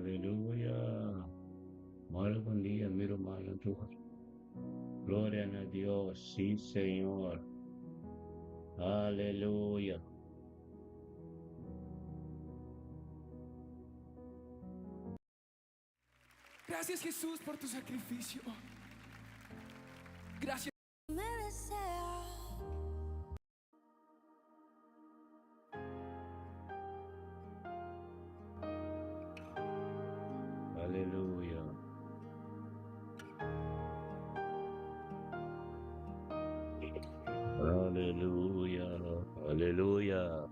Aleluya. Malo con día, miro mal en tu. Gloria a Dios, sí, Señor. Aleluya. Gracias, Jesús, por tu sacrificio. Gracias. Me desea. Aleluya. Aleluya. Aleluya.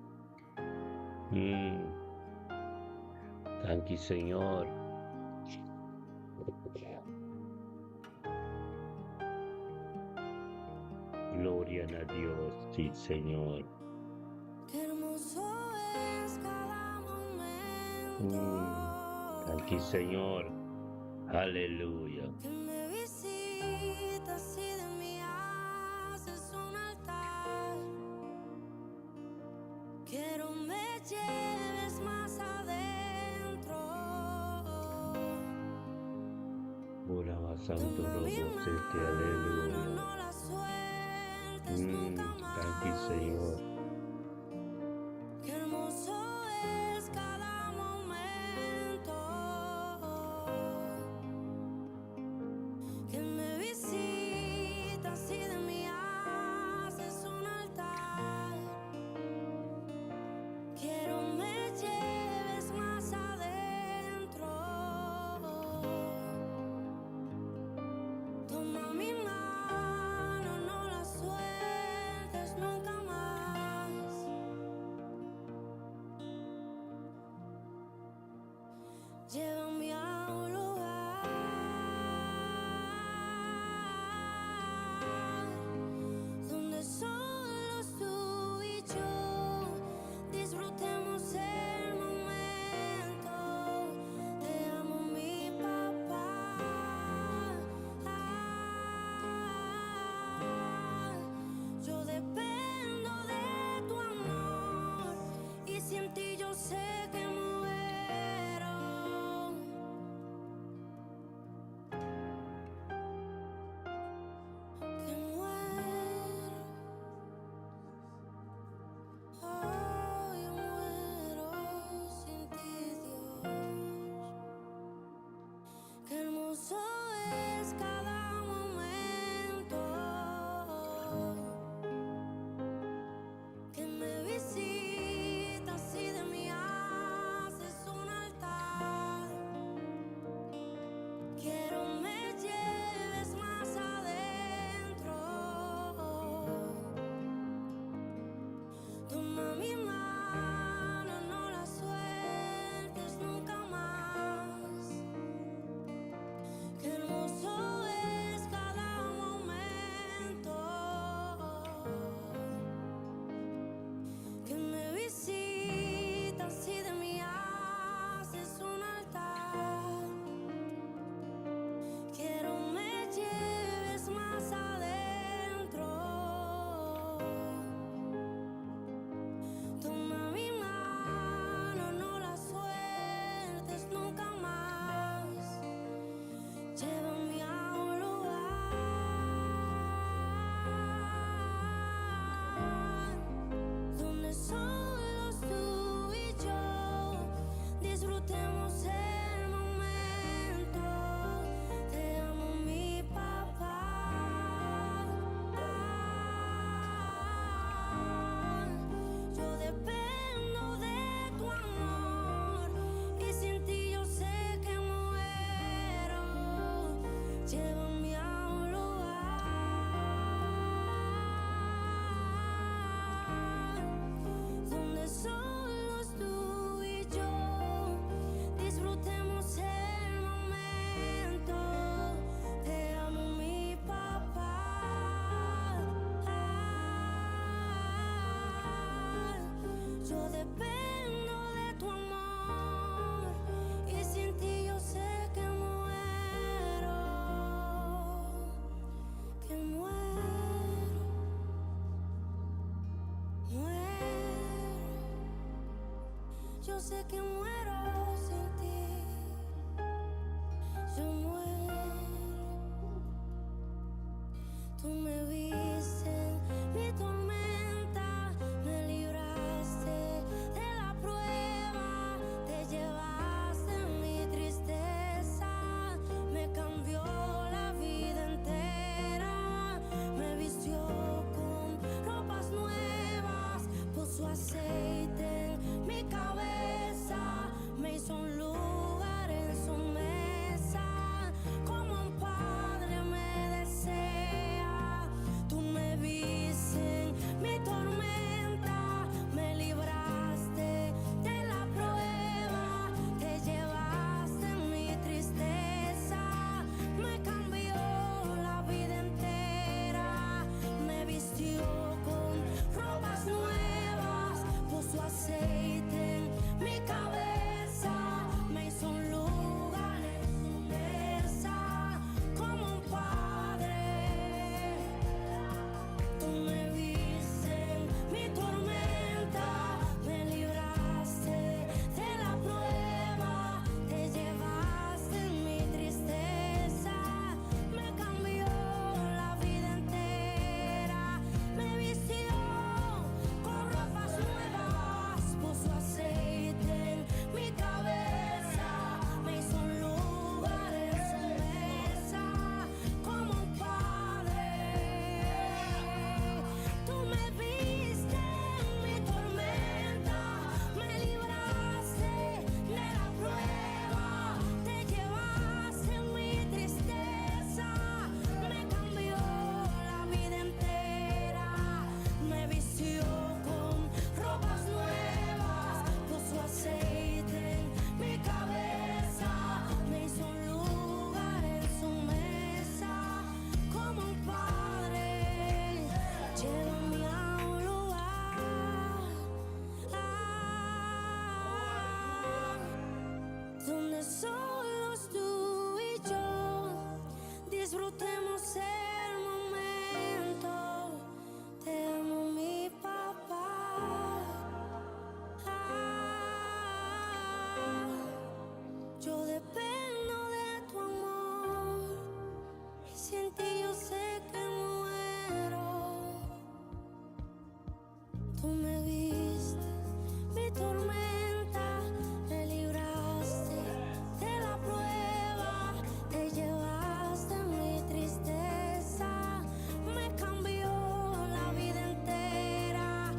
Thank you, Señor. Gloria a Dios, sí, Señor. Qué hermoso es cada momento. Thank you, Señor. Aleluya. Que me visitas y de mí haces un altar. Quiero me lleves más adentro. Oraba Santo Toma mi Robo, Sete, mano, aleluya. no la sueltes nunca Thank you, Señor. más. Qué hermoso es cada momento. Que me visitas y de mí haces un altar. Quiero me lleves más adentro. Toma mi mano, no la sueltes nunca más. Llévame a un lugar donde solo tú y yo disfrutemos el momento. Te amo, mi papá. Yo dependo de tu amor y sin ti yo sé que muero. Que muero. Oh, yo muero sin ti, Dios. Qué hermoso es cada momento. Que me visitas y de mí haces un altar. Quiero me lleves más adentro. Toma mi mano, no la sueltes nunca más. Qué hermoso es cada momento. Que me visitas y de mí haces un altar. Quiero me lleves más adentro. Toma mi mano, no la sueltes nunca más. Llévame a un lugar donde solo tú y yo disfrutemos el momento. Te amo, mi papá. Yo dependo de tu amor y sin ti yo sé que muero. Llévame a un lugar donde solo tú y yo disfrutemos el momento. Te amo, mi papá. Yo dependo de tu amor y sin ti yo sé que muero. Que muero. Muero. Yo sé que muero sin ti. yo muero. Tú me viste en mi tormenta, me libraste de la prueba, te llevaste en mi tristeza, me cambió la vida entera, me vistió con ropas nuevas, puso aceite en mi cabeza, me hizo un lugar en su mesa, como un padre me desea. Tú me viste en mi tormenta, me libraste de la prueba, te llevaste en mi tristeza, me cambió la vida entera, me vistió con ropas nuevas, puso aceite en mi cabeza, me hizo un lugar en su mesa, como un padre. Tú me viste en mi tormenta, me libraste de la prueba, te llevaste en mi tristeza, me cambió la vida entera, me vistió con ropas nuevas, puso aceite en mi cabeza, me hizo un lugar en su mesa, como un padre. Tú me viste en mi tormenta, me libraste de la prueba, te llevaste en mi tristeza, me cambió la vida entera, me vistió con ropas nuevas, puso aceite en mi cabeza, me hizo un lugar en su mesa, como un padre. Llévame a un lugar donde solos tú y yo disfrutemos el momento. Te amo, mi papá. Yo dependo de tu amor y sin ti yo sé que muero. Tú me viste mi tormenta, me libraste de la prueba, te llevaste en mi tristeza, me cambió la vida entera,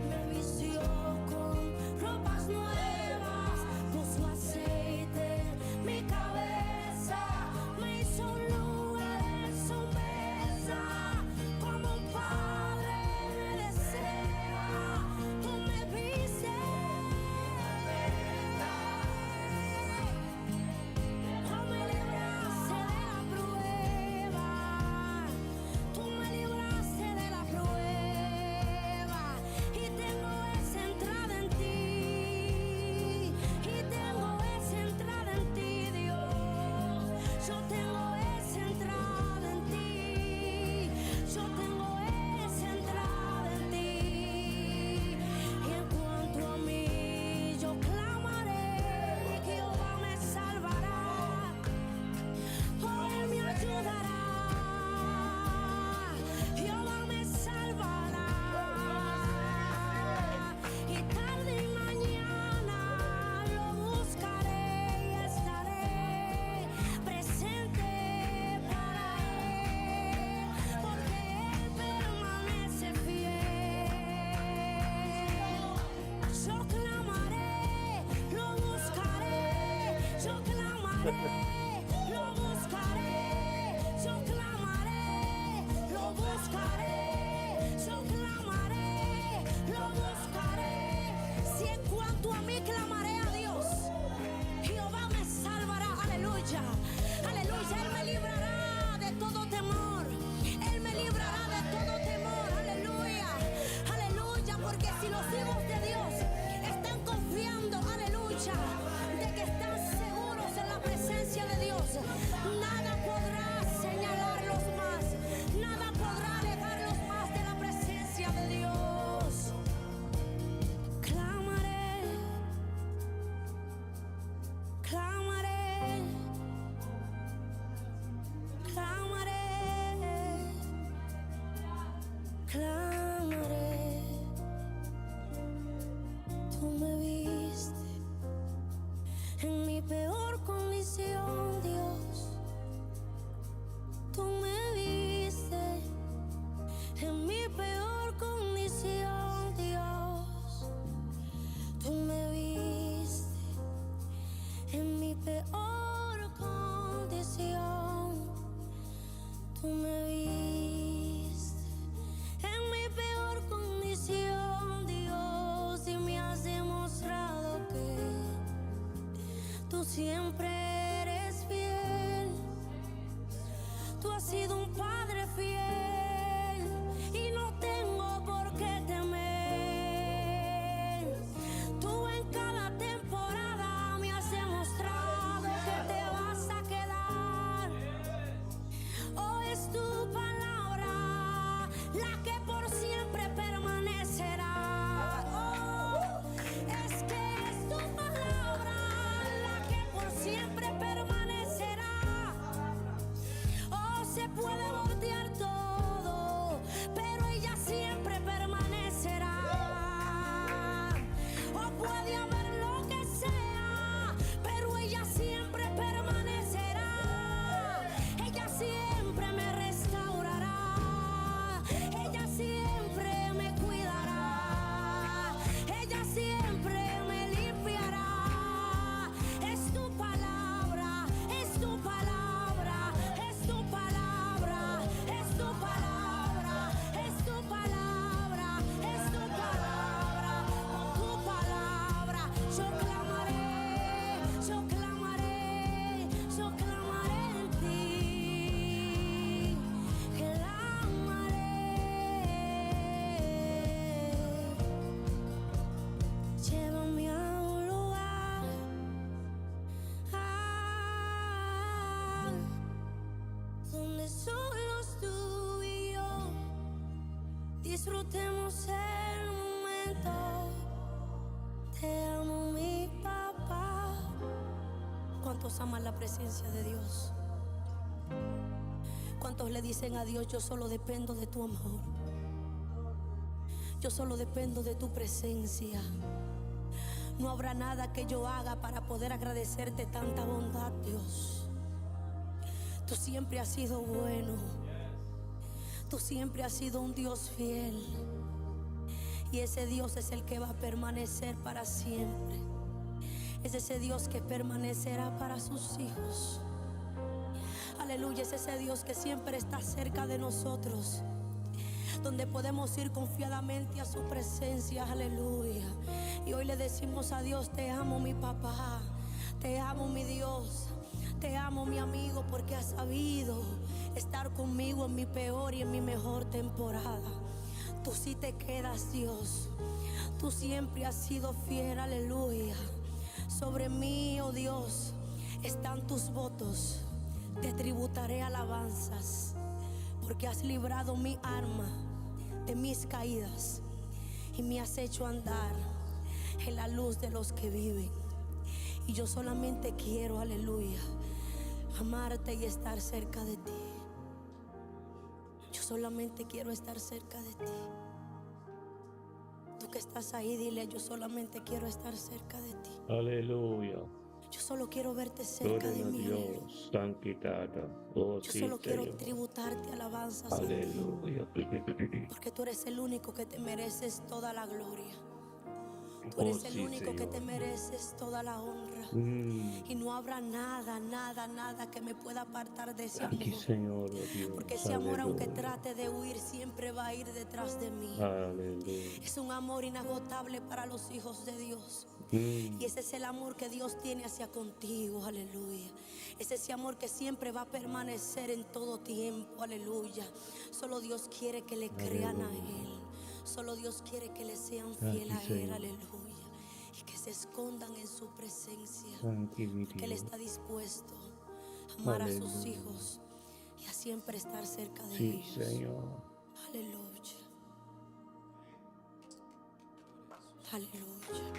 me vistió con ropas nuevas, puso aceite en mi cabeza, me hizo un lugar en su mesa, como un padre me desea. Tú me viste, tú me libraste de la prueba, tú me libraste de la prueba, y tengo esa entrada en ti, y tengo esa entrada en ti, Dios. Yo tengo esa entrada en ti, yo tengo esa entrada en ti. Y en cuanto a mí, yo clamaré, Jehová me salvará, oh, Él me ayudará, Jehová me salvará. Y tarde y mañana lo buscaré y estaré presente para Él, porque Él permanece fiel. Yo clamaré, lo buscaré, yo clamaré, lo buscaré, yo clamaré, lo buscaré, yo clamaré, lo buscaré. Si en cuanto a mí clamaré a Dios, Jehová me salvará, aleluya, aleluya. Él me librará de todo temor, Él me librará de todo temor, aleluya, aleluya. Porque si los hijos de Dios están confiando, aleluya, de que están seguros en la presencia de Dios, nada podrá señalarlos más, nada podrá alejarlos más de la presencia de Dios. Clamaré, clamaré, Tú me viste en mi peor condición, Dios. Tú me viste en mi peor condición, Dios. Tú me viste en mi peor condición. Tú me viste en mi peor condición, Dios, y me has demostrado que tú siempre eres fiel. Tú has sido un padre fiel y no tengo por qué temer. Tú en cada temporada me has demostrado que te vas a quedar. Oh, es tu palabra la que por siempre permanecerá. Oh, es que es tu palabra la que por siempre permanecerá. Oh, se puede voltear todo, pero ella siempre permanecerá. Oh, puede haber lo que sea, pero ella siempre permanecerá. Ella siempre me restaurará. Ella siempre me cuidará. Ella siempre me limpiará. Es tu palabra, es tu palabra, es tu palabra, es tu palabra, es tu palabra, es tu palabra. Con tu palabra yo clamaré, yo clamaré, yo clamaré en ti. Clamaré. Llévame a un lugar donde solos tú y yo disfrutemos el momento. Te amo, mi papá. ¿Cuántos aman la presencia de Dios? ¿Cuántos le dicen a Dios, yo solo dependo de tu amor? Yo solo dependo de tu presencia. No habrá nada que yo haga para poder agradecerte tanta bondad, Dios. Tú siempre has sido bueno. Tú siempre has sido un Dios fiel. Y ese Dios es el que va a permanecer para siempre. Es ese Dios que permanecerá para sus hijos. Aleluya, es ese Dios que siempre está cerca de nosotros, donde podemos ir confiadamente a su presencia. Aleluya. Y hoy le decimos a Dios, te amo, mi papá. Te amo, mi Dios. Te amo, mi amigo, porque has sabido estar conmigo en mi peor y en mi mejor temporada. Tú sí te quedas, Dios. Tú siempre has sido fiel. Aleluya. Sobre mí, oh Dios, están tus votos. Te tributaré alabanzas, porque has librado mi alma de mis caídas y me has hecho andar en la luz de los que viven. Y yo solamente quiero, aleluya, amarte y estar cerca de ti. Yo solamente quiero estar cerca de ti. Tú que estás ahí, dile, yo solamente quiero estar cerca de ti. Aleluya. Yo solo quiero verte cerca de Gloria a mí. Dios. Sanquitada. Oh, Yo sí, solo quiero Señor. tributarte alabanzas a ti, Aleluya. porque tú eres el único que te mereces toda la gloria. Tú Oh, eres el sí, único que te Señor. mereces toda la honra. Y no habrá nada, nada, nada que me pueda apartar de ese Aquí, amor. Señor, oh Dios. Porque ese amor, aunque Aleluya. trate de huir, siempre va a ir detrás de mí. Aleluya. Es un amor inagotable para los hijos de Dios. Y ese es el amor que Dios tiene hacia contigo, aleluya. Es ese amor que siempre va a permanecer en todo tiempo, aleluya. Solo Dios quiere que le crean a Él. Solo Dios quiere que le sean fiel a Él, aleluya. Y que se escondan en su presencia. Que Él está dispuesto a amar a sus hijos y a siempre estar cerca de Sí, ellos. Señor. Aleluya. Aleluya.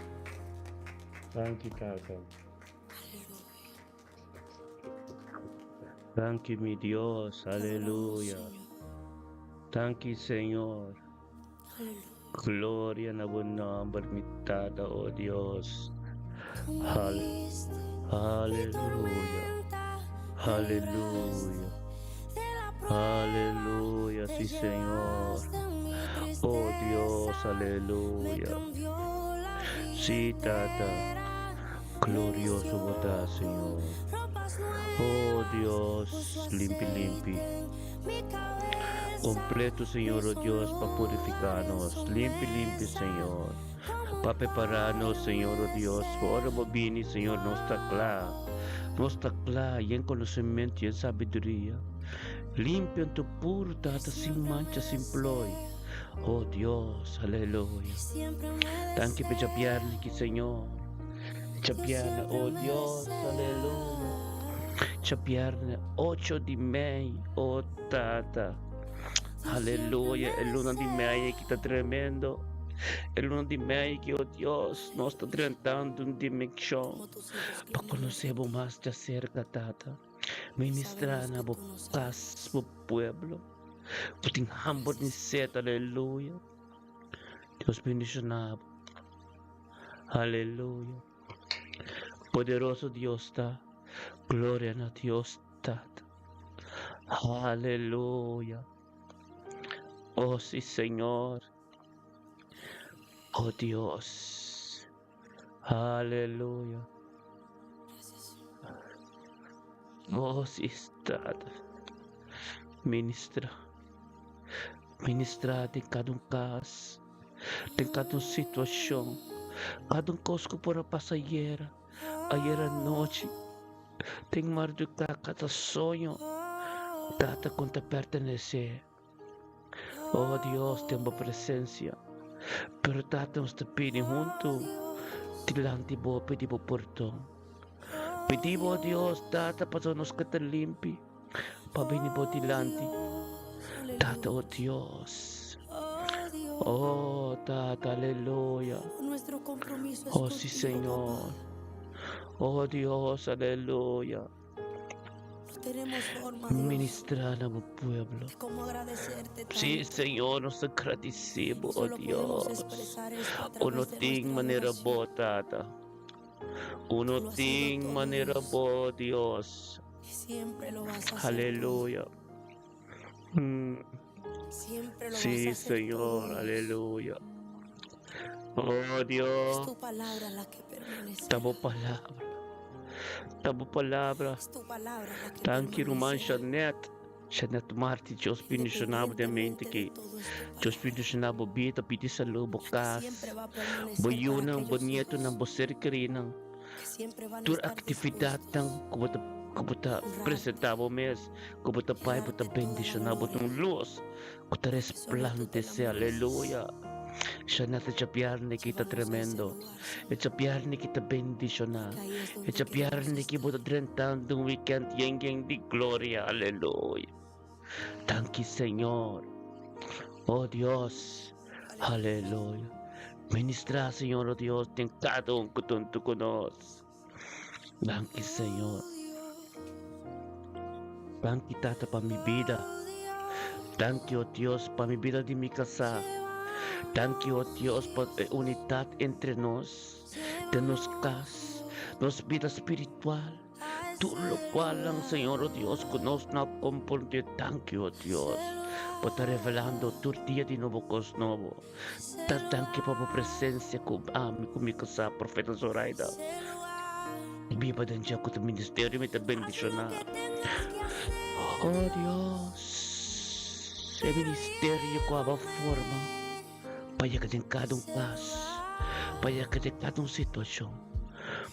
Sanquitada. Aleluya. Thank you, mi Dios. Te adoramos, Aleluya. Señor. Thank you, Señor. Aleluya. Gloria en buen nombre, mi Tata, oh Dios. Hale- Aleluya. Aleluya. Aleluya, sí, Señor. Oh Dios, aleluya. Sí, Tata. Glorioso boda, Señor. Oh Dios, limpi. Completo, Señor, oh Dios, para purificarnos. Limpi, Señor. Para prepararnos, Señor, oh Dios. Para bobini, Señor, no está claro. No está claro, y en conocimiento y en sabiduría. Limpia en tu puro, Tata, sin mancha, sin ploy. Oh Dios, aleluya. Thank you, Pechapiarli, Señor. Chapiarna, oh Dios, aleluya. Chapiarna, 8 di Mei, oh Tata. Aleluya, el 1 di Mei que está tremendo. El 1 di Mei que, oh Dios, nos está tratando una dimensión para conocernos más de cerca, Tata. Ministrar na boca do pueblo. Puting hambot ni set, aleluya. Dios bendicionado. Aleluya. Poderoso Dios está. Gloria a Dios está. Aleluya. Oh sí, Señor. Oh Dios. Aleluya. Oh sí, está. Ministra de cada caso, de cada situação, cada coisa que por passageira, ayer à noite, tem mais do que cada sonho, data quanto pertencer. Oh Deus, tem uma presença, pero data nos te pedi junto, tilante bo pedi bo portão. Pedimos a Deus, data para nos que te limpi, para venir bo tilante. Tata, oh Dios. Oh, Tata, aleluya. Oh, sí, Señor. Oh, Dios, aleluya. Ministrar a mi pueblo. Sí, Señor, nos agradecemos, oh Dios. Uno tiene manera boa, Tata. Uno tiene manera boa, Dios. Aleluya. Sí, Señor, aleluya. Oh Dios, tamo palabra. Thank you, Roman Janet Marti, Dios bendicionado de mente que Dios bendicionado bita, piti sa lobo kas. Boyunang, bonito ng boser kerinang. Tur aktividad ng kubuta presentavo mes, kubuta pai, buta bendicionado ng luz. Kuta resplandece, aleluya. Siya nata chapiarne kita tremendo. E chapiarne kita bendicionar. E chapiarne kita buta drentando un weekend yang di gloria, aleluya. Thank you, Señor. Oh Dios, aleluya. Ministra, Señor, oh Dios, en cada uno que tú conoces. Thank you, Señor. Thank you, Tata, para mi vida. Thank you, oh Dios, para mi vida de mi casa. Thank you, oh Dios, por la unidad entre nos, de nos casas, nos vida espiritual. Tú lo cual, Señor, oh Dios, conoce na comprender. Thank you, oh Dios, por estar revelando tu día de nuevo cos nuevo. Thank you por tu presencia con mi casa, profeta Zoraida. Viva dentro de tu ministerio, me te bendicionar. Oh Dios, el ministerio con la forma, para que en cada caso, para que en cada situación,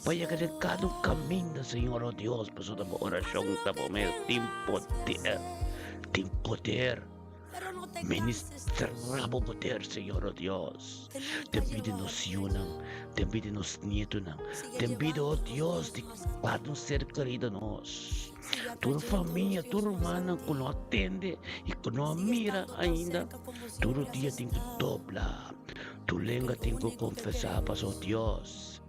para que en cada camino, Señor, oh Dios, por su oración, tem poder, ministramos poder, Señor, oh Dios, te pide-nos unam, te pide-nos nietunam, te pide, oh Dios, de cada ser querido nós. Tu família, tu humana que não atende e que não mira ainda, todo dia tem que dobrar, tu língua tem que confessar para o Deus.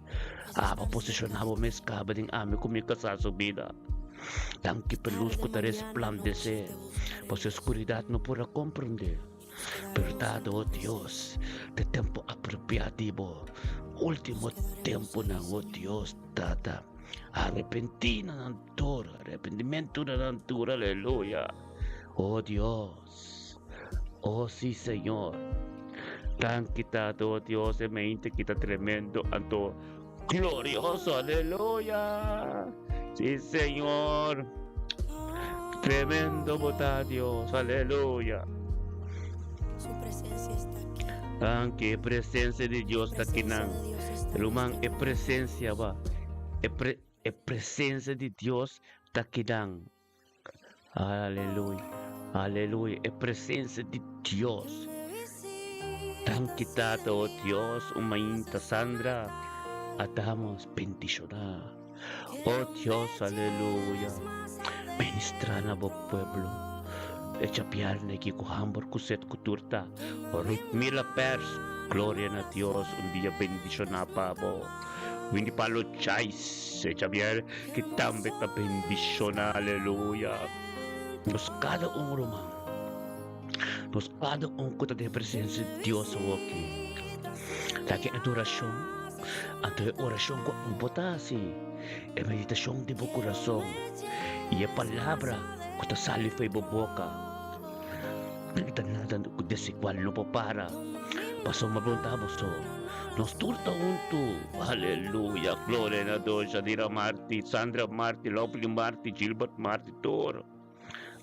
Para posicionar o mês cabo de ame comigo essa subida. Tanque pelus que te resplandecer, pois a escuridade não podrá compreender. Verdad, oh Dios, de tempo apropriativo, último tempo na, oh Dios, tata. Arrepentino ng tura, arrepentimiento na ng tura, aleluya. Oh Dios, oh sí, Señor. Tan quitado, oh Dios, e mente kita tremendo, anto glorioso, aleluya. Sí, Señor. Tremendo bota Dios, aleluya. Su presencia está aquí. Anche presencia de Dios está aquí Presencia nang. de Dios está aquí. Lumang presencia ba? Presencia de Dios está aquí nang. Aleluya. Aleluya. Presencia de Dios. Tan quitado, oh Dios, umainta Sandra. Atamos bendicionar. Oh Dios, aleluya. Ministra na bo pueblo. Echa piarne ki kuhambor kuset kuturta. Orit mila pers. Gloria na Dios. Un día bendicionar pa bo. Hindi palo chais. Echa piar kitambe ka bendicionar. Aleluya. Nos cada un romang. Nos cada un kuta de presencia de Dios aquí. Lagi adorasyon. Anto orasyon ko ang botasi. Meditasyon de bo corazón. E a palavra que ta sali foi boboca. Nagtanatan ko desi kwal no para. Paso mabuntamos so. Nos turta unto. Aleluya. Gloria na Dios. Adira Marti, Sandra Marti, Lovely Marti, Gilbert Marti, Toro.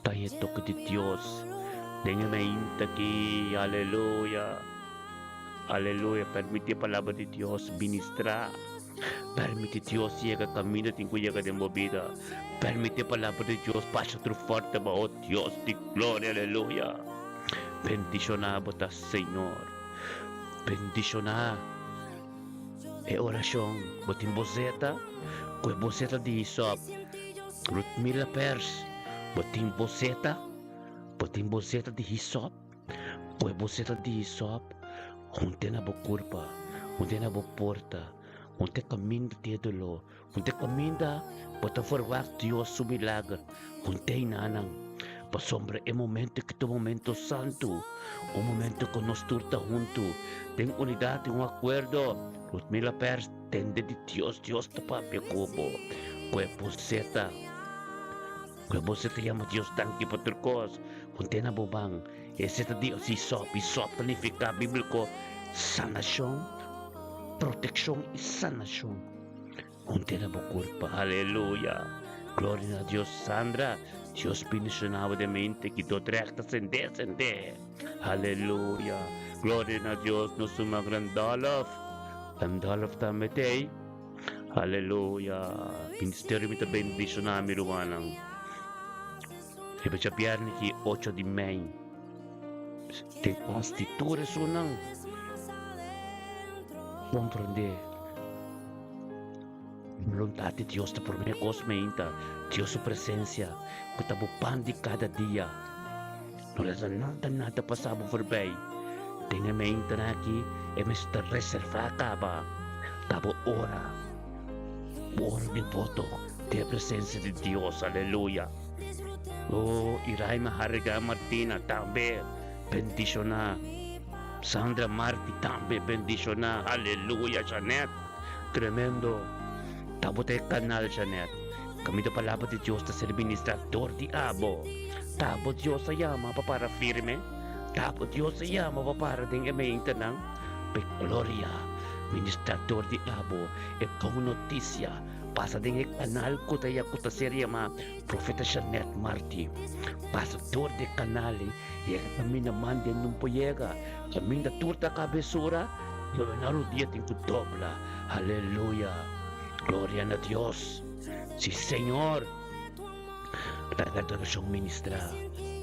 Tayo to ko di Dios. Dengan mainta ki. Aleluya. Aleluya. Permite a palavra de Dios ministrar. Permite Dios llega camino en que llega de movida. Permite palabra de Dios pasa tu fuerte, oh Dios de gloria, aleluya. Bendicionar, botas, Señor. Bendicionar. E oración, botin bozeta, que bozeta de Isop. Rutmila pers, botin bozeta de Isop, que bozeta de Isop. Hunte na bo curpa, hunte na bo porta. Unte caminda título, unte caminda, bota forward Dios su milagro, unte inanang, pa sombra e momento que tu momento santo, un momento con nos turta junto, ten unidad, un acuerdo, los mila pers, tende de Dios, Dios te papia cubo, cuerpo zeta llama Dios tanque pa turcos, unte na bubang, ese ta Dios isop significa bíblico, sanación, protección y sanación. Junte na bo culpa. Aleluya. Gloria a Dios, Sandra. Dios bendicionaba de mente que do recta sende. Aleluya. Gloria a Dios, no suma grandalaf. Grandalaf tametei. Aleluya. Ministerio mita bendicionami ruwanang. Iba siya biyarni ki 8 di May. Te constiture sunang. Comprende. Voluntad de Dios te promete cosmeinta. Dios su presencia. Que te bupandi cada día. No les nada pasaba por bay. Tenga meinta na aquí. E me está reservada ba. Tabo ora. Ora de voto. De presencia de Dios. Aleluya. Oh, Iray Mahariga Martina también. Bendiciona. Sandra Marti también bendiciona. Aleluya, Janet. Tremendo. Tabo te canal, Janet. Kami da palabra de Dios te ser administrador de abo. Tabo Dios se llama para firme. Tabo Dios se llama para dinga maintenang. Pe gloria. Administrador de abo. E con noticia. Pasa dinga canal ko tayo ko ta seria ma. Profeta Janet Marti. Pastor de canal. E kami naman din nung poyega. Kami na turta cabezura, yo venaro día tengo dobla. Aleluya. Gloria a Dios. Sí, Señor. La adoración ministra.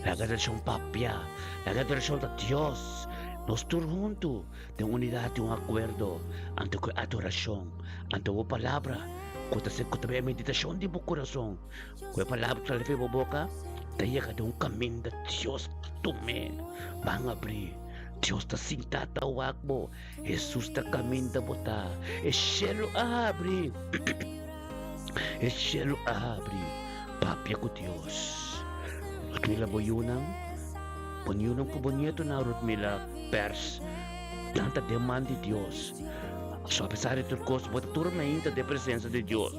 La adoración papia. La adoración de Dios. Nos tur juntos de unidad y un acuerdo. Ante que adoración. Ante la palabra. Cuando se escucha meditación de mi corazón. Que palabra que le fue boca. Te llega de un camino de Dios. Tú me van a abrir. Dios está sentado ao mo. Jesus está caminhando botar. E cielo abre. E cielo abre. Papia ko Dios. At nila boyunang. Panyunong ko bonito na Rutmila, pers, tanta demand de Dios. So, apesar de tudo coisa, bota turma ainda de presença de Deus.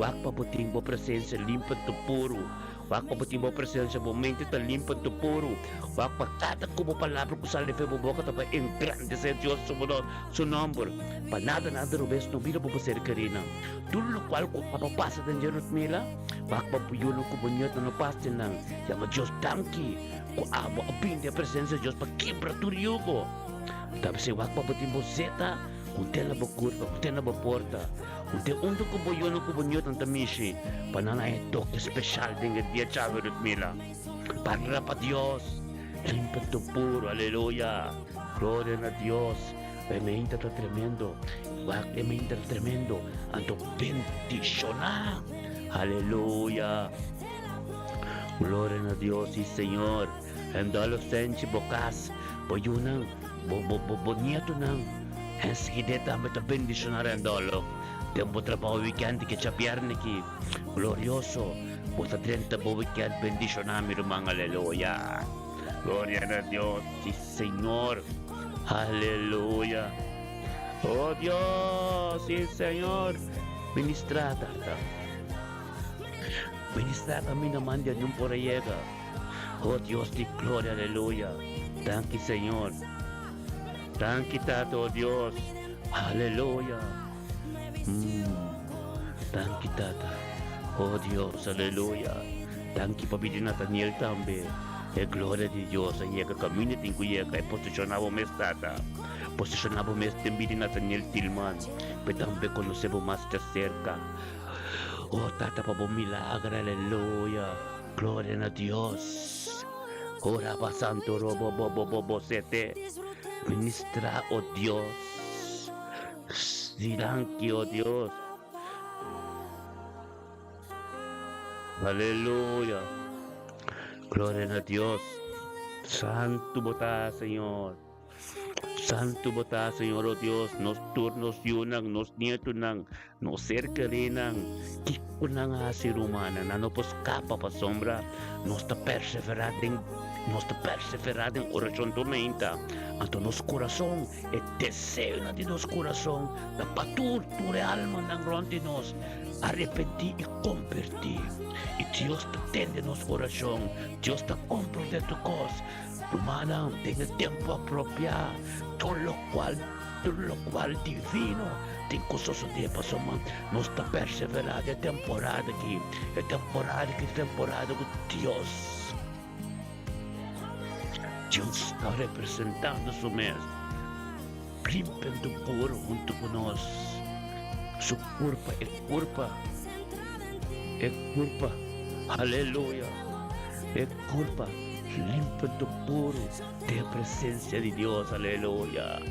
Wak pa buting bo presença limpa tu puro. Wak pa buting bo presença momento ta limpa tu puro. Wak pa cada como palavra que sale fe bo boca ta pa engrandecer Deus su nombre. Pa nada rubes no vida bo ser karina. Tudo lo qual ko papapasa den jerut mila. Wak pa puyuno ko bonito no paste nang. Yama Deus tanki. Ko abo abin de presença Deus pa quebra tu yugo. Tapi se wak pa buting bo zeta. Unte na ba kurva, unte na ba porta, unte undo ko boyono ko bonyot ang tamishi, pananay toque special din ang dia chave Rutmila. Para pa Dios, limpa tu puro, aleluya, gloria a Dios, me inta tremendo, me inta tremendo, anto bendiciona, aleluya, gloria a Dios, sí Señor, andalo senchi bocas, boyunang, bonito nang, Enseguida me bendicionare andolo. Tempo trabajo weekend que chapiarne ki glorioso. Bota 30 bo weekend bendicionami rumang aleluya. Gloria a Dios, sí Señor. Aleluya. Oh Dios, sí Señor. Ministrata. Ministrata mi naman yan yung porayega. Oh Dios, di gloria, aleluya. Thank you Señor. Thank you, Tato, Dios. Aleluya. Thank you, Tata. Oh, Dios, aleluya. Thank you, Papi Nathaniel tambe. Gloria di Dios. Ayega community ko yega. Posicionavo mes, Tata. Posicionavo mes também Nathaniel Tillman. Petambe conocebo más de cerca. Oh, Tata, Pabo milagre, aleluya. Gloria a Dios. Ora pa santo robo bobo sete. Ministra, oh Dios. Siranki, oh Dios. Aleluya. Gloria a Dios. Santo bota, Señor. Santo bota, Señor, oh Dios. Nos turnos yunang, nos nieto nang, nos cerca rinang. Kiko nang asir humana, na no pos capa pa sombra. Nos ta perseverading. Nós te perseverar em oração tormenta. Anto nos coração e desejo de nos coração da paturtura alma na grande nós arrepentir e convertir. E Deus te tende nos coração. Deus te comprende tu cos. Humana tem tempo apropriado. Todo lo qual divino tem coisas de passar. Nós te perseverar de temporada aqui. É temporada com Deus. Deus está representando su mes. Limpando puro junto con nós. Su culpa é culpa. É culpa. Aleluya. É culpa. Limpando puro de presencia de Dios. Aleluya.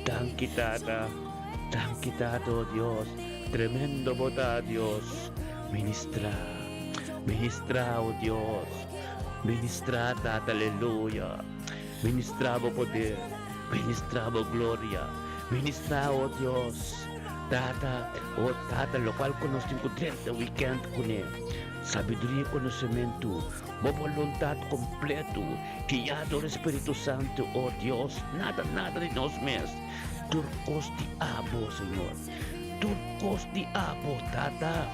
Tan quitada, oh Dios. Tremendo boda, Dios. Ministra, oh Dios. Ministra, Tata, aleluya. Ministravo poder, ministravo gloria, ministravo Dios. Tata, lo qual conosco 30 weekend com ele. Sabedoria e conhecimento, boa vontade completo, guiado do Espírito Santo, oh Deus, nada de nós mesmos. Turcos de abo, Senhor. Turcos de abo, Tata.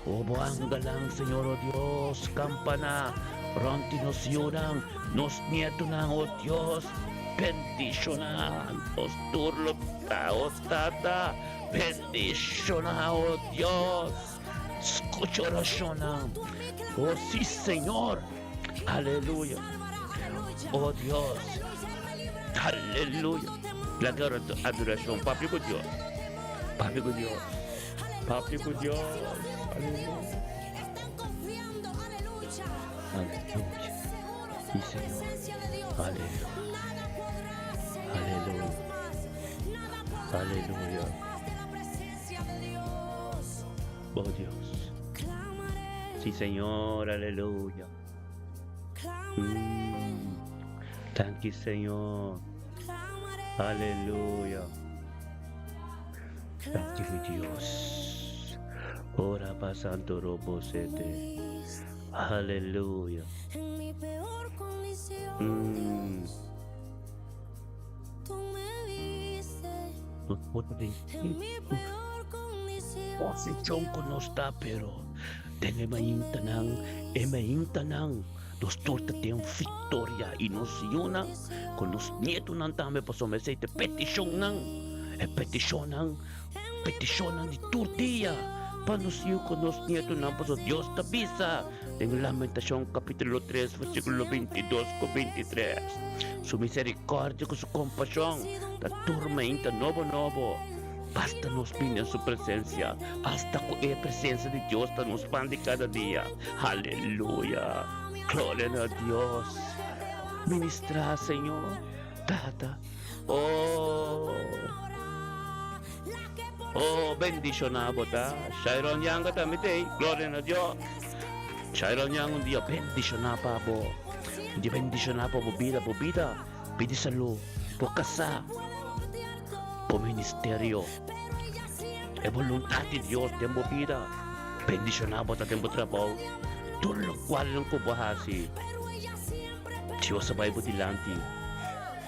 O boanggalang, Senhor, oh Deus, campana. Pronti nos yunang, nos nieto nang, oh Dios, bendicionan, os turlo taos Tata, bendicionan, oh Dios, escucha oración, oh sí Señor, aleluya, oh Dios, aleluya, la adoración, papi con Dios, aleluya. Aleluya. Sí, Señor. Aleluya. Aleluya. Aleluya. Oh Dios. Sí, Señor. Aleluya. Thank you, Señor. Aleluya. Thank you, Dios. Ora pa santo robo sete. Hallelujah. En mi peor condición, Mm. Dios, tú me viste. Putri. En mi peor condición, Posisyon ko no sta pero dene maintanang dos torta tem victoria inusiona con los nietos ng tame pa somesay te petisyon ng di tortilla panusiyo con los nietos ng paso Dios tabisa en Lamentación capítulo 3 versículo 22 con 23 su misericordia con su compasión la tormenta novo basta nos viene en su presencia hasta que la presencia de Dios nos expande cada día. Aleluya. Gloria a Dios. Ministra, Señor. Tata. Oh, bendicionado ta. Sharon yang kata mitay. Gloria a Dios. Sharon yang un día bendicionado pa bo. Hindi bendicionado po bida. Pidi salo. Po kasa. Po ministerio. E voluntad de Dios tempo vida. Bendicionado ta tempo trabaho. Tulo cual ng kubahasi. Dios sa Bible dilante.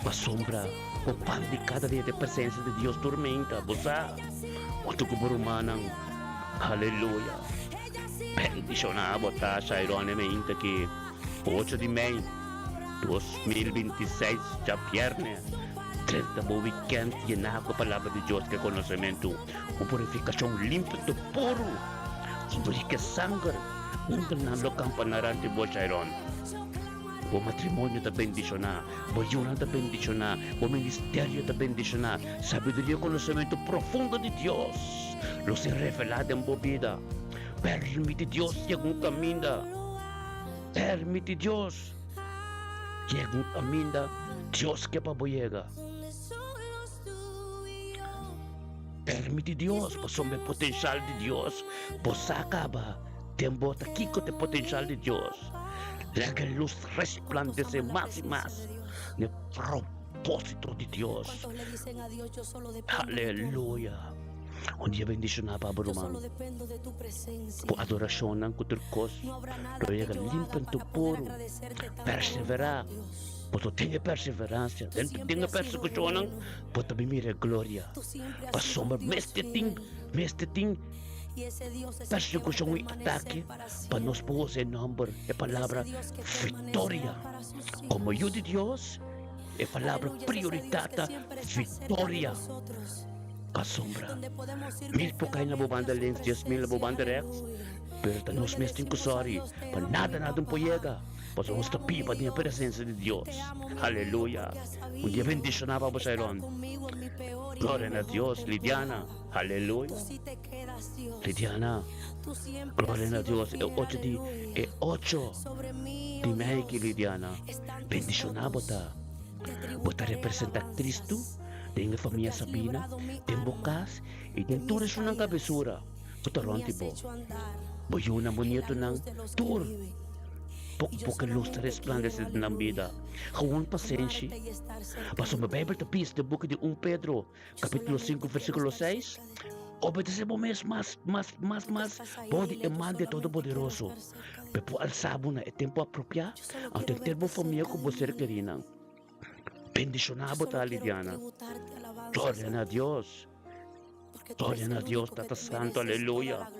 Pasombra. O pandi cada dia de presença de Dios tormenta. Bosa. O tu kuburumanang. Hallelujah. Bendicionado ta sa ironemente que 8 de maio 2026 ya viernes 30 mo weekend llena ko palabra de Dios que conocimiento o purificación limpio de puro sobre que sangre un ganando campanaran de Bochairon o matrimonio da bendiciona o yuna da bendiciona o ministerio da bendiciona sabiduría conocimiento profundo de Dios lo se revelado en vida permite Dios llega un camino permite Dios llega un camino Dios que pa llega permite Dios, pues somos el potencial de Dios, pues acaba, tiempo aquí con el potencial de Dios. La que luz resplandece más y más el propósito de Dios. Aleluya. Un día bendicionado para Román. Por adoración en cualquier lo llega limpio en tu puro. Persevera. Pues tenga perseverancia. Tenga persecución. Pues también mire gloria. Pues somos mesteting. Persecución y ataque. Para nos pos en nombre. La palabra victoria. Como yo de Dios. La palabra prioridad. Victoria. Kasombra. 1000 po kayo nabubanda lens, 10,000 nabubanda rex. Pero tanos mesting ko sorry, pa nada po llega. Pues vamos a pipa de la presencia de Dios. Aleluya. Un día bendicionado para Sharon. Gloria a Dios, Lidiana. Aleluya. Lidiana. Gloria a Dios. El 8 de mayo, Lidiana. Bendicionado ta. Bota representa a Cristo. Tenga familia Sabina, ten bukas, y ten tours ng kabisura. Putaronti po. Boyuna mo niyo ng tour. Pukpukan luz na resplandece ng vida. Kawan pasensya. Paso ma Bible tapis de book de 1 Pedro, capítulo 5, versículo 6. Obedecemos más, pode e mande todo-poderoso. Pero al sabo na e tempo apropiado, ang termo familia ko você querinan. Bendicionado ta Lidiana. Gloria a Dios. Gloria a Dios, Tata Santo, aleluya.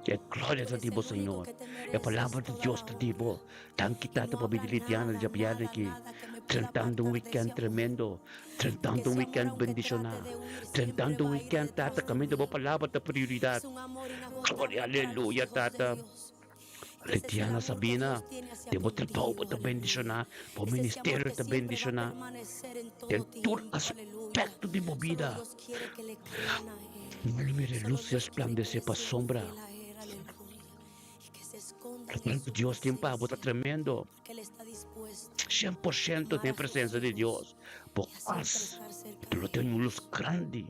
Que gloria a Dios, Señor. La palabra de Dios te digo. Tan quitado para vivir Lidiana, ya pierde aquí. Tratando un weekend tremendo. Tratando un weekend bendicionado. Tratando un weekend, Tata, camino de palabra de prioridad. Gloria, aleluya, Tata. Lidiana Sabina, debo trabajo para bendicionar, por ministerio para bendicionar, en todo aspecto de mi vida. Mire luz resplandece para sombra. Dios tiene pavo, está tremendo. 100% de presencia de Dios. Por paz, tú tienes luz grande.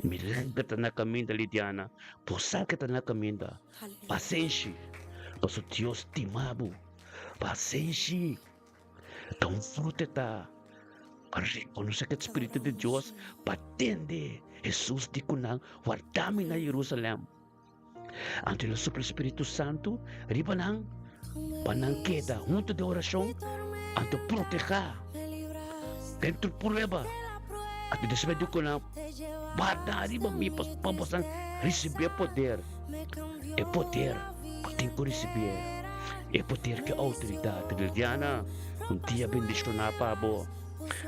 Milagre está na camino, Lidiana. Por sal que está na camino. Paciencia. Mas o Deus te amava, paciência, tão fruta tá, para reconhecer que o Espírito de Deus patende, Jesus de kunang, guardami na Jerusalém. Ante o Espírito Santo, ribanang, panangkeda, junto de oración, anto proteja, dentro prueba, at despedo ko na, badari ba mi papasan, recibir poder, poder, pating ko recibir, poder que autoridade, Liliana, dia bendisyon na pa bo,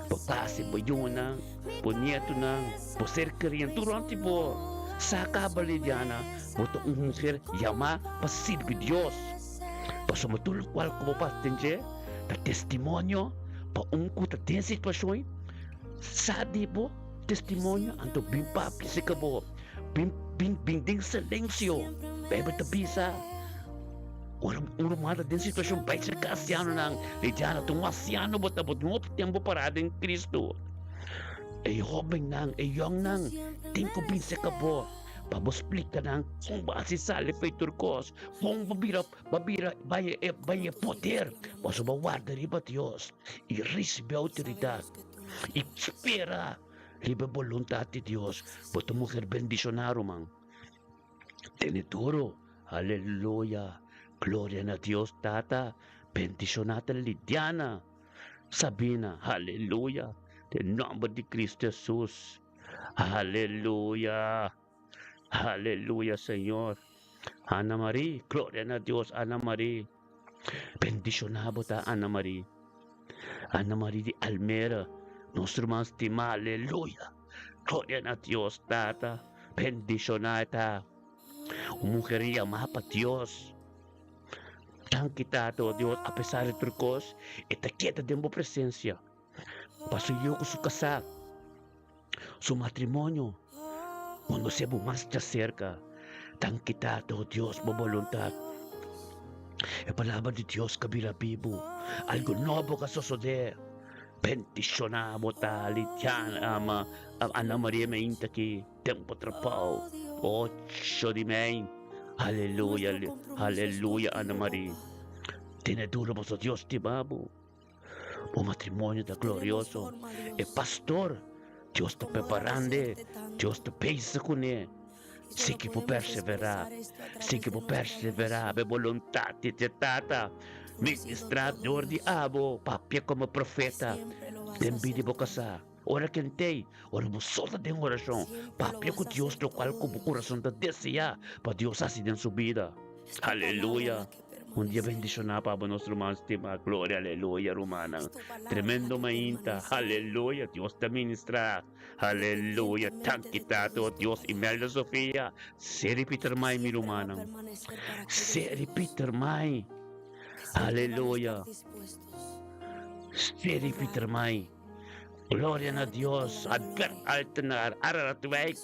papasi ba yun na, po nieto na, po serkariyan, durante po, saka ba Liliana, boto ang mujer, yama, pasirbi Diyos, pasumutulog wal ko pa tenje, ta testimonyo, paungko ta den sitwasyon, sadi po, testimonyo, anto bimpa, pisika po, binding silensyo, bebe ta bisa, urumada din sitwasyon, bay sa kasyano ng Lidiana, tungasyano mo tabot mo, tempo parada ng Kristo. Hobing nang, young nang, tingko binsa ka po, pabusplik ka nang, kung basi sali pa'y turkos, kung babira, baya poder, paso bawarda riba Diyos, i-receive autoridad, i-espera, liba voluntad de Diyos, puto mujer bendicionaro mang, tenedoro, haleluya, gloria na Diyos, tata, bendicionata Lidiana, Sabina, haleluya, the nombre de Cristo Jesús, aleluya, aleluya, Señor. Ana María, gloria a Dios, Ana María. Bendicionado ta Ana María. Ana María de Almera, nuestro más estimado, aleluya. Gloria a Dios, tata. Bendicionada. Mujer llamada pa Dios. Tan quitado, Dios, a pesar de turcos, esta quieta de mi presencia. Pasuyo ko su kasal, su matrimonio, cuando se más cerca, tan quitado Dios mo voluntad. E palabra de Dios kabila vivo, algo nuevo ka suceder. Bendicionamo tali tiyan ama Ana Maria mainta ki tempo trapaw. Ocho di main. Haleluya, haleluya Ana Maria. Tineduro mo sa Dios ti babo. O matrimonio da glorioso, pastor, Dios te preparande, Dios te pesa con él, sí que può perseverar, be voluntad de tata, ministrador di abo, papia como profeta, tembidi bocasa, ora kentei, ora busolta de oração, papia com Dios lo cual como corazón te desea, para Dios así en su vida, aleluya. Un día bendicionado para nuestro más estimado, gloria, aleluya, romana. Tremendo mainta, aleluya, Dios te ministra, aleluya, tan quitado, Dios, Imelda Sofía, Seri Peter May, mi romana. Seri Peter May, aleluya. Seri Peter May. Gloria a Dios, adver alternar, araratwijk.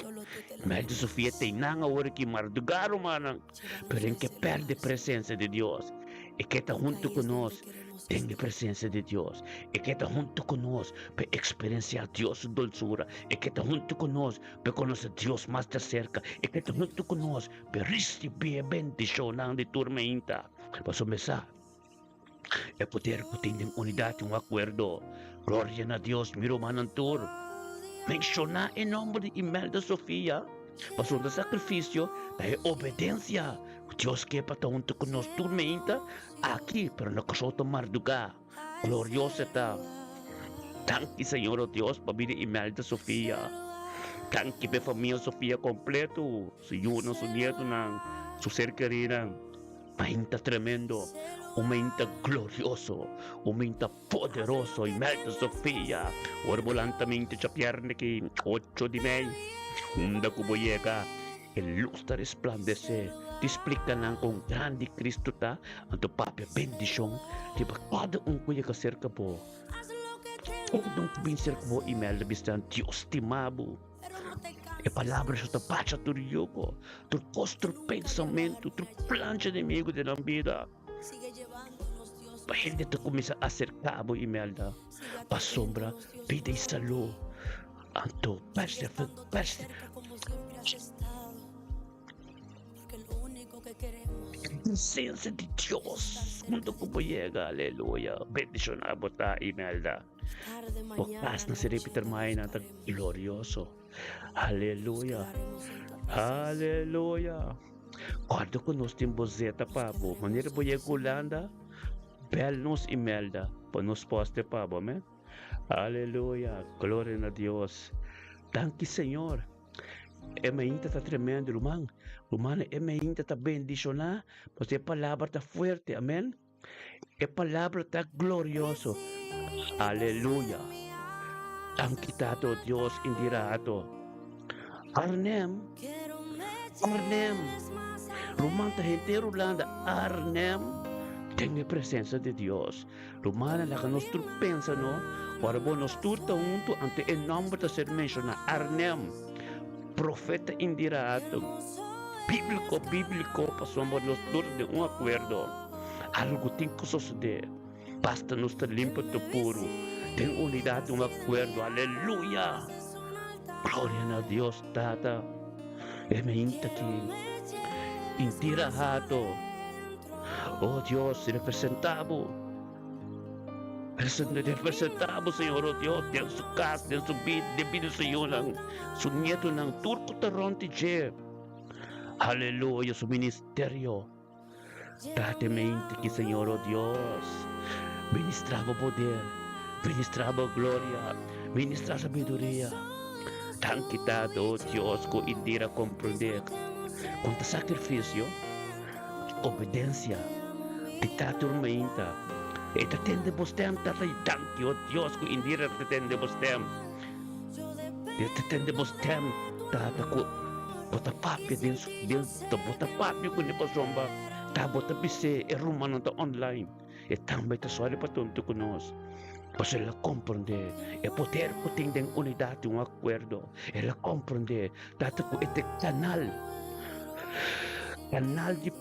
Imelda Sofía te inanga oriki mardugaro manang, pero en que perde presencia de Dios. Y que está junto con nos, tenga presencia de Dios. Y que está junto con nos, para experienciar Dios su dulzura. Y que está junto con nos, para conocer a Dios más de cerca. Y que está junto con nos, para recibir bendición de tormenta. Para su mensaje. El poder que tiene unidad y un acuerdo. Gloria a Dios, mi romano tour. Menciona en nombre de Imelda Sofía. Pasó de sacrificio, de obediencia. Dios que para junto con nos tormenta. Aquí, pero no casota marduga. Gloriosa está. Tanque, Señor Dios, para vida Imelda Sofía. Tanque para familia Sofía completo. Señor, su nieto, su ser querida. Mainta tremendo. Aumenta glorioso, aumenta poderoso, Imelda Sofía, orbolantamente sa pierne que 8 di May, hunda kuboyega, el luz te resplandece, te explica nang kung grande Cristo ta, ang tu papia bendición, di ba kada un kuya ka cerca po, kung kubin cerca po, Imelda bistan, Dios ti mabu, e palavra sa tapacha turiyo ko, tu costro pensamento, tu plancha inimigo de la vida, pa hindi te kumisa acercabo Imelda, pa sombra, vida y salud, anto, presencia de Dios, junto como llega, aleluya, bendicionado ta Imelda, pagkas na si Peter May na glorioso, aleluya, aleluya, Guarda conosco tem bozeta, Pabo. Maneira boia Golanda, bel nos Imelda, para nos poste, Pabo, amém? Aleluia, glória a Deus. Danke, Senhor. É mainta tá tremendo, irmão. Irmão, é mainta tá bendicionar, pois a palavra tá forte, amém? A palavra tá glorioso. Aleluia. Danke tato, Deus indirato. Arnem, Arnem. Romanta inteiro landa Arnem. Tem a presença de Deus. Romana la que nós pensa no. Ora bom nós turta junto ante o nome de ser mencionado Arnem. Profeta indirato. Bíblico, pasamos nós turta de acordo. Algo tem que suceder. Basta nos estar limpo de puro. Tem unidade, acordo. Aleluia. Glória a Deus, Tata. É minha aqui. Intira hato. Oh Deus, representamos. Representamos, Senhor, oh Deus, tem su casa, tem su vida, devido Senhor, su nieto ng turco taron tije. Aleluia, su ministerio. Date mente que, Senhor, oh Deus, ministrava poder, ministrava glória, ministrava sabedoria. Tan quitado, oh Deus, ko indira compreender. Quanto sacrifício, obediência, ditatur mainta. E tatende bostem, tatay danki, oh Dios, ko indira tatende bostem. E tatende bostem, tata ko, bota papi din, bota papi ko ni pasomba, ta bota bise, e rumano ta online. E tambay ta suali patunto ko nos. Pues ela comprende, e poder ko ting den unidade, acordo. Ela comprende, tata ko este canal de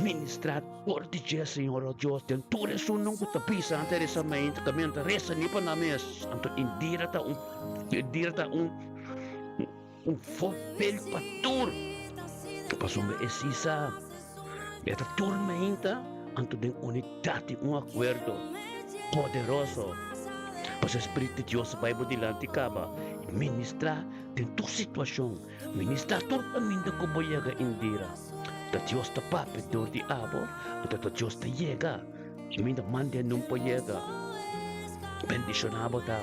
ministrador de Jesus, Senhor, oh Deus, tem tudo isso não que pisa interessamento, também resta nem para na mesa, então indira um papel para tur, passou essa esta tormenta, então tem unidade, acordo poderoso, pois o Espírito de Deus vai por delante acaba ministrar tem tua situação, ministrar todo caminho que boiaga indira. Da Dios ta pape dor di abo, da Dios ta llega, e minda mande não poiega. Bendicionado ta.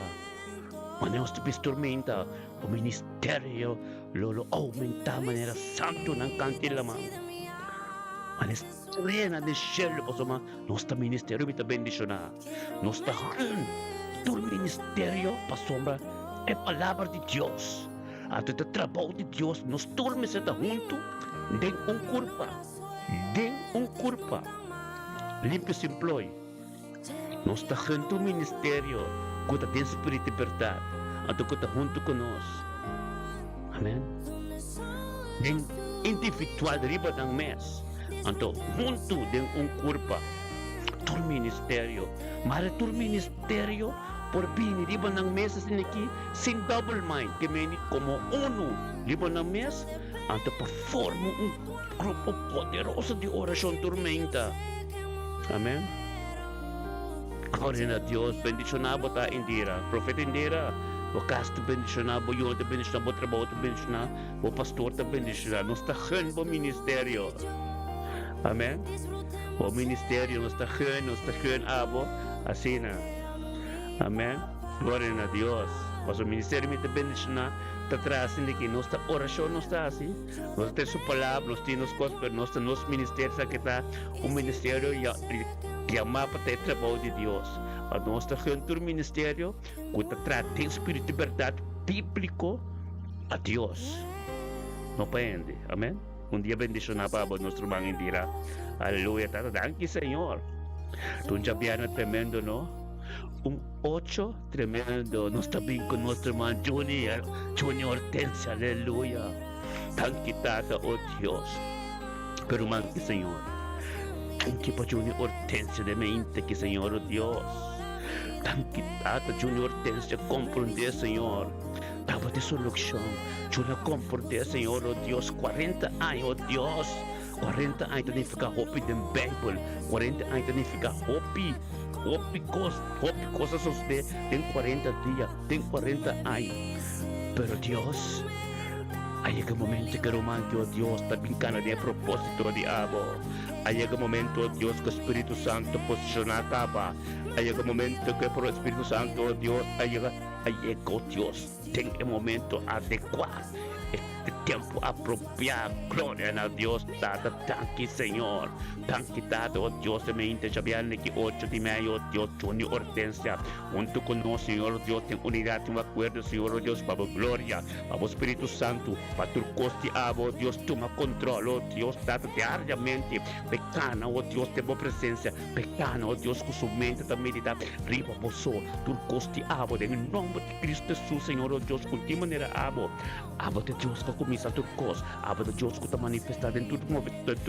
Maneos de tormenta, o ministério lolo aumenta maneira santo ng kantila man. Manes trena de cielo posoma, nosta ministério bita bendicionar. Nosta han, tu ministério pasombra é palavra de Deus. Até o trabalho de Deus nos turme se da junto. Den un curpa, limpio simploi. Nos está junto o ministério, que tem espírito de verdade, ato que está junto conosco. Amém? Den individual riba ng mes, ato junto den un curpa, tur ministério, mare tur ministério, por bini riba ng mes aqui, sem double mind, que meni como uno, riba ng mes, anto performa grupo poderoso de oração tormenta. Amém? Glória a Deus, bendicionado ta Indira, profeta Indira, o casto bendicionado, o te bendicionado, o trabalho te bendicionado, o pastor te bendicionado, nos está o ministério. Amém? O ministério nos está abo, assim na. Amém? Glória a Deus. Mas o ministério me te bendicionado, atrás que nossa oração não está assim, nós temos sua palavra, nós temos coisas, mas nosso ministério que está o ministério chamar para ter trabalho de Deus. Mas nós estamos junto ao ministério que está tem espírito de verdade bíblico a Deus. Não pende, amém? Dia bendicionado para nosso irmão Indira. Aleluia, danke Senhor. Tu já viana tremendo, não? 8 tremendo, nós também com nosso irmão Junior Hortensia, aleluia. Tanque tata, oh Deus. Pero man que Senhor, tanque para Junior Hortensia de mente que Senhor, oh Deus. Tanque tata, Junior Hortensia, compreender, Senhor. Dava de solução, Junior compreender, Senhor, oh Deus. 40 anos, oh Deus. 40 anos também fica hopi de Bible, 40 anos também fica hopi coisas suceder, tem 40 dias, tem 40 anos. Pero Deus, Hay que momento que romántico Dios también cana de propósito de amo. Hay que momento Dios que Espíritu Santo posiciona capa. Hay que momento que por el Espíritu Santo Dios hay que Dios tenga el momento adecuado. Este tiempo apropiado, gloria a Dios, Tata, tanque Señor, tanque Tata, oh Dios, de mente, Javier, que 8 de mayo, oh Dios, Juni Hortensia, junto con nosotros, Señor, Dios, en unidad, en acuerdo, Señor, oh Dios, para gloria, para Espíritu Santo, para tu coste, oh Dios, toma control, oh Dios, Tata, diariamente, pecana, oh Dios, de tu presencia, pecana, oh Dios, con su mente también, riba, poso, tu coste, en el nombre de Cristo Jesús, Señor, oh Dios, con ti manera, abo de Dios que comienza tu cosa, abo de Dios que te manifesta en tu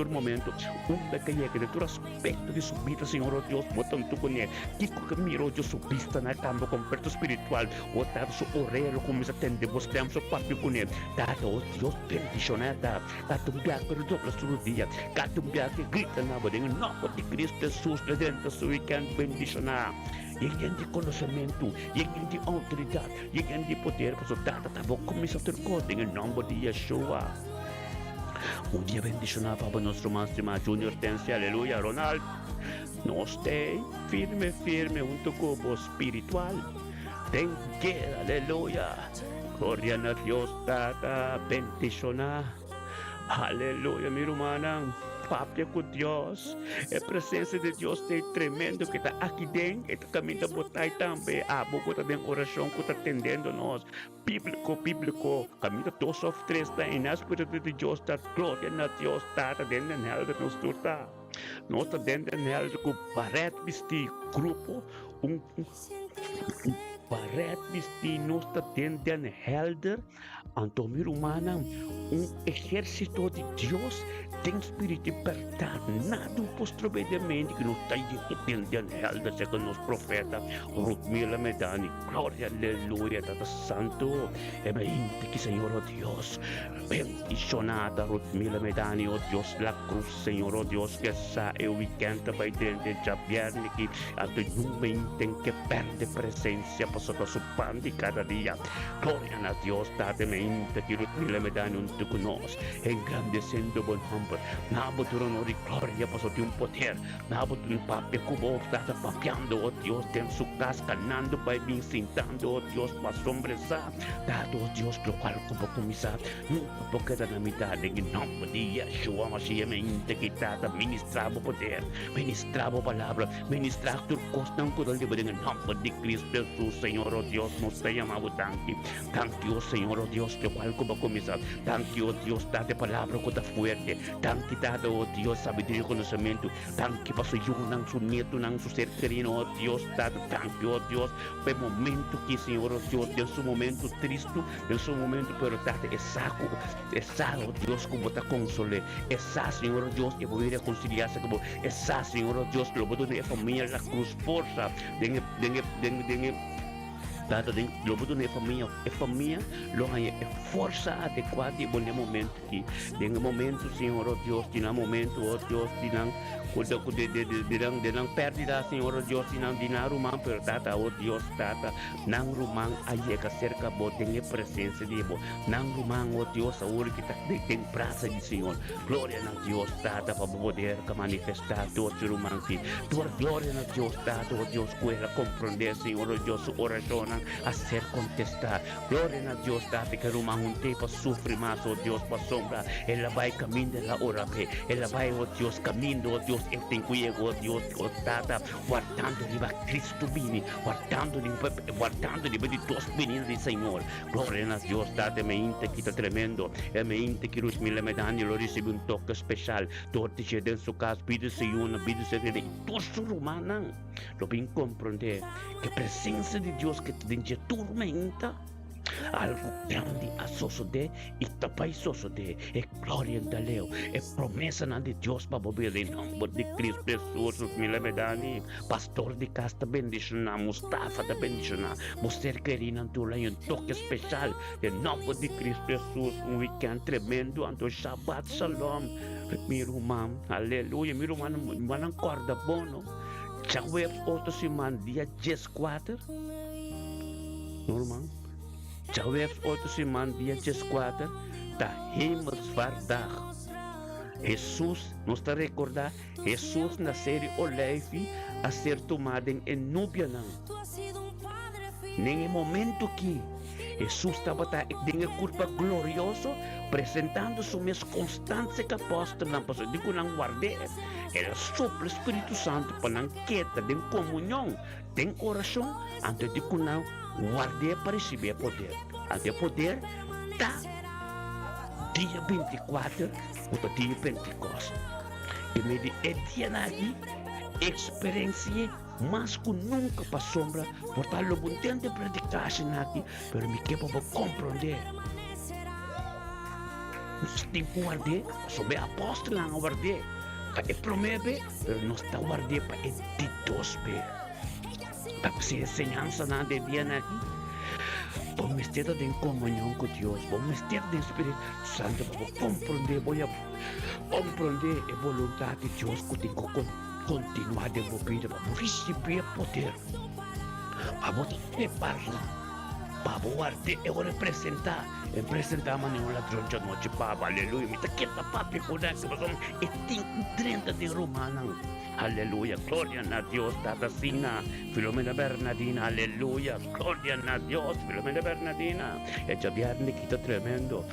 momento, un pequeño de tu aspecto de su vida, Señor, oh Dios, botando tu con él, que miro yo su vista en el campo completo espiritual, o dado su orelha, comienza a atender, mostramos su papi con él, dado, oh Dios, bendicionada, dado un viaje de doble su día, dado un viaje que grita en el nombre de Cristo Jesús, le dentro su weekend bendicionada. Llegan de conocimiento, llegan de autoridad, llegan de poder, por su data, vou começar a ter coisa em nome de Yeshua. Dia bendicionado para nosso irmão Junior Tense, aleluia, Ronald. Nós tem firme, junto com o espiritual. Tem guerra, aleluia. Glória a Deus, Tata, bendicionado. Aleluia, minha irmã. Papi com Deus, a presença de Deus é tremendo que está aqui dentro, que está caminhando a botar também, a boca está em oração, que está atendendo nós, bíblico, caminho 2 of 3 está em a Espírito de Deus, está glória a Deus, está dentro da helder, nós está, nós está dentro da helder, com barret vestir, grupo, barret vestir, nós está dentro da helder, Antomir humana, exército de Deus, tem espírito de verdade, nada posteriormente que não está entendendo helder, segundo nos profeta, Rutmila Medani, glória, aleluia, Tata Santo, é bem que Senhor, oh Deus, bendicionada Rutmila Medani, oh Deus, la cruz, Senhor, oh Deus, que essa é o weekend vai dentro de Javier, que até nunca tem que perder presença, passou su pan de cada dia, glória a Deus, Tata mente que Rutmila Medani junto com nós, engrandecendo bom nome, nabo tu honor e glória, passou de poder, nabo tu papi cubo, Tata papiando, oh Deus, dentro su casa, canando, vai vir sentando, oh Deus, para sombreçar, dado, oh Deus, pelo qual como começar, nunca porque da metade, em nome de Yeshua, Mashiach, mente que Tata ministrava o poder, ministrava a palavra, ministrar tu costa, não cuidando de em nome de Cristo Jesus, Senhor, oh Deus, nos tem amado tanto, oh Senhor, oh Deus, pelo qual como começar, tanto, oh Deus, dá-te palavra que está forte, tanto, dado, oh Deus, sabedoria e conhecimento, tanto, para su não su neto, não su ser querido, oh Deus, dado, tanto, oh Deus, para momento que, Senhor, oh Deus, tem su momento triste, tem su momento, pero dado, oh Deus, como está console, Senhor, oh Deus, que voy a reconciliarse, como, Senhor, oh Deus, que lo voy a familia, la cruz, força, Dado de lobo do família, lo é força adequada e bom momento aqui. Tem momento, Senhor, oh Deus, tem momento, oh Deus, tem não perdida, Senhor, oh Deus, não dinar rumang perdata, oh Deus, tata, nang rumang ayeka cerca bo, tem a presença de bo, nang rumang, oh Deus, a hora que tem praça de Senhor, glória a Deus, tata, para poder manifestar todo o rumang aqui, tua glória a Deus, tata, oh Deus, pueda compreender, Senhor, oh Deus, su oração a ser contestar, glória a Deus, tata, que rumang um tempo sofre mais, oh Deus, para sombra, ela vai caminho da hora, ela vai, oh Deus, caminho, oh Deus, eu tenho cuidado, oh Deus, oh tata, guardando de Cristo vini, guardando de todos meninos de Senhor, glória a Deus, tata, mente que está tremendo, é mente que os milagres lo recebe toque especial, todo dia dentro sua casa, pide-se uma, pide-se de todo romano, lo bem compreender que a presença de Deus que te deixa tormenta, algo grande a suceder e também suceder, é glória da Leo, é promessa de Deus para viver em nome de Cristo Jesus, os milagres, pastor de casa bendicionar, Mustafa da bendicionar, você querendo tudo um toque especial, em nome de Cristo Jesus, weekend tremendo, ando Shabbat Shalom, meu irmão, aleluia, meu irmão, não corda bono, já web outra semana, dia 14, normal. Já web outro semana dia 14 da hemelsvaardag. Jesus, nos está recordar, Jesus na série Oleive a ser tomado em núbia não. Tú has sido un padre fiel. Nem momento que Jesus estava em curva glorioso, apresentando sua mesma constância que apóstolo não passou. Digo não guardei, era sopro Espírito Santo para não quieta, tem comunhão, tem oração, antes digo não guardei para receber poder. Ante poder, tá dia 24 ou dia 24. E me di é dia aqui, experiência mas que nunca para sombra, por tal lo bom tempo de predicar aqui, pero me quepa para compreender. Nós temos que guardar, sobre apóstolo não guardar. É promete, pero não está guardar para editos, para ser ensinança na de dia aqui. Vamos estar em comunhão com Deus, vamos estar em Espírito Santo para compreender, vou compreender a vontade de Deus que tem que continuar a desenvolver, para receber poder, para preparar, para guardar e representar a maneira ladrão de noite, Papa, aleluia, me está quieta, papi, com essa, e tem 30 de Romana. Aleluia, glória a Deus, Tata Sina, Filomena Bernardina, aleluia, glória a Deus, Filomena Bernardina. É já viernes que está tremendo.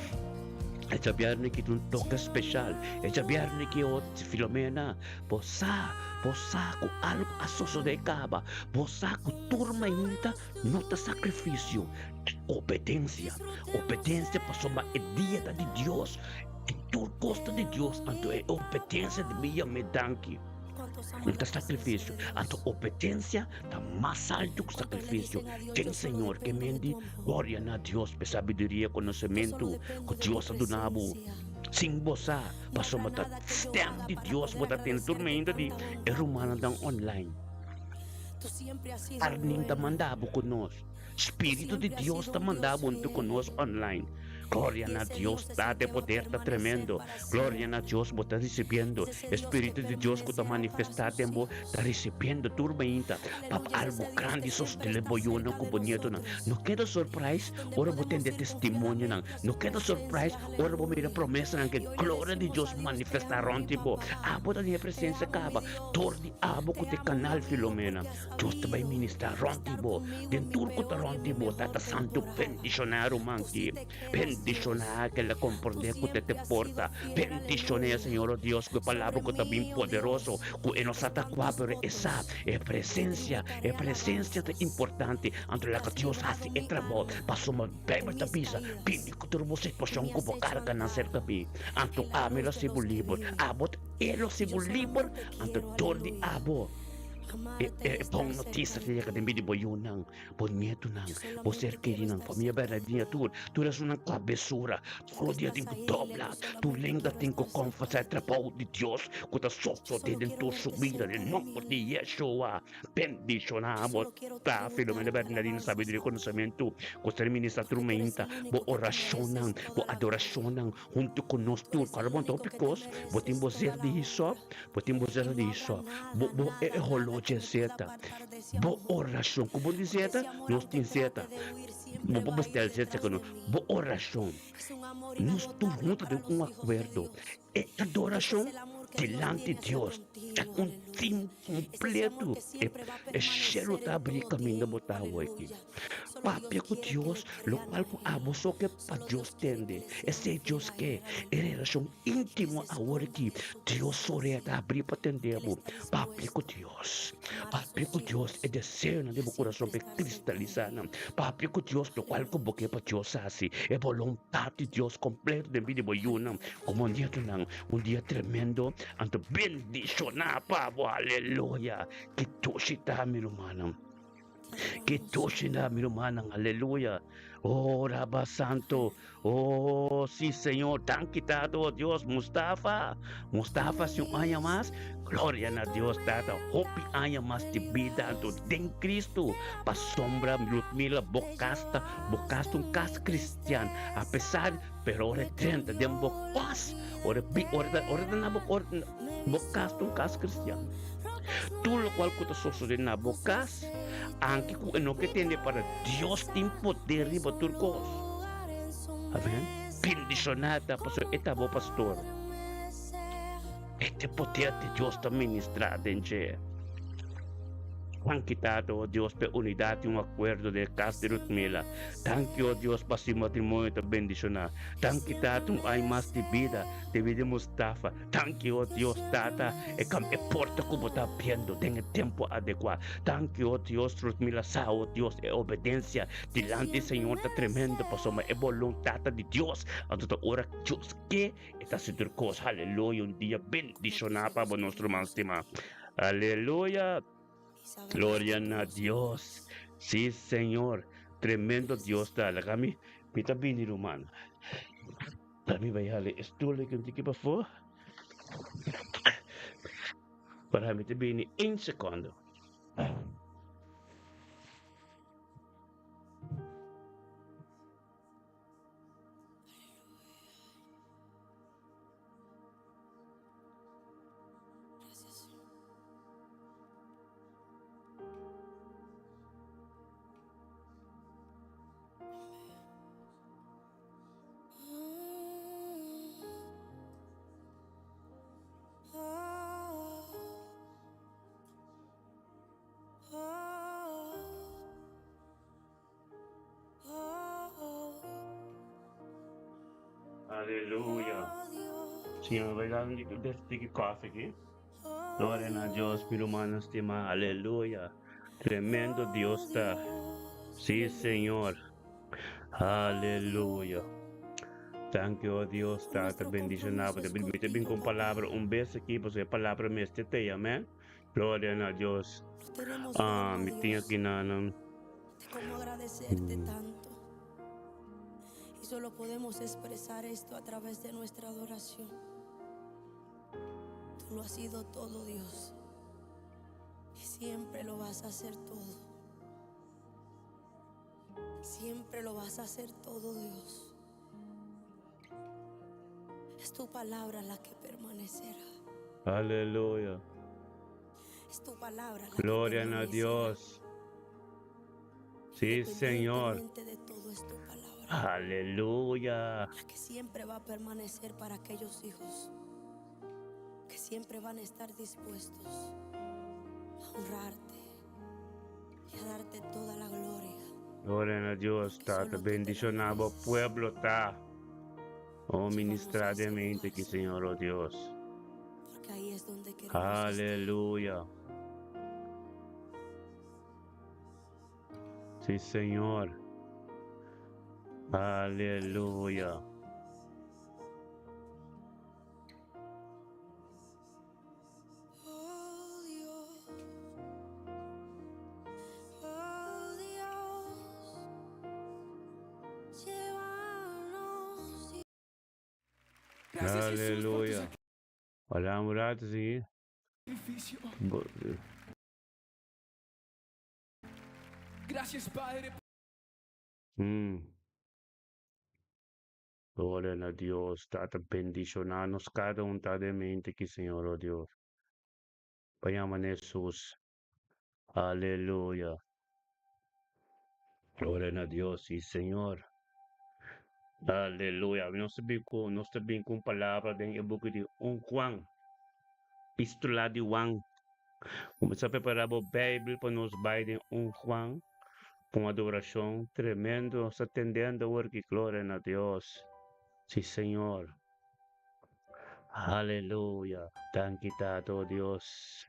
É já viernes que um toque especial. É já viernes que Filomena, você com algo associado de caba, você com turma ainda, nota sacrifício, obediência para somar a dieta de Deus, e tu gosta de Deus, então é obediência de minha medanque. Não está sacrifício, a tua obediência está mais alto que o sacrifício. Tem Senhor que mende, glória a Deus, por sabedoria, conhecimento, que Deus adonabo. Sim, você, para somar o sistema de Deus, você tem turma ainda de Romana online. Arning está mandado conosco. Espírito de Deus está mandado conosco online. Glória a Deus, está de poder, está tremendo. Glória a Deus, você está recebendo. Espírito de Deus que está manifestado, está recebendo turma ainda. Para algo grande, só se teleboiuna com bonito. Não queda surpresa, ora você tem testemunho. Não queda surpresa, ora você mira promessa que glória de Deus manifestaram. Tipo, você tem a presença acaba. Tordi abo com o canal Filomena. Deus te vai ministrar. Tipo, dentro que está tipo, está santo bendicionar o manque. Bendicionar que la compreender que te porta. Bendicionar, Senhor Deus, que a palavra que está bem poderoso, que nos atacua, pero essa é presença importante entre a que Deus faz e trabalho. Passou uma bela tapisa, pedi que turbo situação que vou carga na certa pi. Anto ame lo sibo livre, abot e lo sibo livre, anto tordi abo. Bom notícia que tem de boiunang, bonito nang, você querido nang, família Bernardina, tu és uma cabeçura, todo dia tem que dobrar, tu lembra tem que confessar trabalho de Deus, que está sofrendo dentro da sua vida, em nome de Yeshua, bendicionamos, tá, Filomena Bernardina, sabedoria e conhecimento, que você ministra turmenta, bo oração, bo adoração, junto conosco, cara bom tópicos, bo tem bozer de isso, bo rolou zeta, bo oração, como diz zeta, nós tem zeta, bo bastel zeta que não, bo oração, nós todos juntos de acordo, e adoração delante de Deus, já com tempo completo, é cheiro de abrir caminho de botar o aqui. Papi com Deus, lo qual com a você que para Deus tende, esse Deus que é relação íntima a hora que Deus soreta abrir para atender, papi com Deus é desejo de meu coração para cristalizar, papi com Deus, lo qual com boque para Deus assim, é vontade de Deus completo de vida boiuna, como um dia tremendo, anto bendicionar, pavo, aleluia, que tu está meu irmão. Que toshina mi hermana, aleluya. Oh, Rabba Santo. Oh, sí, Señor. Tan quitado, oh Dios. Mustafa, si un año más. Gloria a Dios, Tata. Hopi año más de vida en Cristo. Pa sombra, Ludmila, bocasta un cas cristiano. A pesar, pero ahora 30 de un bocas. Ahora bocasta un cas cristiano. Tu lo qual que te de na bocas, anche no que tiene para Dios tem poder de batur cos. Amém? bendicionada, pastor, etabo, pastor. Este poder de Dios está ministrado en je. Juan quitado, oh Dios, por unidad y un acuerdo de casa de Rutmila. Thank you, oh Dios, para su matrimonio de bendición. Thank you, Tata, hay más de vida Mustafa. Thank you, oh Dios, Tata, e porta como está viendo, en el tiempo adecuado. Thank you, oh Dios, Rutmila, oh Dios, obediencia delante, Señor, está tremendo, pastor, voluntad de Dios. A toda hora, Dios, que está haciendo cosas, aleluya, un día bendicionado para nuestro máximo. Aleluya. Gloria a Dios. Sí, Señor. Tremendo Dios dala kami. Pita bini rumana. Kami bayali estule kung tiki pa fo. Para kami bini in secondo. Aleluya. Señor, bailan de tiki coffee aquí. Gloria a Dios, mi hermano estima. Aleluya. Tremendo Dios está. Sí, Señor. Aleluya. Thank you, oh Dios, Tata, bendicionado. Te permite bien con palabra, un beso aquí, pues palabra me esté, amén. Gloria a Dios. Mi tía aquí, nana. Cómo agradecerte tanto. Y solo podemos expresar esto a través de nuestra adoración. Tú lo has sido todo, Dios. Y siempre lo vas a hacer todo. Siempre lo vas a hacer todo, Dios. Es tu palabra la que permanecerá. Aleluya. Es tu palabra la Gloria que a permanecerá. Dios. Sí, Señor. Independientemente de todo, es tu palabra. Aleluya. La que siempre va a permanecer para aquellos hijos que siempre van a estar dispuestos a honrarte y a darte toda la gloria. Gloria a Dios, Tata, bendicionado pueblo está. Oh, ministradamente aquí, Señor, oh Dios. Porque ahí es donde queremos Aleluya. Sí, Señor. Aleluya. Oh Dios, oh Dios, llévanos. Gracias, Jesús, por tu Aleluya. Wala mo lahat sige. sacrificio. Gracias, Padre. Gloria a Dios, Tata, bendicionanos cada un de mente que Señor, oh Dios. Payaman Jesús. Aleluya. Gloria a Dios, sí, Señor. Aleluya. No sabihin kong palabra din ibuko di Juan. Pistola di Juan. Kung sa preparado Bible pa nos Biden Juan. Com adoração tremendo, nos atendendo porque glória a Deus. Sí, Señor. Aleluya. Thank you, Tato Dios.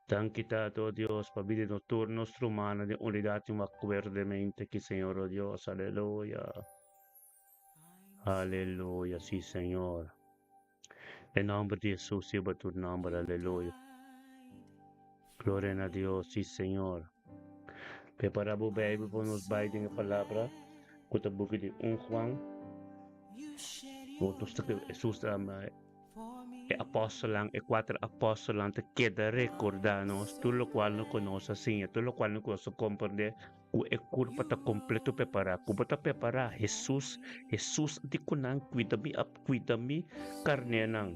Thank you, Tato Dios. Pabili nocturno nostro umano di unidad y un acuerdo de mente que Señor, oh Dios. Aleluya. Aleluya. Sí, Señor. En nombre de Jesús, lleva tu nombre. Aleluya. Gloria a Dios. Sí, Señor. Preparamos Bible para nos Biden a palavra. Kuta buki di Juan. Outros que Jesus e apóstolan e quatro apóstolan te queda recordarnos tudo o qual não conosco assim, tudo o qual não conosco compreender o é curva tá completo preparar, como tá preparar Jesus de kunang cuida mi carne nang.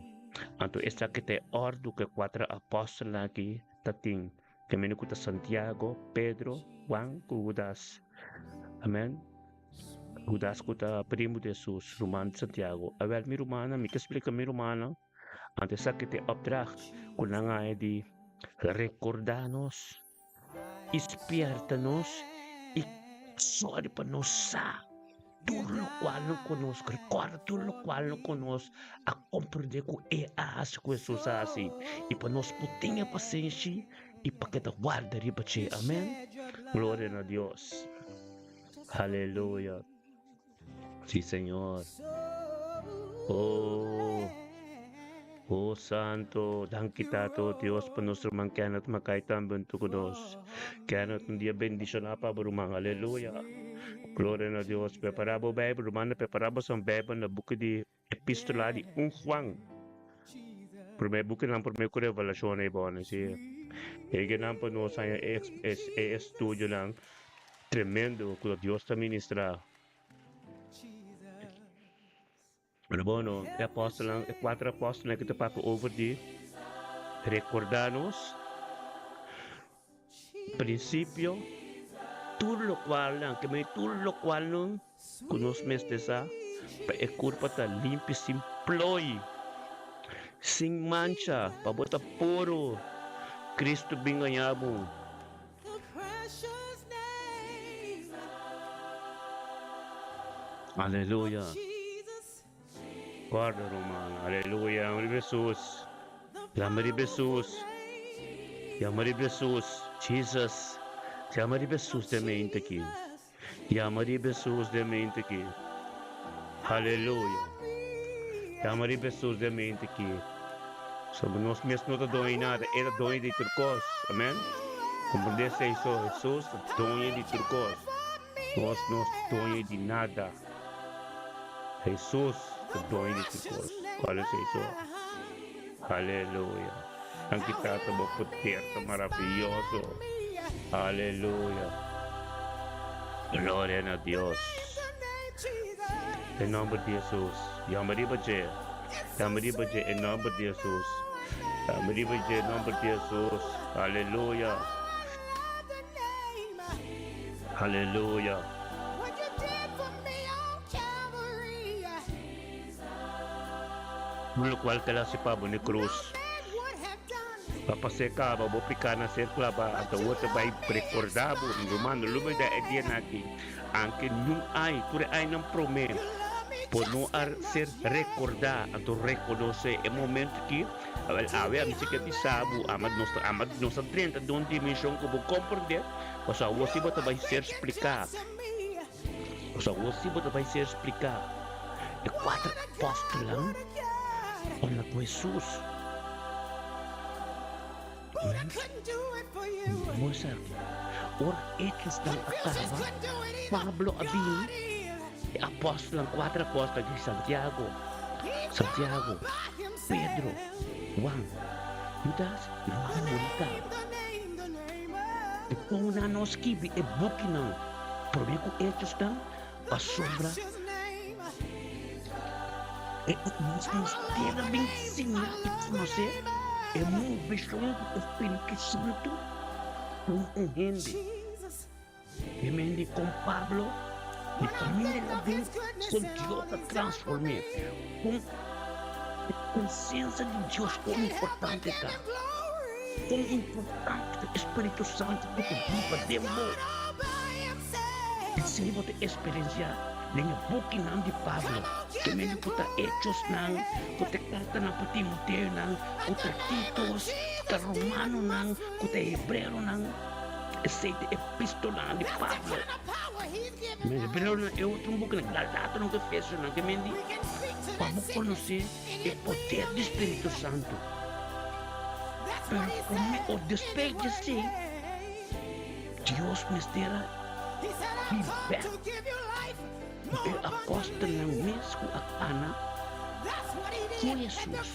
Anto esta que te ordo que quatro apóstolan aqui tating que menukuta Santiago, Pedro, Juan, Judas. Amen. Judas ko ta primo de Jesus, Roman Santiago. Awel mi Romana, mi explica mi Romana. Antes sa kiti opdracht, kuna nga di recordanos, ispiertanos, sorry pa nos sa tudo lo qual não conosco, recorda tudo lo qual não conosco, a compreender que é as coisas assim, e para nós tenha paciência e para que te guarda riba che, amém? Glória a Deus, aleluia, sim Senhor, oh Santo, dan kita to Dios pa nos rumang kanat makaitan bentuk nos, kanat dia bendición apa berumang, aleluia. Glória a Deus. Preparava o Bíblia, Romana preparava ang Bíblia na buku di epistola di Juan. Primeiro buku ng primeiro ko revelasyon ay bon siya. E ganun pa no sa estudio lang tremendo que Deus está ministra. Ano ba no? E apóstolo lang, quatro apóstolos na kita pa over di recordanos prinsipio tudo lo qual lang, que may tudo lo qual nung kunos mes desa, pa ekurpa ta limpi sin ploy, sin mancha, pabota puro, Cristo bingayabo. Aleluya. Guarda Romana, aleluya, amari Jesus, amari Jesus, amari Jesus, Jesus. Chiamare Jesus de mente aqui. Chiamare Jesus de mente aqui. Aleluia. Chiamare Jesus de mente aqui. Sobre nós mesmos não está doendo nada. Era doendo de turcos. Amém? Compreende isso? Jesus está doendo de turcos. Nós não doendo de nada. Jesus está doendo de turcos. Qual é isso? Aleluia. Ang kita está poder, maravilhoso. Aleluya. Gloria a Dios. En nombre de Jesús. Yamari baje. Yamari baje en nombre de Jesús. Yamari baje en nombre de Jesús. Aleluya. Aleluya. Lo cual que la sepamos en la cruz. Papaseka, vou picar na cercla ba at outra vai recordavo em Romano, lumay da idea natin, anche nung ay, ture ay ng promen, por no ser recordar, ato reconoce e momento que, ave, a música de sabu, amad nossa 30, doon dimensão que vou compreender, mas a você vai ser explicar, mas a você vai ser explicar, e quatro apóstolos lang, olha com Jesus, Musa, orang Hechos ng Acaba, Pablo Abin, apóstolo, quatro apóstolos de Santiago, Pedro, Juan, Judas, e mga multa. Kung nanos kibi e buki ng probigo Hechos ng pasobra, mas tira bem singa ito mo siya, é uma visão do Espírito Santo com gente. E me com Pablo, e também ela vem com Deus a transformar. Com a consciência de Deus, como importante está. Como importante o Espírito Santo do que viva dentro. E se você experienciar, nem a boca não de Pablo, que me puta hechos não, puta carta não para Timoteo não, puta Titos, puta Romano não, puta Hebreu não, aceita epistola de Pablo. Mas Hebreu não é outro book não, Galatas não que fez não, que me diz, Pablo conhecer o poder do Espírito Santo. Pero como o despegue-se, Deus me dera liberta. O apóstolo ng mesmo at anak ko Jesus.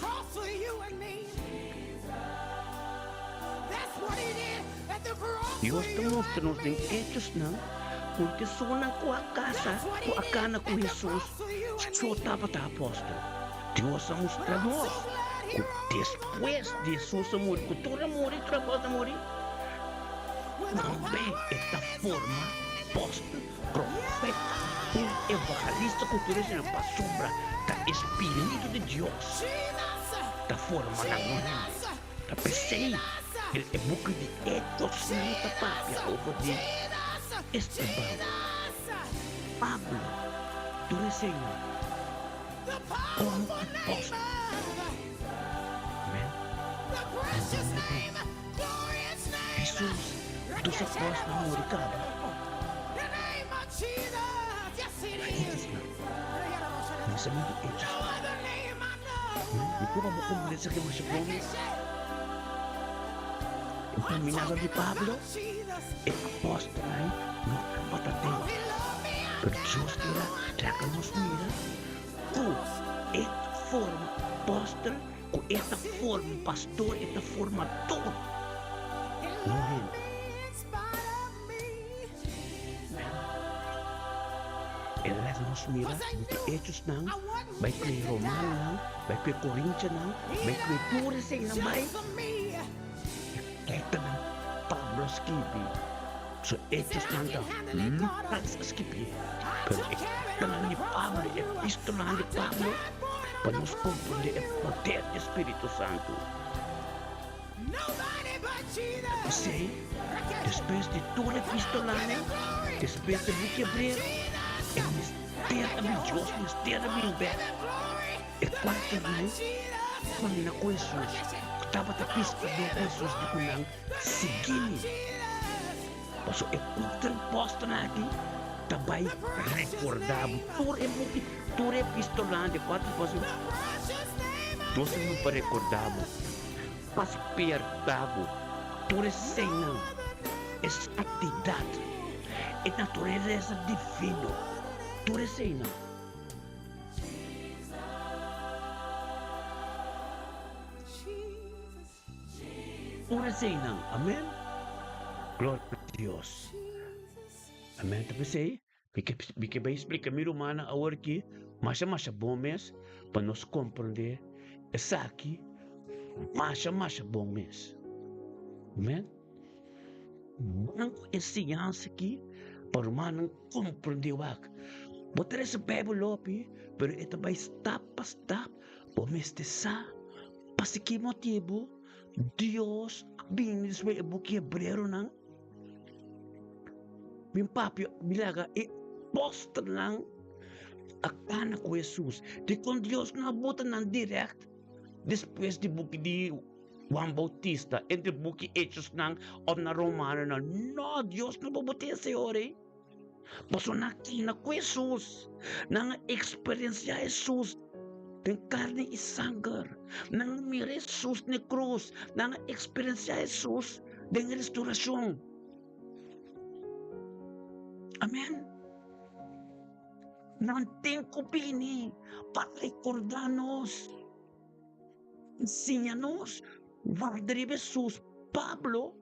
Dios demonstrou ng hechos na kung kisunan ko a casa ko akana ko Jesus so dapat apóstolo. Dios ang mostrador. Después de Jesus amor, kung tura mori, trabaho na mori, não vem esta forma apóstolo, profeta, Un evangelista que ustedes en la sombra, el Espíritu de Dios, la forma la mujer, la pesei, el buque de Hechos, no está papia, over de Esteban, Pablo, tú eres como apóstol. Amen. Jesús, tú se puedes comunicar. Hechos na. Nasa mga hechos na. Di ko mamukumblit sa kimo sa promise. Ang paminaga ni Pablo, apóstol ay no patateo. Pero Diyos kira, trácanos mira. Kung esta forma apóstol, kung esta forma pastor, esta forma todo. Amen. Elas nos mira, hechos nang, baik kay Roman nang, baik kay Corinthians nang, baik kay Turisay nang baik. Kita nang Pablo Skipi. So hechos nang daw, Lucas Skipi. Pero ito nang ni Pablo, epistola ni Pablo, para nos comprender el poder del Espíritu Santo. Kasi, después de toda la epistola, después de Book Hebreo, el misterio de Dios, el misterio de Dios, el cuarto día, cuando na ko Jesus, estaba tapis pa doon ko Jesus di ko lang sigini. So, el cuarto apóstol natin, tabay recordado, ture epistola de quatro apóstolos, nós não para recordado, mas pertavo, ture cena, exactidade, e natureza divina. Ture cena. Ture cena. Amen. Glória a Deus. Amen. Tapi say, bika ba explica mi romana agora que masha bom mês para nos compreender essa aqui masha bom mês. Amen. Não é ciência aqui para o humano compreender o que botar esse Bíblia lopi, pero ito ba step pa step, pomestesa, pasiki motibo, Dios, binis may buki Hebreo nang, min papio, bilaga, poster lang, akana ko Jesus, di kon Dios nabutan ng direct, después di buki di Juan Bautista, and di buki Hechos nang, o na Romano na, no, Dios nabubuti sa ore. Paso nakina ko Jesus, nang experience Jesus, ng karne isanggar, nang mira Jesus ni krus, nang experience Jesus, ng restorasyon. Amen. Nanting ko pini, patricordanos, enseñanos, guardar Jesus, Pablo,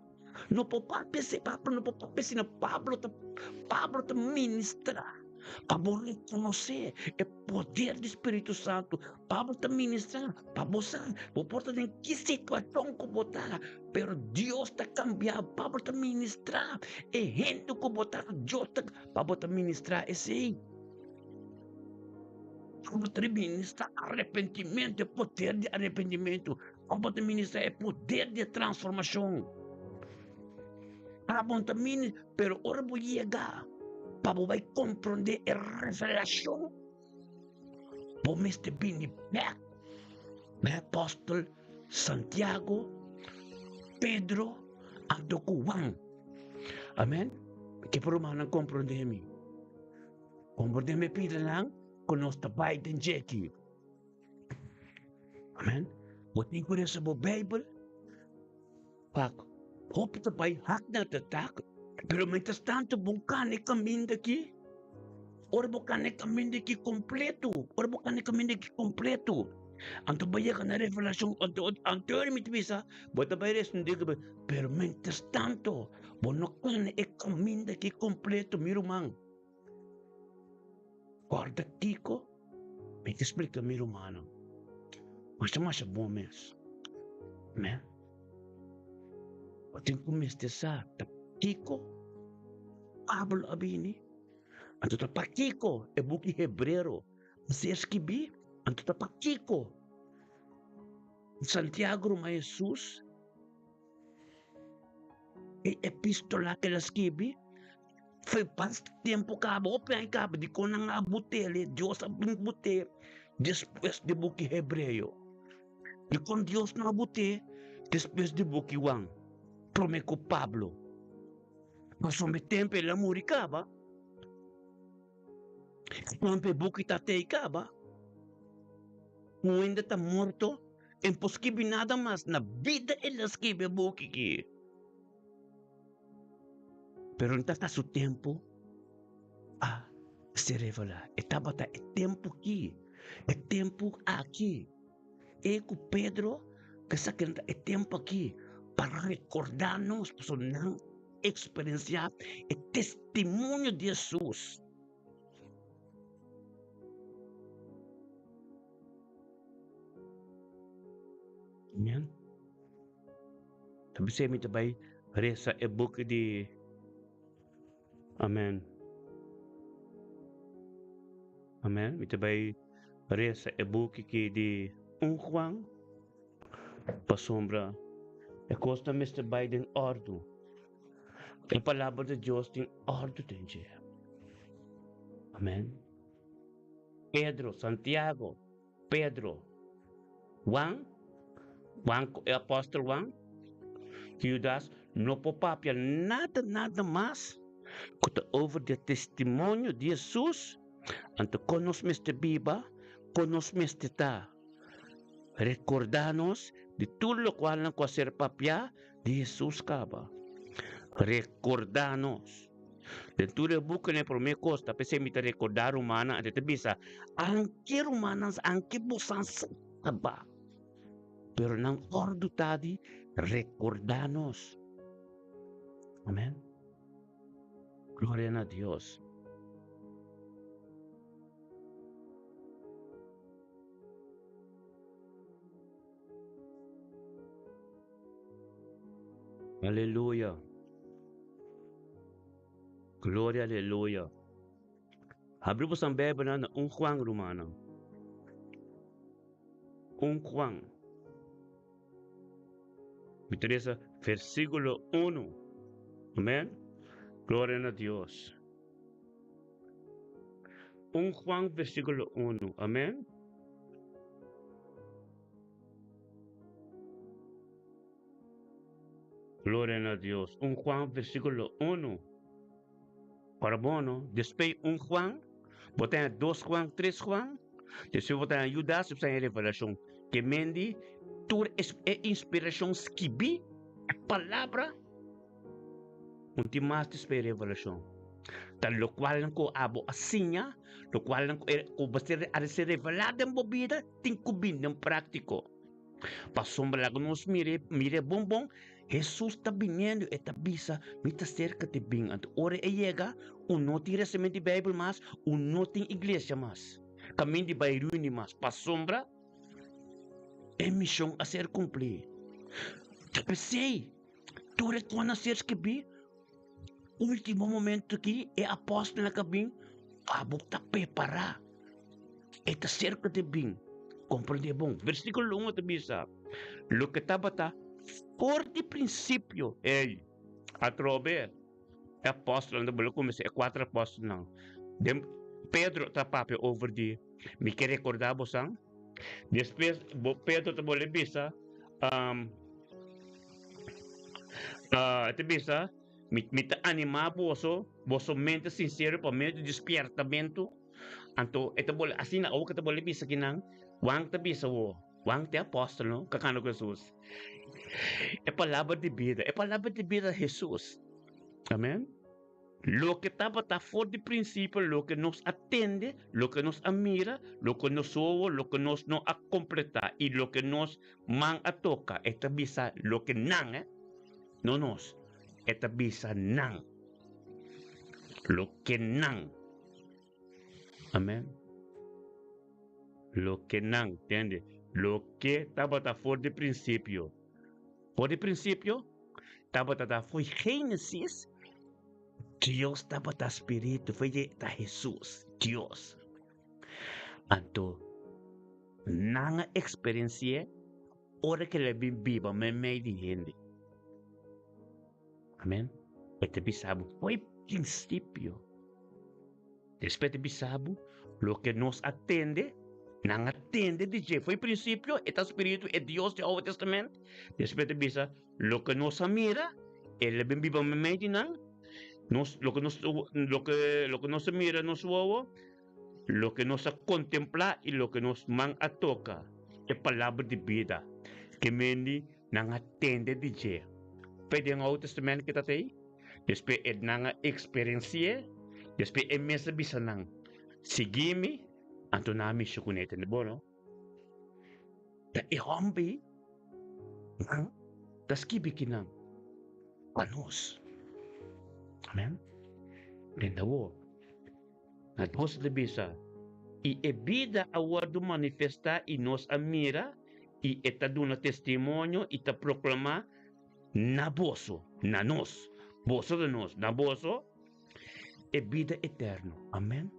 no po papesi Pablo, no po papesi na Pablo te ministra. Pablo reconocer o poder do Espírito Santo. Pablo te ministra, Pablo sabe, não importa em que situação que botar, pero Deus te cambiar, Pablo te ministrar, e gente que botar, Deus te, Pablo te ministrar, esse aí. Pablo te ministra arrependimento, o poder de arrependimento. Pablo te ministra o poder de transformação. Pablo te ministra, pero ora vou chegar. Pablo vai compreender a revelação. Como este bini back. Meu apóstolo Santiago, Pedro, ando com Juan. Amém? Que por uma não compreender-me. Compreender-me pida lang, com nós tabay den jeki. Amém? Buti ko rin sa Bible. Pak, hope tabay hak na tatak. Pero mientras tanto, buscando el camino de aquí. Ora buscando el camino de aquí completo. Ora buscando el camino de aquí completo. Anto ba yan na revelación, anto mi tibisa, bota ba res hindi ka ba? Pero mientras tanto, bono kan el camino de aquí completo, mi rumang. Guarda tico, me te explica mi rumano. Masya bom mes. Men. Ating kumiste sa, tico, Pablo abini, Anto tapakiko, e buki Hebrero. Se esquibi, anto tapakiko. Santiago Roma Jesus, e epistola que ela escreve, foi pas tempo cabo, open cabo, de quando nga butele, Deus abing bute, depois de buki Hebreo. E quando Deus não bute, depois de buki Wang, prometo Pablo. Mas o meu tempo ela muricaba. Quando buki tatei caba, ainda está morto, impossível nada mais na vida ela escreve buki que. Pero não está seu tempo a se revelar. Estava é tempo aqui, é tempo aqui. E com Pedro, que sabe é tempo aqui para recordar-nos, para não experienciar o testemunho de Jesus. Amen. Sabi sa mi tabay, resa e book di Amen. Amen. Mi tabay resa e book ki di Juan pasombra. E costa Mr. Biden ordo. A palavra de Deus tem ordo tem. Amen. Pedro, Santiago, Pedro, Juan, apóstolo Juan, Judas, não papapia nada mais over o testemunho de Jesus. Anto conosco este biba, conosco este ta. Recordanos de tudo o qual não pode ser papia de Jesus caba. Recordanos. Dentro do buco ne por me costa, pensei me recordar humana, até bisa, anque humanas, anque busansa caba. Pero nang ordo tadi, recordanos. Amen. Gloria a Dios. Aleluya. Gloria, aleluya. Abre po ang Biblia na Juan Romano. Juan. Me interesa versículo 1. Amén. Gloria a Dios. Juan versículo 1. Amén. Gloria a Dios. Juan versículo 1. Para bono, después Juan, botar 2 Juan, 3 Juan, después botar Judas, essa é a revelação. Que mendi, tudo é inspiração skibi, a palavra, mais é revelação. Tal lo qual não ko abo asinha, lo qual não ko basta a ser revelado em bobida, tem que bin em prático. Pasombra lá nos mire bom, Jesus está vindo, está bisa, me está cerca de bem. Então, ora e chega, não tem recebimento de Bíblia mais, não tem igreja mais. Caminho de bairro mais. Pasombra, é missão a ser cumprida. Pensei, tu reconhece ser que bem, último momento aqui, é apóstolo na cabine, está preparado. Está cerca de bem. Compreende bom. Versículo 1 também sabe. Lo que estava por de princípio, ele, a trober, é apóstolo, não vou começar, é 4 apóstolos, não. Pedro está papel over de, me quer recordar você? Depois, Pedro está boleh bisa, bisa, me animar você mente sincero para mente despertamento. Então, ito boleh, assim na o que boleh bisa kinang, wang ta bisa wo, wang te apóstolo, kakano Jesus. É palavra de vida, é palavra de vida de Jesus. Amém? Lo que estava fora de princípio, lo que nos atende, lo que nos admira, lo que nos ouve, lo que nos não a completar e lo que nos man a toca, esta bisa lo que não, não nos, esta bisa não, lo que não. Amém? Lo que não, entende? Lo que estava fora de princípio. Por de princípio, estava foi Gênesis, Dios dapat espiritu, fue ta Jesús, Dios. Anto, nanga experiencia, ora que le viva, me di gente. Amén. Este bisabo fue principio. Después de bisabo, lo que nos atende, nang atende de je foi princípio, este espírito é Deus do Novo Testamento. Después de bisa, lo que nos mira, ele bem viva me medina, lo que nos mira nos voa, lo que nos contempla e lo que nos man a toca, é palavra de vida, que mendi nang atende de je. Pede ang Novo Testamento kita tay, después é nang experiência, después é mesa bisa nang sigimi, anto nami siya kunete na bono. Ta ihombi, tas kibikinang panos. Amen? Lindawo. At vos de bisa, e vida awardo manifesta e nos amira, e etaduna testimonio, e ta proclama na boso, na nos, boso de nos, na boso, e vida eterno. Amen?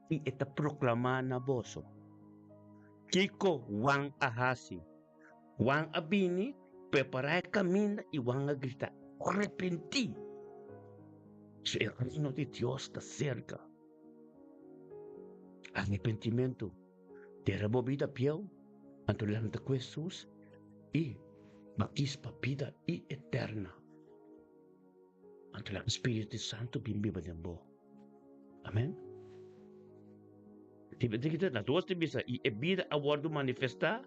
E eta proclama na boso. Kiko wang ahasi, wang abini, preparar caminho e wang grita, arrepenti. Se el reino de Dios está cerca. Arrepentimiento, derramó vida piel, ante la de Jesús, y batispa vida y eterna. Ante el Espíritu Santo, bimbiba de bo. Amén. Kita na duas bisa e vida awardo manifestar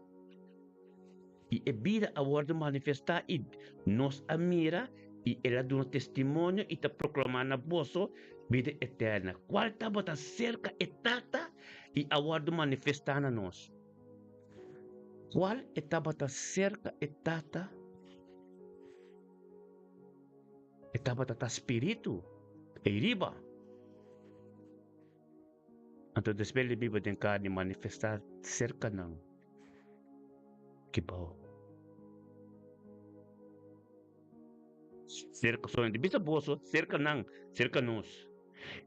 e vida awardo manifestar e nos amira e ela dá um testemunho e está proclamando na boso vida eterna. Qual estava cerca e tata e awardo manifestar na nós? Qual estava cerca e tata? Estava espírito e riba. Então, después de viver em carne manifestar cerca ng kibaw. Cerca so hindi bisa boso, cerca nos.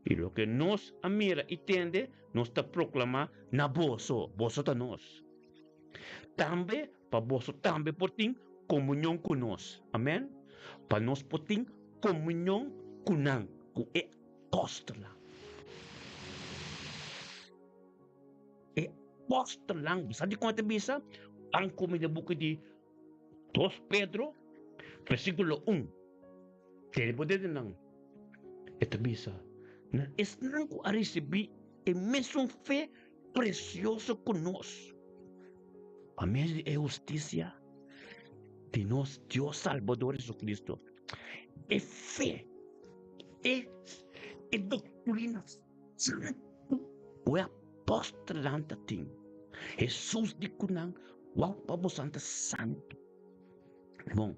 E lo que nos amira e tende, nos ta proclama na boso ta nos. Tambe, pa boso tambe porting comunhão com nós. Amém? Pa nos porting comunhão kunang, ku e apóstola. Apóstolo lang. Sabi ko natin bisa, ang kuminabuki di 2 Pedro, versikulo 1. Terebo din lang. Ito bisa, na esnang ko arisibi, e mesong fe precioso conos. A medio de justicia, de nos Dios Salvador Jesucristo. E fe, e doctrinas. O apostolante ting. Jesus di kunang wang pabosanta santo. Bom,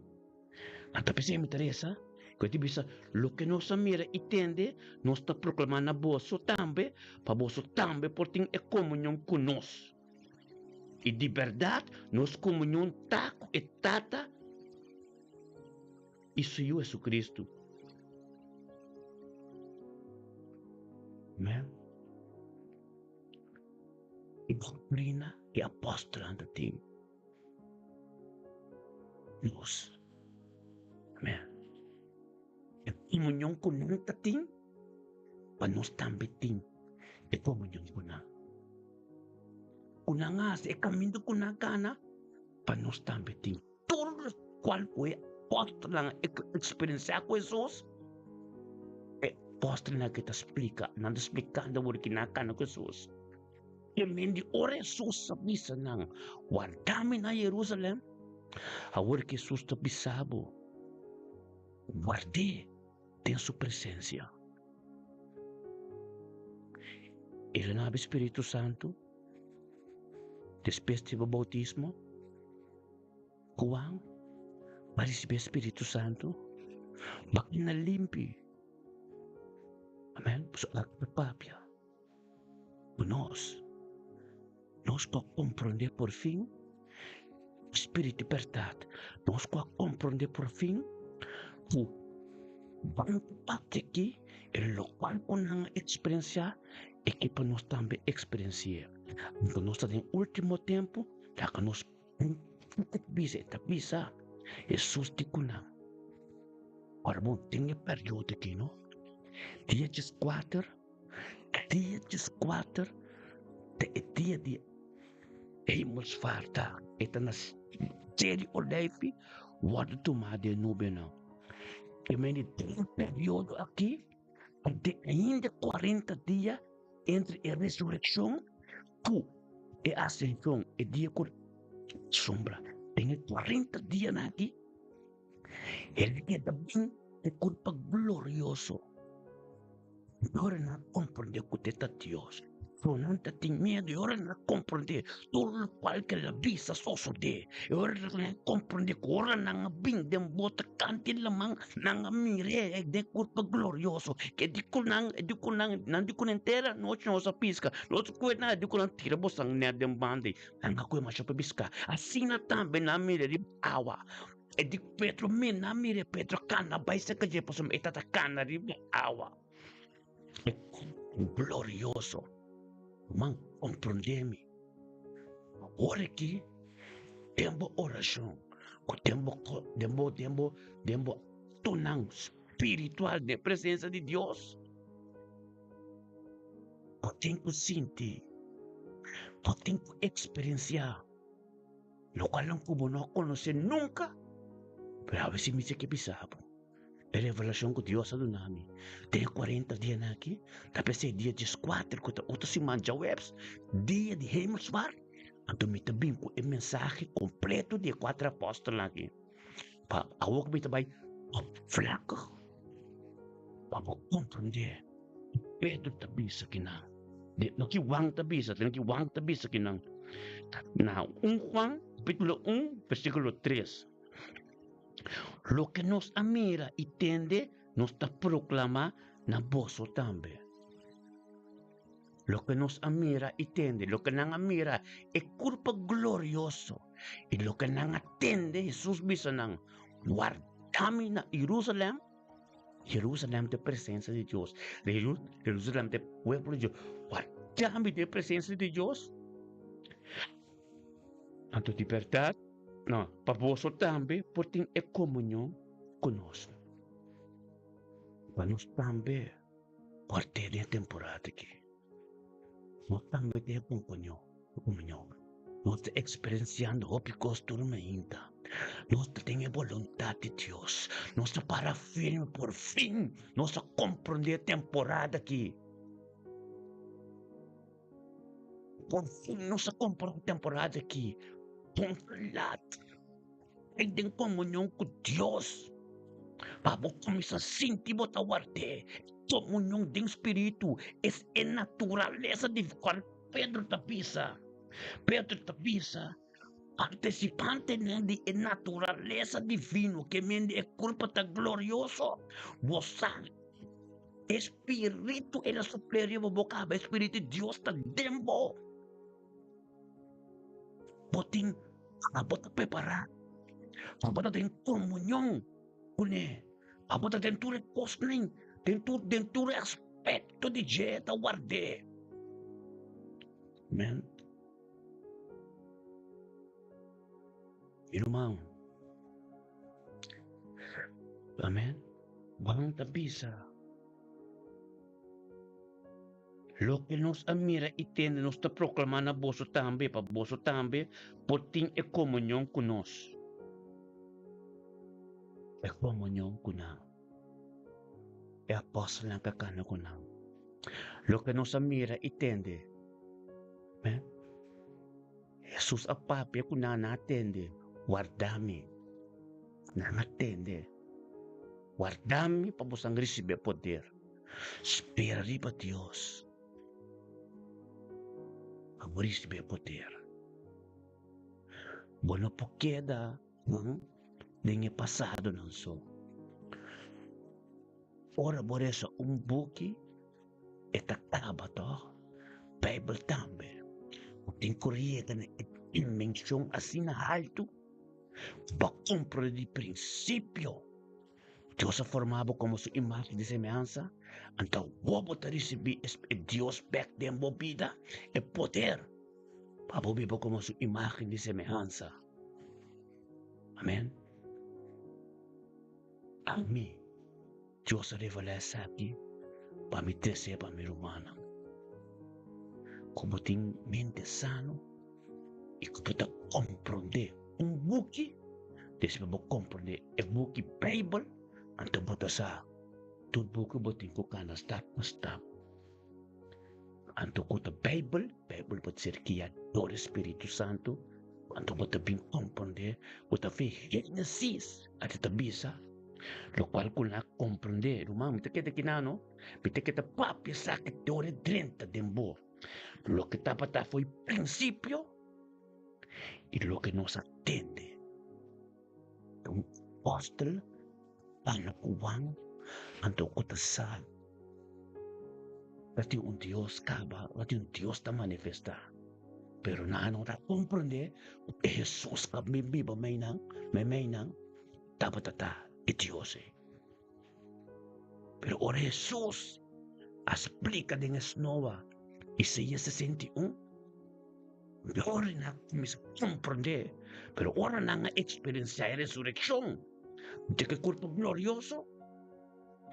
ata pese mi Teresa, que ti bisa lo que nos mira e tende, nos está proclamando a boso tambe, pa boso tambe por ting e comunhão con nos. E de verdade, nos comunhão taco e tata, isso é Jesus Cristo. Amen. E doutrina e apóstolo anda ting. Nos. Amen. E comunhão com nós ting, pa nos tambe ting. E comunhão com nós. Kunangas e caminho com na gana, pa nos tambe ting. Todos qual foi apóstolo lang experiência com Jesus. E apóstolo na kita explica, nanda explicando o que na kana com Jesus. E mendi ora Jesus sabisa nang wardami na Jerusalem, awar que Jesus tabisabo, guarde tem sua presença. Ele na Espírito Santo, depois do bautismo, Juan, para receber Espírito Santo, bakit na limpi. Amen? So, papapya. Nós compreender por fim, Espírito de verdade, nós compreender por fim, o Bang parte aqui, el lo cual con ang experiencia, e que para nós também experienciar. Então nós estamos em último tempo, já que nós bisa, Jesus te kunang. Ora bom, tem período aqui, não? Dia 4, dia 4, dia de hemelsvaartdag. Ito na série olijf, wat tomado nube não. E me tem um período aqui, de ainda 40 dias, entre a ressurreição e a ascensão, e dia com sombra. Tem 40 dias aqui, ele é também de culpa glorioso. Agora não compreende o que é Deus. Não tem medo, agora não compreende tudo qual que a visa só de. Agora não compreende que agora não bem de bota cante lamang não mire de culpa glorioso. Que de kunang entera noite nossa pisca. Nosso coisa de kunang tira bosang ne de bande. Não coisa mais para pisca. Assim na também na mire de awa. E de Pedro me na mire Pedro cana vai ser que je posso etata cana de awa. Glorioso. Man, compreende-me. Ora aqui, tempo oração. Tempo tonão espiritual de presença de Deus. Eu tenho que sentir. Eu tenho que experienciar. Lo qual não como não conhecer nunca. Mas a veces me dice que pisabo. A revelação que Deus ha dado nami. Tem 40 dias aqui. Tapos é dia 14, que outro se manja webs. Dia de hemelsvaart. Então me também com o mensagem completo de 4 apóstolos aqui. Para a outra me também flaco. Para compreender. Pedro também isso aqui não. Não que Juan também isso. Não que Juan também isso aqui não. Não. Juan, capítulo versículo 3. Lo que nos admira e tende, nos está proclama na boso também. Lo que nos admira e tende, lo que não admira é culpa glorioso. E lo que não atende, Jesus bisa nang guardami na Jerusalém, Jerusalém de presença de Deus. Jerusalém de pueblo de Deus. Guardami de presença de Deus. Anto de verdade, não, para você também, porque tem comunhão conosco. Para nós também, por ter a temporada aqui. Nós também temos comunhão. Nós estamos experienciando o que costume ainda. Nós temos a vontade de Deus. Nós estamos para firme por fim. Nós estamos compreender a temporada aqui. Por fim, nós estamos compreender a temporada aqui. Controlado. Hay din comunión con Dios. Vamos começar a sentir botar o arte. Comunhão de espírito. Es a natureza de qual Pedro tapisa. Participante de natureza divino. Que mende é culpa tá glorioso. Você. Espírito é a superior boca. Espírito de Deus está dentro. Botin. Bota preparar. Bota tem comunhão com ele. Bota tem tudo cosnem. Tem tudo aspecto de jeito guarde. Amen. Irmão. Amen. Vamos a bisa. Lo que nos admira e tende nos está proclamando a vosso também, para vosso também, por ter a comunhão conosco. É comunhão conosco. É apóstolo na cacana conosco. Lo que nos admira e tende. Jesus a papia que não atende. Guardami. Não atende. Guardami para você receber poder. Espera riba Deus. Para receber poder. Bueno, porque da. Nem é passado não só. Ora, por isso, book é acaba, tá? Bible também. Tem corrida na dimensão assim na alto. Para comprar de princípio. Dios ha formado como su imagen y semejanza. Então, vos te receber Dios back de vida, el poder, para vivir como su imagen y semejanza. Amén. A mí, Dios revela isso aqui para me trazer para mi humana. Como tem mente sano e que puta compreender buque, desse para compreender buque Bible, então bota sa tudo buque botin ko kana start na stop. Anto ko ta Bible pode ser que do Espírito Santo, anto bota bem compreender, bota fe Genesis at tabisa, lo qual ko na compreender, irmão, te queda que não, te queda papia sa que teoria drenta dembo. Lo que está foi princípio e lo que nos atende. Um apóstolo, anak uwang, anto ko ta sa. Lati un Dios kaba, lati un Dios ta manifesta. Pero na ano ta comprende, Jesus ka biba may nang, dapat ta Dios eh. Pero ora Jesus, explica din esnova, Isaías 61, ora na mis comprende, pero ora na nga experiencia a resurrección, de que cuerpo glorioso,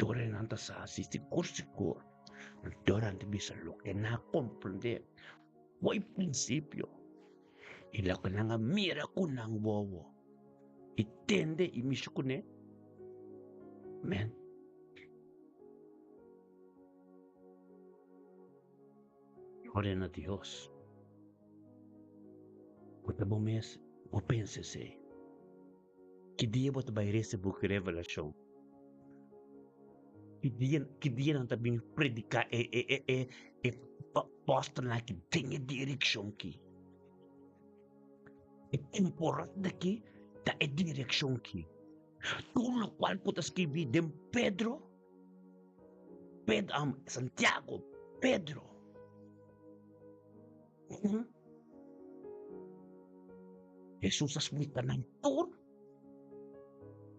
ora na ta sa asiste kursikur, ora na bisa lo que na comprende, way prinsipyo, ila ka na nga mira ko ng wowo, itende imisyo ko ne, amen. Ora na Dios. Quando momento, eu penso assim, que dia você vai receber revelação? Que dia não também predicar posta na que tenha direção aqui. É temporada aqui, tá é direção aqui. Tudo o qual pode escrever de Pedro, Santiago, Pedro. Jesus explica ng tour.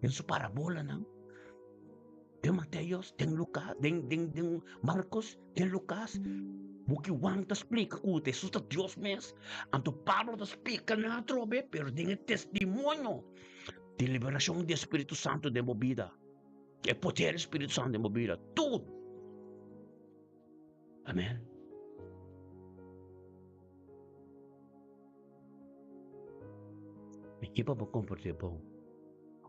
Yung sa parabola ng Mateos, ng Lucas, ng Marcos, ng Lucas. Buki wang ta explica ko, Jesus ta Dios mes. Anto Pablo ta explica na trobe, pero din testimonio de liberación de Espíritu Santo de movida. Que poder Espíritu Santo de movida. Tudo. Amén. Iba ba comfortable bom?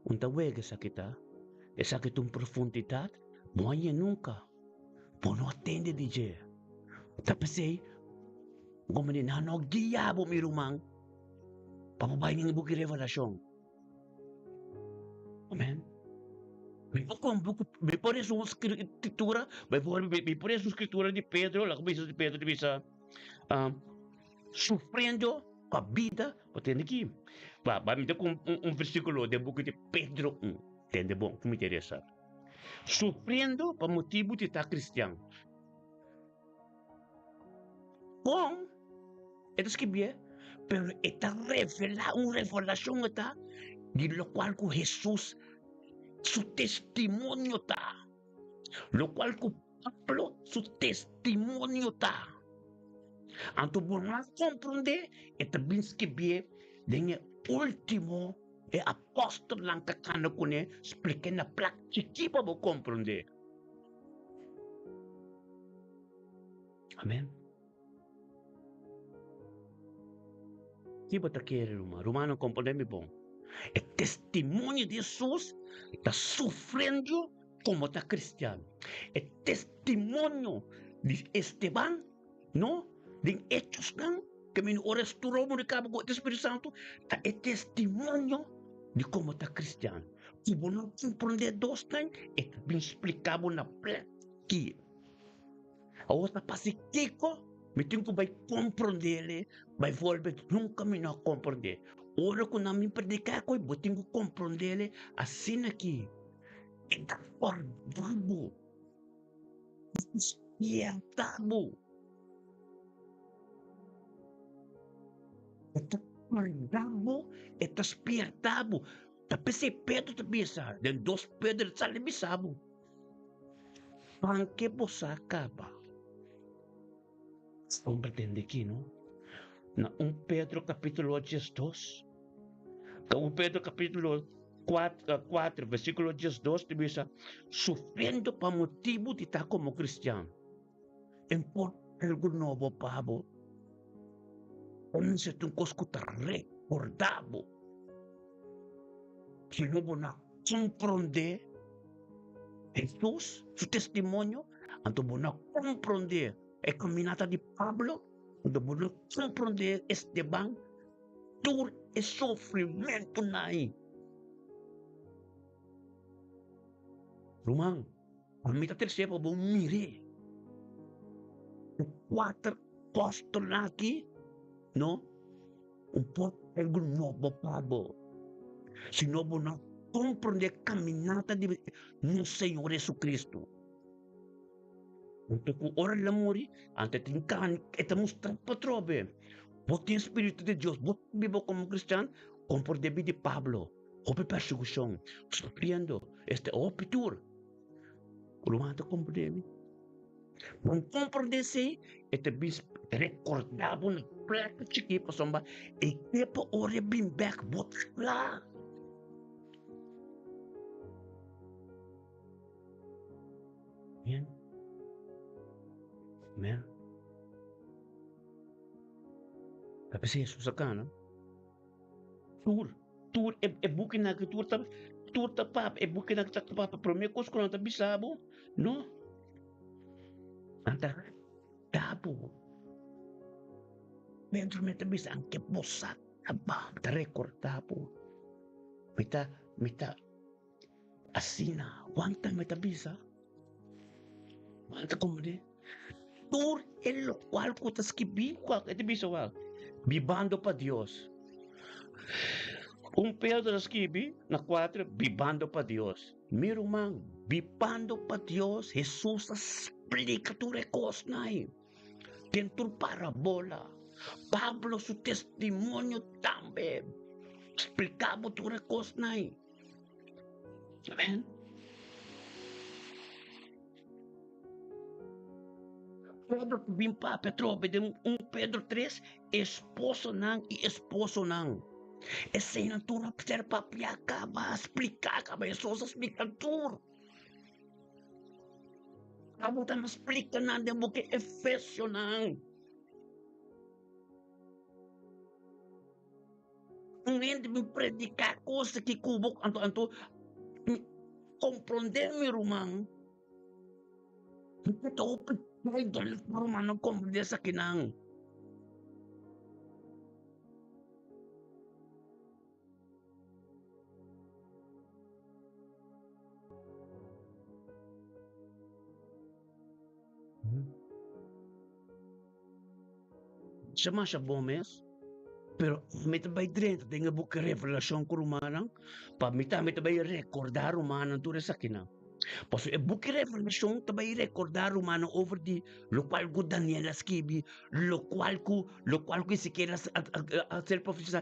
Unta wega sa kita, esa kitong profundidad, buhanya nunca. Puno atende DJ. Tapos gumanin hanog giyabo mi rumang, papabay ng buki revelasyon. Amen. May por eso escritura, may por eso escritura de Pedro, la comisa de Pedro, de bisa, sufriendo com a vida, atende aqui. Vamos ter versículo do book de Pedro 1. Entende bom? Que me interessa. Sofrendo por motivo de estar cristiano. Bom, é isso que é. Pero está uma revelação está de lo qual com Jesus, seu testemunho está. Lo qual com Pablo, seu testemunho está. Então, por nós compreender, é também que é de último apóstolo lang kakano ko ne explique na praktiki pa mo comprende. Amen. Di ba takere Romano comprende bom? É testemunho de Jesus está sofrendo como está cristiano. É testemunho de Esteban, não? De Hechos não? Que min oras turou mo ni kabo ko Espírito Santo, ta é testemunho de como está cristiano. Como não compreender dos tan, é bem explicado na prática. A outra pacifico, me tenho que vai compreender, vai volver nunca me não compreender. Ora que não me predicar, eu tenho que compreender assim aqui. É da forma, despiertado. Está acordado, está despertado. Tapi si Pedro tabisa, den 2 Pedro sa libisabo. Panque bosaka ba? Ang pretende aqui, no? Na 1 Pedro capítulo 2. Ka 1 Pedro capítulo 4, versículo 2, dice, sufriendo pa motivo de ta como cristiano. Import algo novo pabo. Kung sa itong koskuta recordabo. Sino mo na comprende Jesus, su testimonio, anto mo na comprende e caminata di Pablo, anto mo na comprende Esteban, tur e sofrimento na Rumang, amita terceira bom mire. O 4 apóstolo aqui, no? Un po' algo novo pabo. Se novo não compreender a caminhada de no Senhor Jesus Cristo. Então, com ora lamori, ante tinkan, estamos patrobe. Bote o Espírito de Deus, bote vivo como cristiano, compreender de Pablo. Ope persecução, sofrendo, este opitur. Rumata compreende. Não compreende-se, este bispo recordava no prato chiquito, somba, e que po ore bim back, bote lá. Amen. Amen. Tapi si Jesus akan, tur, e bukin na tur ta pap, e bukin na ta pap, promekos ko na ta bisabo, no? Anta, dabo. Dentro me ta bisa ang keposat, aba, ta record dabo. Mita, asina, wanta me ta bisa. Wanta como de. Tur, el lo cual ko ta skibi, kwa, ete bisa wal. Vivando para Dios. Pedro das Kibi, na 4, vivando para Dios. Meu irmão, vivando para Dios, Jesus explica tu recos na tem tu parabola. Pablo, su testemunho também. Explicava tu recos na Amen? Pedro bimpa Petro, Pedro 3, esposo nang e esposo nang. Essa natura ser papiaka ba explicar ka ba Jesus explica tur. Kamu ta explica na de mo que Efesio nang. Hindi mi predicar coisa que kubok anto compreender mi rumang. Ito ay dal rumang compreender sa kinang. Chama siya Gomez, pero mita bay dentro, tenga buka revelasyon ko rumanang, pa mita bay recordar rumanang ture sa kinang. Paso e buki revelasyon tabay recordar rumanang over di lo cual ko Daniel Askibi, lo cual ko siquiera ser profesor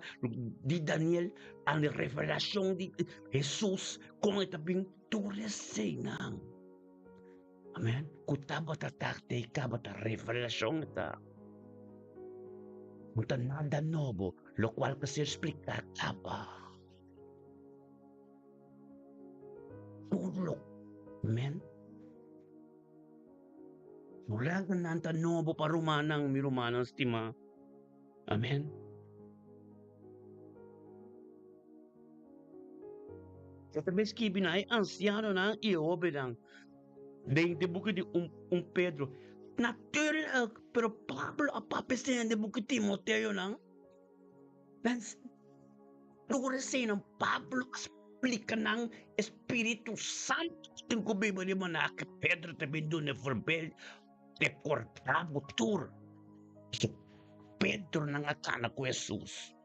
di Daniel ang revelasyon di Jesus kung itabing ture sinang. Amen. Kutaba tatakte ikabata revelasyon ita. Muta nada novo, lo cual que se explica apa. Tulo. Amen. Wala ka nanta novo pa rumanang mi rumanang stima. Amen. Sa tabes kibinay, ansiano na iobe lang. De buka di Pedro. Natural, pero Pablo apapesen de buka Timoteo lang. Dan turesin ng Pablo explica ng Espiritu Santo. Yung kubiba ni na que Pedro também doon na verbel de cortabo tur. So, Pedro nang akana ko Jesus.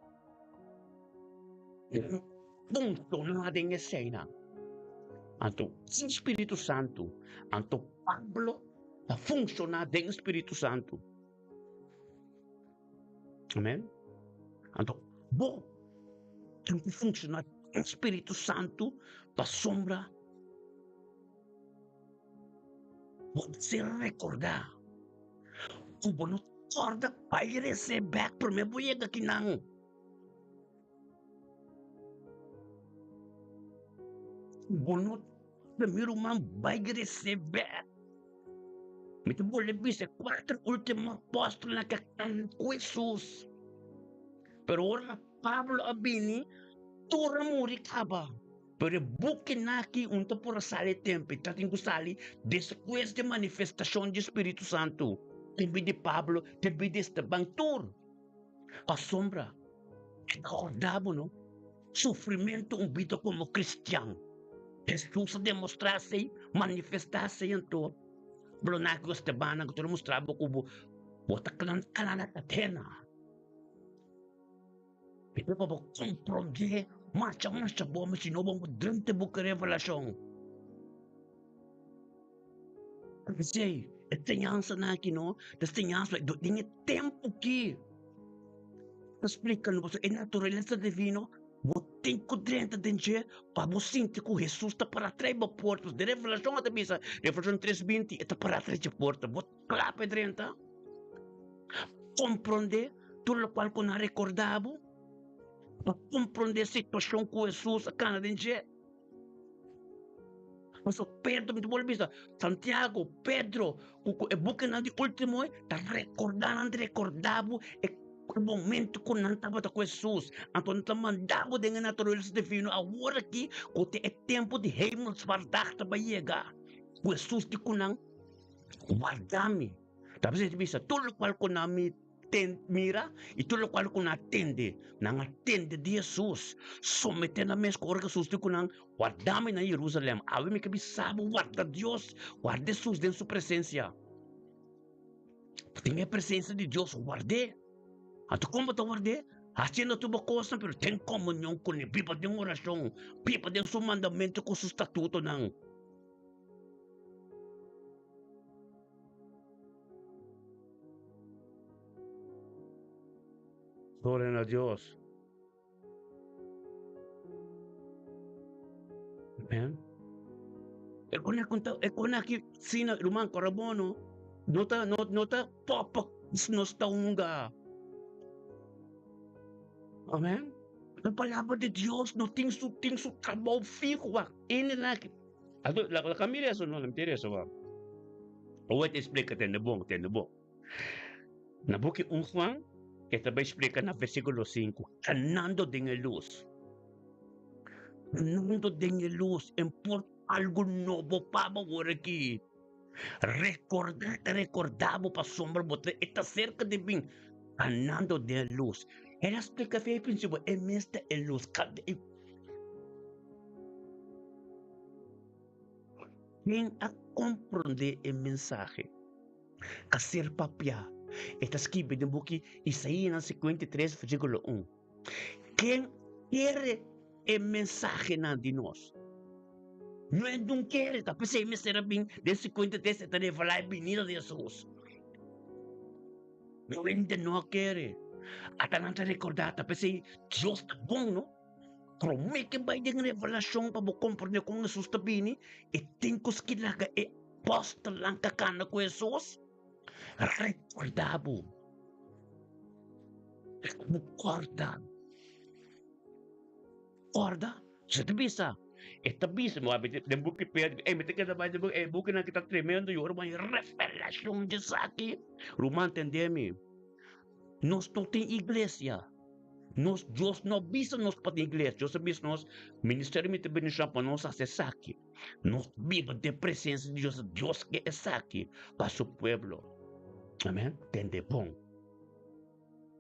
Punto na ating esena. Anto Espiritu Santo, anto Pablo a funcionar do Espírito Santo. Amém? Então, bom, tem que funcionar ang Espiritu Santo pasombra. Você recordar. Kung bunot korda, vai receber primeiro buiega que não. Bunot primeiro man vai receber. Mito boleh bisa 4 últimos apóstolos na kakan com Jesus. Pero ora Pablo abini, tura muri kaba. Pero bukin naki unta por sali tempo, tating sali después de manifestação de Espírito Santo. Tempi de Pablo, tempi de Esteban tur. Pasombra. Acordavo, no? Sofrimento um vida como cristiano. Jesus demonstrasse, manifestasse em todo. Pero naki Esteban, ang todo mostrava como bota kanan Atena. Ito pa ba compreender marcha boa, mas sinobang mo durante buka revelasyon. Kasi, enseñanza na aqui, no? Enseñanza, tem tempo que explica-no, é natureza divino, tem que dentro de gente, para você sentir que Jesus está para trás da porta, de revelação até bisa, revelação 3:20, está para trás da porta, vou clapa dentro, compreender tudo o qual que não recordava, para compreender a situação com Jesus, a cana de gente. Mas o Pedro, me boleh bisa, Santiago, Pedro, o bukan na di último, está recordando, o momento que não estava com Jesus. Então, não mandava dengan natureza divina. Agora aqui, quando é tempo de hemelsvaardag para chegar. Jesus de kunang, guardame. Tapos você bisa, tudo qual que não me mira, e tudo qual que não atende de Jesus. Sometendo a mesma coisa que Jesus de kunang, guardame na Jerusalém. Awe me que bisabo, guarda Deus, guarda Jesus dentro de sua presença. Tem a presença de Deus, guarde. Ato como tu guarde? Haciendo tubo coisa, pero tem comunhão com ele. Pipa de oração, pipa de seu mandamento com seu estatuto não. Glória a Deus. Amen. É quando aqui, sina, irmão, carabono, nota, papa, nos taunga. Amen. A palavra de Deus não tem su trabalho fijo. Ele na la camila eso no me interesa. Ou te explica tendo bom. Na boca Juan, que também explica no versículo 5, canando de luz. Canando de luz, importa algo novo para agora aqui. Recordava para sombra, está cerca de mim, canando de luz. Ela explica que o princípio é mesmo a luz. Quem a compreender a mensagem, a ser papia, está escrito no book Isaías 53, versículo 1. Quem quer a mensagem de nós? Não quer, está pensando em ser bem, de 53, está de falar a venida de Jesus. Não quer. Até não te recordar, tá pensei, Deus tá bom, não? Como é que vai ter revelação para compreender com Jesus está bem? E tem que que lá é posta lá na cana com Jesus? Recordado. Corda. Você te bisa. Esta bisa mo abit de buki ped me te queda mais de buki na kita tremendo e uma revelação de saki. Rumah entendeme. Nós não tem igreja. Deus não visa nós para a igreja. Deus visa nós, ministério de bendição para nós acessar aqui. Nós vivemos de presença de Deus. Deus que está aqui para seu povo. Amém? Entende bom.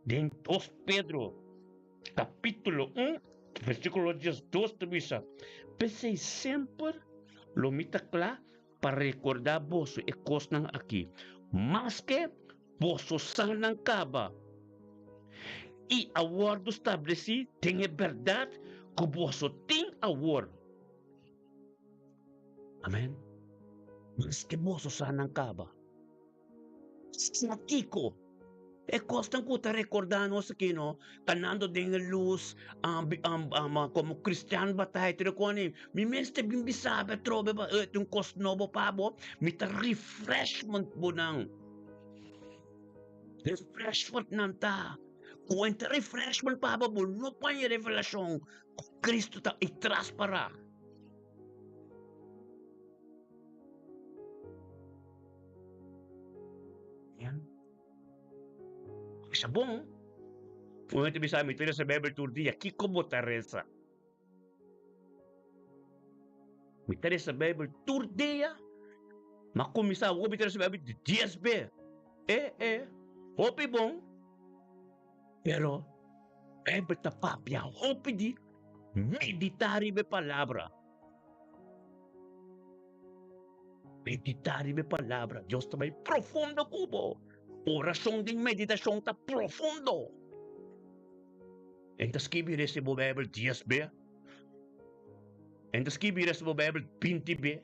Em 2 Pedro, capítulo 1, versículo 12, visa. Pensei sempre, lo mita claro, para recordar vos e coisas aqui. Mas que vos sanang caba. E a word estabelecido tem a verdade que você tem a word. Amém? Mas que você sanang caba. Snatiko. E costan ko ta recordando sa kino, kanando din nga luz, como Christian ba tayo, tiro ko ni, mi meste bimbisabe, trobe ba, yung kosnobo pa bo, mi ta refreshment po ng, refreshment ng ta. Kung enta refreshment pa ba, no pa yung revelasyon, Kristo ta itras para. Yan. Sa bom, kung enta bisa mi tira sa Bible tour dia, kiko mo taresa. Mi tira sa Bible tour dia, makumisa, wo mi tira sa Bible dias be. Hopi bom, pero, Bible ta papia, hopi di, meditari be palabra. Meditari be palabra. Diyos ta may profundo kubo. Orasyon din meditasyon ta profundo. Entas kibi resibo Bible dias be. Entas kibi resibo Bible 20 be.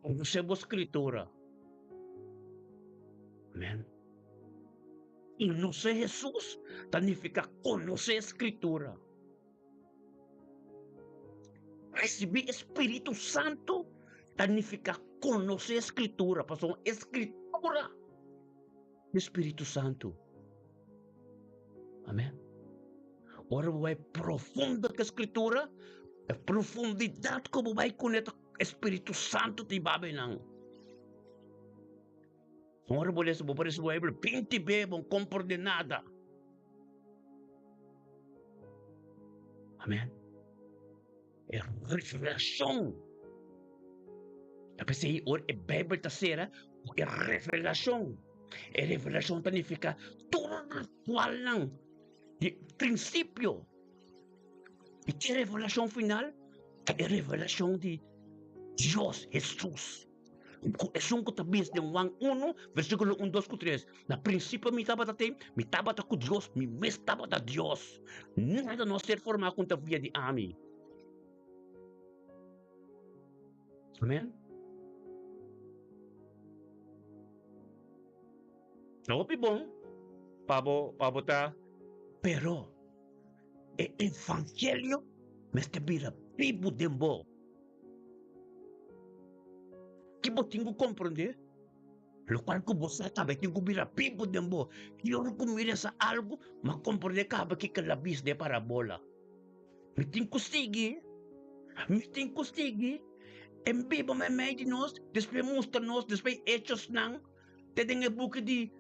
Conocebo escritura. Amen. Conoce Jesús significa conocer escritura. Recibir Espíritu Santo significa conocer escritura. Pastor, escritura. Espíritu Santo. Amen. Ora vai profunda que a escritura, a profundidade como vai conectar Espíritu Santo ti babay nang. Ora boleh sa Bible 20 bebong compordenada. Amen. É revelação. Tapi sa or e Bible ta sera, é revelação. E revelação significa tudo qual lang. E princípio. E que revelação final? É revelação de Deus, Jesus. Esung ko tabis ng Juan 1, versikulo 1, 2, 3. Na prinsipyo mi tabat ako Diyos, mi mes tabat a Diyos. Nada no ser forma kung via di ami. Amen? Naopi bong, pabo ta. Pero, evangelio, meste bira, bibo dembo. Que você tem que compreender. Lo qual que você sabe tem que virar pipo de mo. E eu compreender essa algo, mas compreender que que labis de parabola. Me tem que seguir. Me tem que seguir. Em Bíblia me meio de nós, depois mostra nós, depois hechos nang. Te tem que book de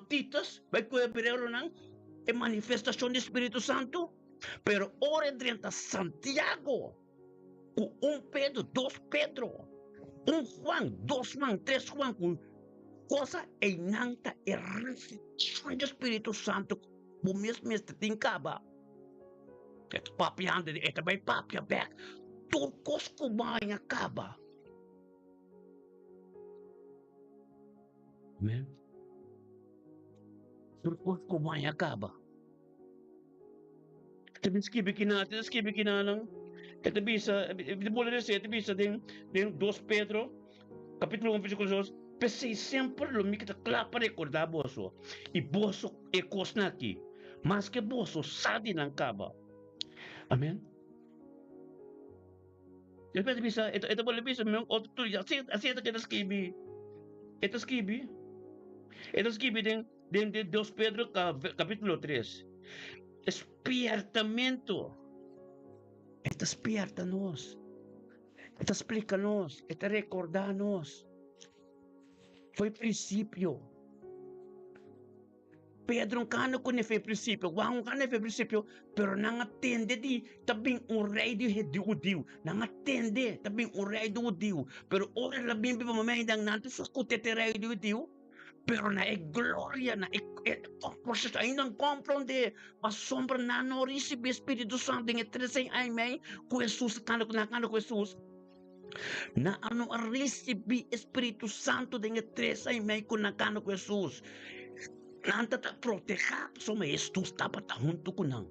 Titus, vai que Pereiro nang, é manifestação do Espírito Santo. Pero ora entre Santiago, o Pedro, 2 Pedro. Juan, 2 Juan, 3 Juan, cosa e nanta e reflexão do Espírito Santo, o mesmo este tem caba. Et papiando, et vai papia back, turcos kumain acaba. Amen. Turcos kumain acaba. Tabi skibi kinanang. Ito bisa, boleh dizer, ito bisa din 2 Pedro, capítulo 1, versículo 2, pensei sempre lo que claro para recordar boso, e boso é cosna aqui, mas que boso sadi ng kaba. Amen? Ito bisa, ito boleh bisa, outro assim ito kita skibi. Ito skibi din 2 Pedro, capítulo 3. Espiertamento. Esta despierta-nos. Esta explica-nos. Esta recorda-nos. Foi princípio. Pedro kano ko foi princípio. Juan kano foi princípio. Pero nang atende di tabing rei di Judio. Nang atende tabing rei di Judio. Pero ora la Biblia mamahindang nanto sa kutete rei di Judio. Pero na gloria na proses ainda não compreende mas sombra na não recebe Espírito Santo em tresem ai mei com Jesus kano com Jesus na ano recebe Espírito Santo em tresem ai mei com nakano com Jesus nanta ta proteger so me estu estava ta junto com nang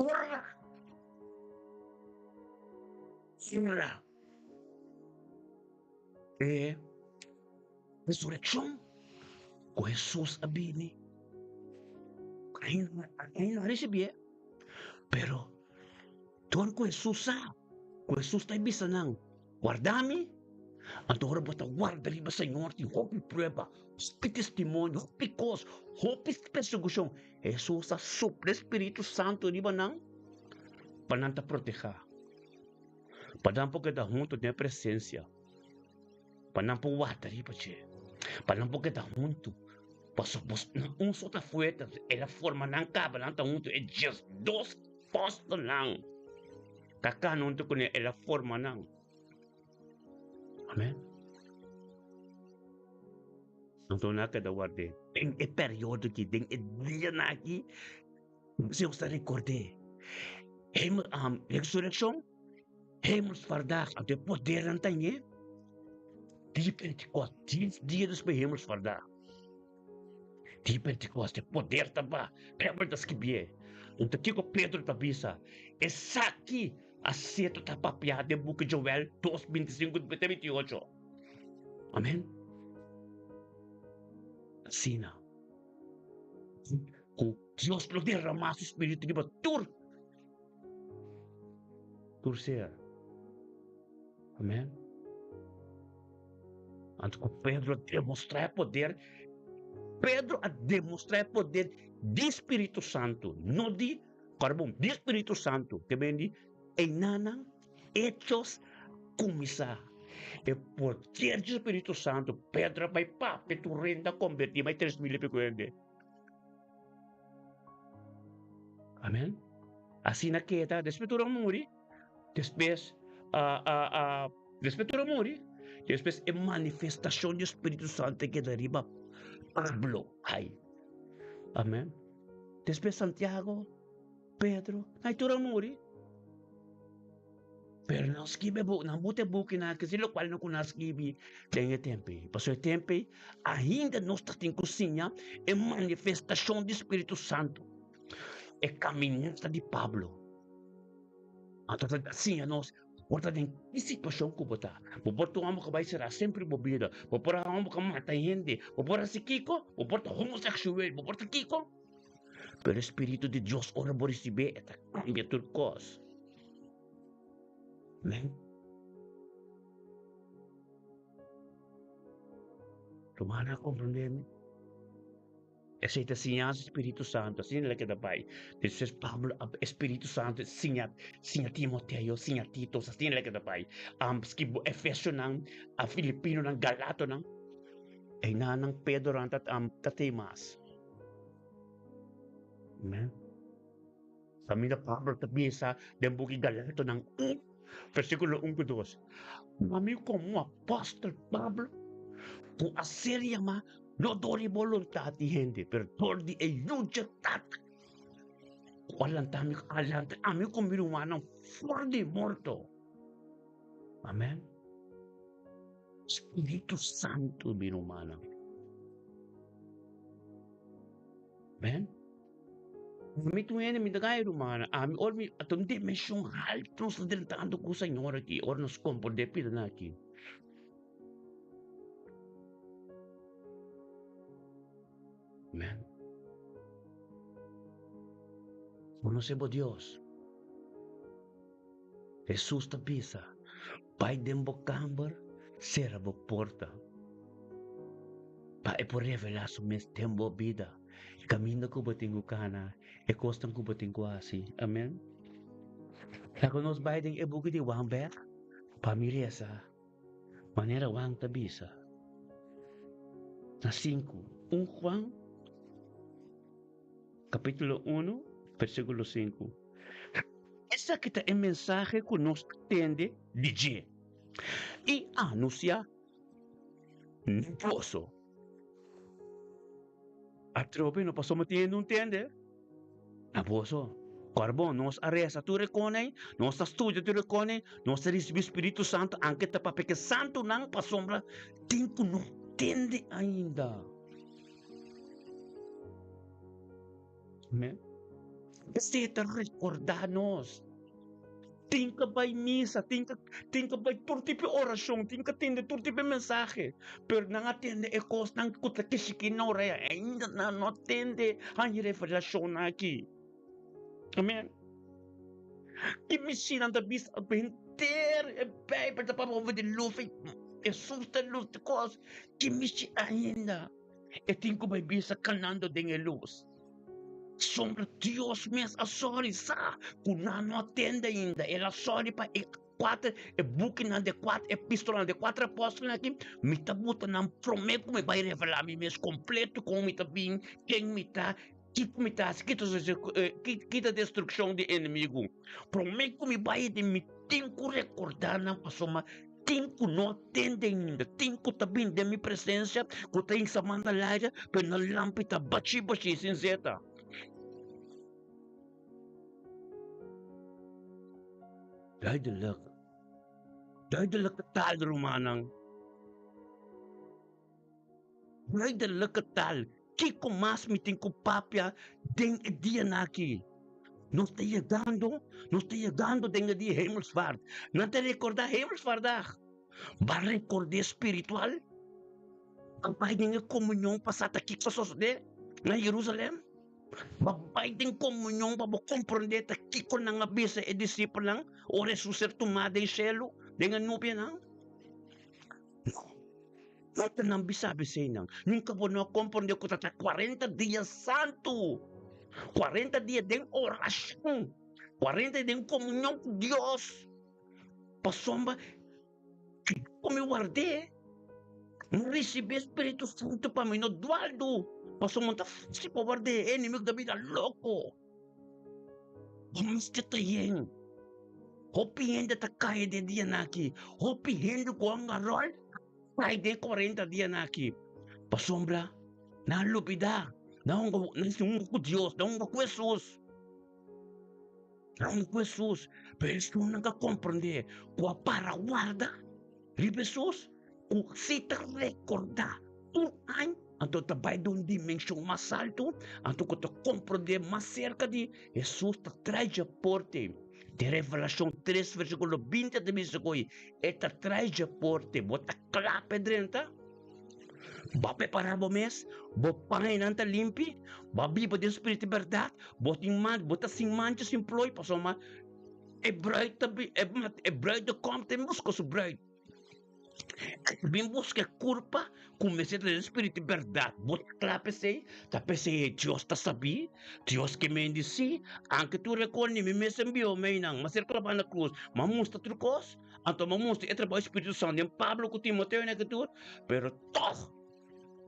ora é resurreção com Jesus abini. Ainda receber, pero tuan com Jesus com Jesus tayo bisa nang guardami, ang tuwa ba ta guarda riba Senhor, ti hopi prueba, hopi testemunho, hopi cos, hopi persecução. Jesus a supre Espírito Santo riba nang pananta proteja. Padampo kita junto na presença. Panampo wata riba che. Panampo kita junto. Pasopos na só tá fuerte, ela forma nang kabalanta junto, é just dos postos lang. Kakanon to kunya ela forma nang. Amen. Então na cada guarde, tem período que tem dia na aqui, se você recorde, resurreição, hemelsvaardag, até poder não tem, die Pentecost, 10 dias depois hemelsvaardag. Die Pentecost, poder taba, pebble das kibie. Então que Pedro tabisa, essa aqui aceito tapapiado de book Joel 2:25-28. Amém. Assim, com Deus lo derramar su espírito de tur ser. Amém. Antes que Pedro demonstrar poder, Pedro a demonstrar poder do Espírito Santo, não de carbon, do Espírito Santo, que vem de Enanang Hechos começar. E poder do Espírito Santo, Pedro vai pá, peturrenda convertir, mais 3,000 pecuende. Amém? Assim na queda, depois tu morre, depois, depois tu morre, depois é manifestação do Espírito Santo que deriva Pablo. Ai. Amém? Depois Santiago, Pedro, aí tu morre. Pero não esquive, não bote buki na kasi lo qual não kunaskibi tem tempo. Passou tempo, ainda não está em cozinha, é manifestação do Espírito Santo. É caminhada de Pablo. Então, assim, nós, porta tem que situação que botar. Porta o amo que vai ser sempre bobida. Porta o amo que mata gente. Porta si Kiko, porta homossexual, porta Kiko. Pero o Espírito de Deus ora por receber, é cambia tudo coisa. Amém? Tumana compreende-me? Aceita sinha do Espírito Santo, assim ele que dá pai. Depois Pablo, Espírito Santo, sinha Timoteo, sinha Tito, assim ele que dá pai. Skibo Efésio nang, a Filipino nang, Galato nang, ay nanang Pedro nang tatimas. Amen? Kami na Pablo tabisa, dembuki Galato nang, versículo 1-2. Mami como apóstolo Pablo, kung aseria ma, no dori voluntad di gente, pero dori e yujatat. Walang tami alam, ami kung binumanang for di morto. Amen? Espiritu Santo binumanang. Amen? Kami tuwene mi dagay rumana, ami or mi atong dimensyong alto sa diltando ko sa inyo aqui, or nos compor de pila na aqui. Amen. Conocemos Dios. Jesús te pisa. Pai dembo camber, será bo porta. Pa e por revelar su mes tembo vida. Camino ko bating ukana, e costan ko bating kwasi. Amen. Ako nos baiding e bugi di wambek, pamilya sa manera wang tabisa. Na 5, Juan, capítulo 1, versículo 5. Essa que é mensagem que nos tende dizer e anunciar no poço. A tropa não passou matendo, não entende? Na poço. Carbon, nós arresta, tu reconhece, nós estuda, tu reconhece, nós recebe o Espírito Santo, anche ta porque Santo não passombra, tem que não entende ainda. Amém? Necessita recordar-nos. Tinka by misa, tinka by todo tipo de oração, tinka atende todo tipo de mensagem. Pero não atende e coisa, não kuta kishiki não rea, ainda não atende a revelação aqui. Amen. E me ensina da bis a benter, e Bijbel da papa over de luf, e susta luz de coisa, que me ainda. E tinka by bisa canando de luz. Sombra Deus mesmo, a sorry sa, kuna não atende ainda, ela sorry para quatro, e book na de quatro epístolas de quatro apóstolos aqui, me tá botando não prometo me vai revelar me mesmo completo como me tá bem, quem me tá, que me tá, quita destruição de inimigo, prometo me vai de me tenho que recordar na pessoa. Tenho não atende ainda, tenho também de minha presença, que tem samanda laia, pero na lâmpada bachi cinzeta. Duidelijk taal, Romanang. Duidelijke taal. Kiko mas meeting ko papia den dia naki. Não está chegando den dia hemelsvaart. Não te recordar hemelsvaardag. Ba recordar espiritual. Ang pagiging komunyon pasata kiko sosde na Jerusalem. Babay din komunyon pa mo komprende ta kiko nang abisa e disipo lang o resuser tumada yung selo dengan nubya nang nata nang bisa-bisa nang yung kabuno komprende ko tata 40 dias santo 40 dias din orasyon 40 din komunyon con Dios pasomba kung guarde não recebi Espírito Santo para mim no Dualdo passou monta se power de inimigo da vida louco. Vamos te tayen. Hopi hindi ta kaya de dia naki. Hopi hindi ko ang arol. Kaya de 40 dia naki. Pasombra. Nalupida. Naungo ko Diyos. Naungo ko Jesus. Naungo ko Jesus. Pero ito nagkakomprende. Kung para guarda. Ribe Jesus. Kung sita recorda. Tuan. Anto tabay doon dimensyon mas alto, anto ko te comprender mais cerca de Jesus te traz a porte. De Revelação 3, versículo 20 de Missouri, eta traz a porte, bota clape dentro, ba preparar bo mes, bo pangay nanta limpi, ba bibo de Espírito de verdade, bota sin manchas sin ploy, pasoma, e bright tabi, e bright de comte musco su bright. Bem busca culpa, comecei a espírito de verdade. Bota lá pensei, tá pensei, Deus tá sabi, Deus que me disse, anche tu recorni me enviou me nang, mas ele trabalha na cruz, mas mostra trucos, então mas mostra é trabalho Espírito Santo, em Pablo com Timoteo na que tu, pero toch,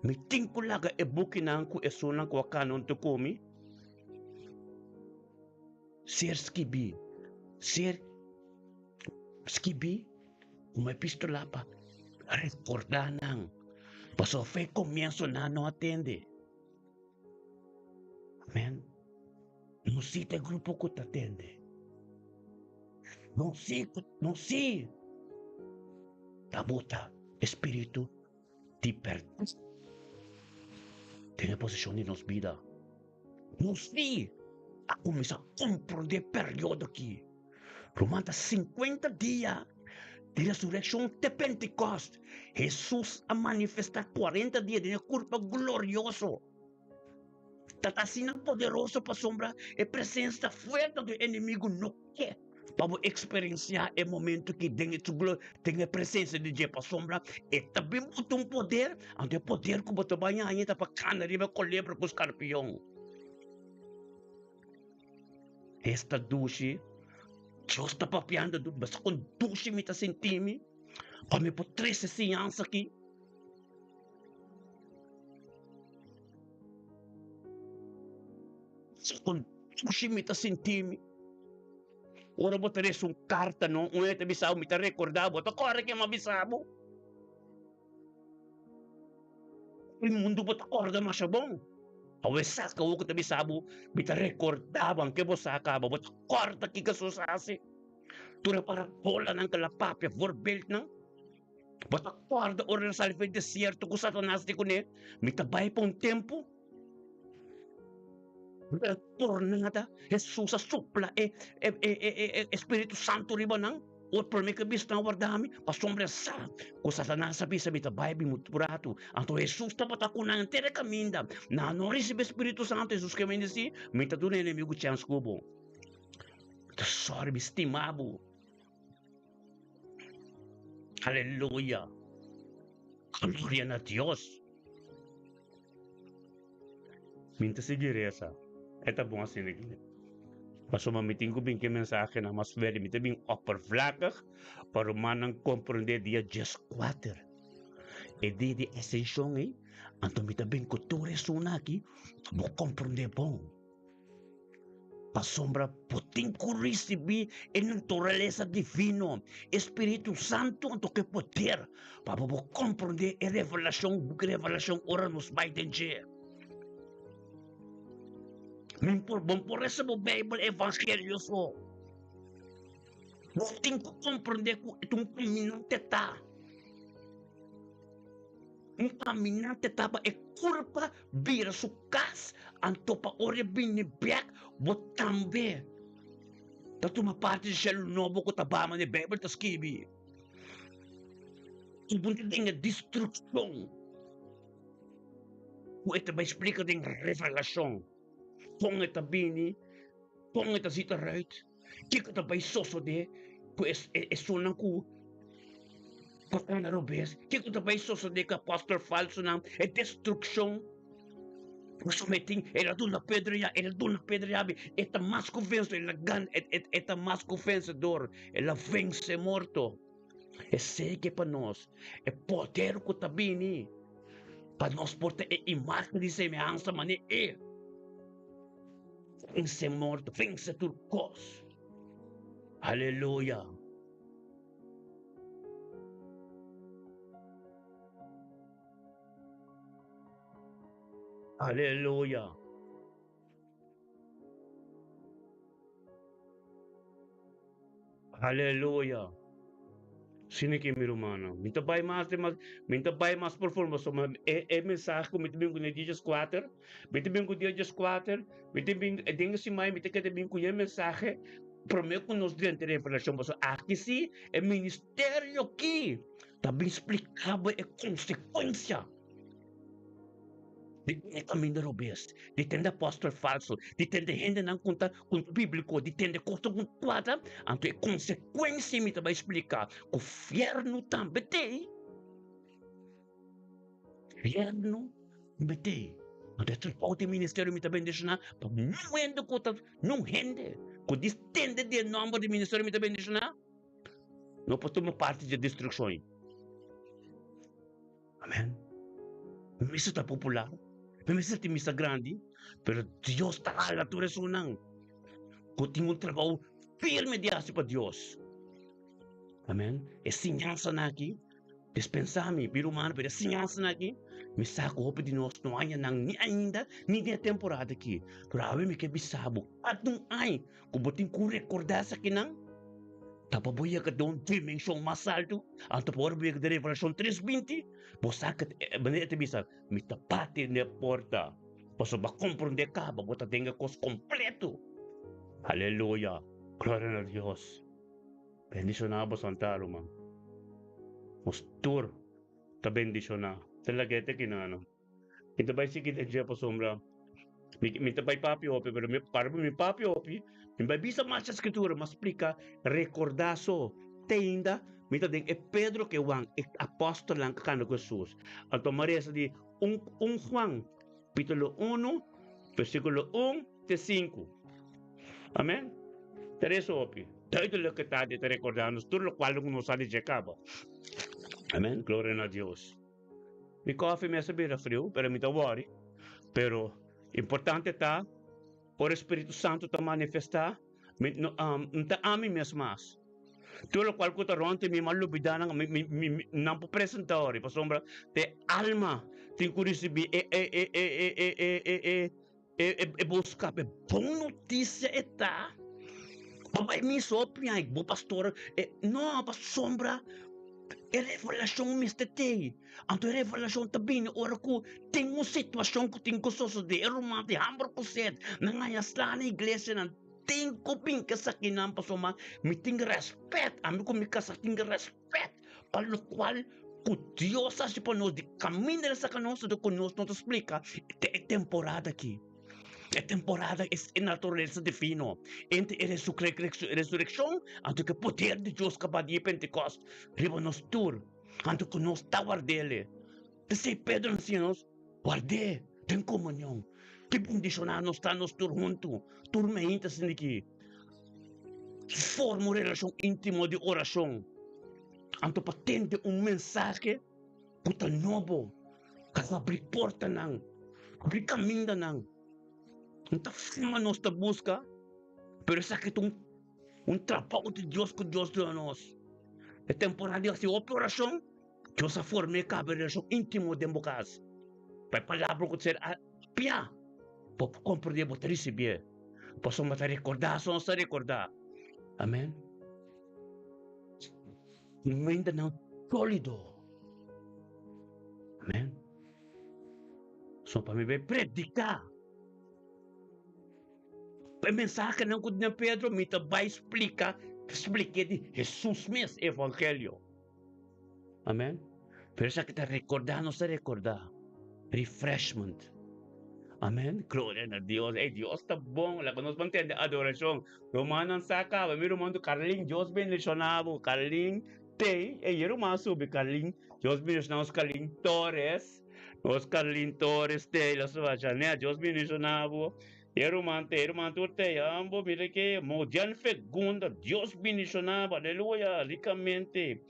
me tinko laga e buki nang ku e sunang ko kanon to komi, ser skibi, uma epistola pa. Recordar nang. Pasó fe comienzo na no atende. Amen. No si te grupo que te atende. No si. Tabuta, espíritu, ti perdes. Tiene posición en nos vida. No si. A começar a compreender período aqui. Romanta 50 dias. De resurrección de Pentecoste, Jesús a manifestar 40 días de culpa glorioso. Está sendo poderoso para sombra e presença fuerte do inimigo no quer. Para experienciar o momento que tem a presença de Deus para sombra e também tem poder, ante poder que botou banha ainda para cana riba colebra com escorpião. Esta duche Deus está papiando, mas com duche me está sentindo, para me pôr 13 ciências aqui. Com duche me está sentindo. Ora vou ter carta, não? Um é bisabo, me está recordado, vou correr que é uma bisabo. O mundo vou correr mais bom. Awesas ka ko tabi sabo, bita recordaban que vos acaba, bot corta que susasi. Tura para bola ng kalapapya, vorbelt nang. Bot corda ora sa alfa desierto ko Satanás di ko ne, mitabay pong tempo. tornada, Jesus sa supla, Espiritu Santo riba nang, o per me kabis na wardami, pasombra sa, kung Satanas sabi ta Bible mo purato, anto Jesus tapat ako nang tere kaminda, na no recibe Espiritu Santo, Jesus kami si, minta doon na inimigo chance kubo. Sorry, estimabo. Hallelujah. Gloria na Dios. Minta si Giresa. Ito po nga sinigil. Paso mamiting ko bin kemen sa akin na mas very minta bin upper vlakag para manang comprende dia just quarter. E di esensyon anto minta bin kultura sunaki mo comprende bom. Pasombra puting ko recebi en naturaleza divino, Espiritu Santo anto que poder para mo comprende e revelação ora nos vai entender. Por essa Bible Evangelho só. Você tem que compreender que é um caminhante tá. Um caminhante tá é curva vira su cas antopa ore bini back but tambe. Tato uma parte de shell novo ko tabama ni Bible tas kibi. Ibunti tem a destruição. O ita ba explica tem revelação. Pong ita bini, pong ita sita right. Kika ta bay soso de, pues sunang ku. Patana robes, kika ta bay soso de ka pastor falso nang destruction. Sumeting, era doon na Pedro ya, eta mas convencido, eta mas convencedor, ela vence morto. E segue para nós, é poder que tá bini, para nós portar imagem de semelhança, mané vence morto, vence turcos. Aleluia. Aleluia. Aleluia. Sino que mi romano? Minta bay mas por forma so mensagem com minta bem com dias 4, minta bem com dias 4, minta bem dinga si mai minta que bem com mensagem prometo nos dentro de revelação mas aqui sim é ministério aqui também explicava a consequência de caminho robes, de tende apóstolo falso, de tende gente não conta com bíblico, de tende costa com quadra, então é consequência me vai explicar. O inferno também tem. Inferno também tem. Então é o ministério me também deixa na, não rende conta, não rende. Quando estende de nome do ministério me também deixa na, não pode tomar parte de destruição. Amém. Isso está popular. Mesmo se misa grande, pero Deus está lá, tu resonang. Kung tingo trabaho firme de assim para Deus. Amém? É sinhansa na aqui. Dispensame, biro mano, pero é sinhansa na aqui. Me saco roupa de nós, não há nem ainda, nem de temporada aqui. Pero awe me que bisabo. At nung ay, kung botin ko recordar sa kinang, tapabuya ka doon dimensyon mas alto, ang tapabuya ka de Revelation 3:20, bosakat, manita bisa, mitapati na porta, paso ba comprende ka, babuta tenga kos kompleto. Hallelujah, gloria na Dios. Bendicionado Santa Roma. Mustur, ta bendiciona. Talagete kinano. Kita ba si kita dyan po sombra. Minta bay papi opi, pero para mi papi opi, minta bisa mas sa escritura, mas explica, recordaso, tenda, minta ding, Pedro que wang, apóstolo lang kakano ko Jesus. Anto Maria sa di, Juan, kapitulo 1, versikulo 1, te 5. Amen? Tereso opi. Tayo lo que tadi te recordamos, todo lo cual no sale de cabo. Amen? Gloria a Dios. Mi coffee me sabi frio, pero mi worry. Pero, importante tá, por Espírito Santo tá manifestar, tá amin mesmo mas. Tudo qual que tá ronte mi malubida nang não po presentador, pa sombra te alma, tem que receber buscar bom notícia eta. Papai mi sopia, bo pastor, não pa sombra revelasyon mistete. Anto revelasyon tabi ni ora ko, tingo sitwasyon ko tingo susude, rumati hambro ko set, nangayas lang na iglesia ng tingko ping kasakinan pa suma, miting respect, ami ko may kasaking respect, palo kwal, ku Dios sa si panos di kami nila sa kanos do kunos no to explica, é temporada aqui. É temporada é natureza divino. Entre a ressurreição, anto que poder de Deus que de Pentecoste, riba nos tur, anto que nos está guardele. Se Pedro ancianos, guarde, tem comunhão. Que condicionar nos está nos tur junto, turma íntima assim aqui. Forma uma relação íntima de oração. Anto patente mensagem, puta novo, que abrir porta nang, abrir caminho nang. Não fuma nossa busca, pero sa que trabalho de Deus com Deus de nós. É temporada de operação, Deus a forma que a relação íntima de bocas. Pai palavra que ser pia, para compreender, para receber, para só matar recordar, só se recordar. Amém. Ainda não sólido. Amém. Só para me ver predicar. A mensagem não que Pedro me vai explicar de Jesus mesmo, Evangelho. Amém? Pero sa kita recordar, não se recordar. Refreshment. Amém? Glória a Deus. Deus está bom. Lá que nós vamos ter adoração. Romanos saca, mi romano Carlin, Deus bendicionado. Carlin, tem. Romano sube Carlin. Deus bendicionado Carlin Torres. Os Carlin Torres, tem. La sua janela. Deus bendicionado. Irmão turte, ambo, mire que modian fecunda, Dios bendicionaba, aleluya, ricamente.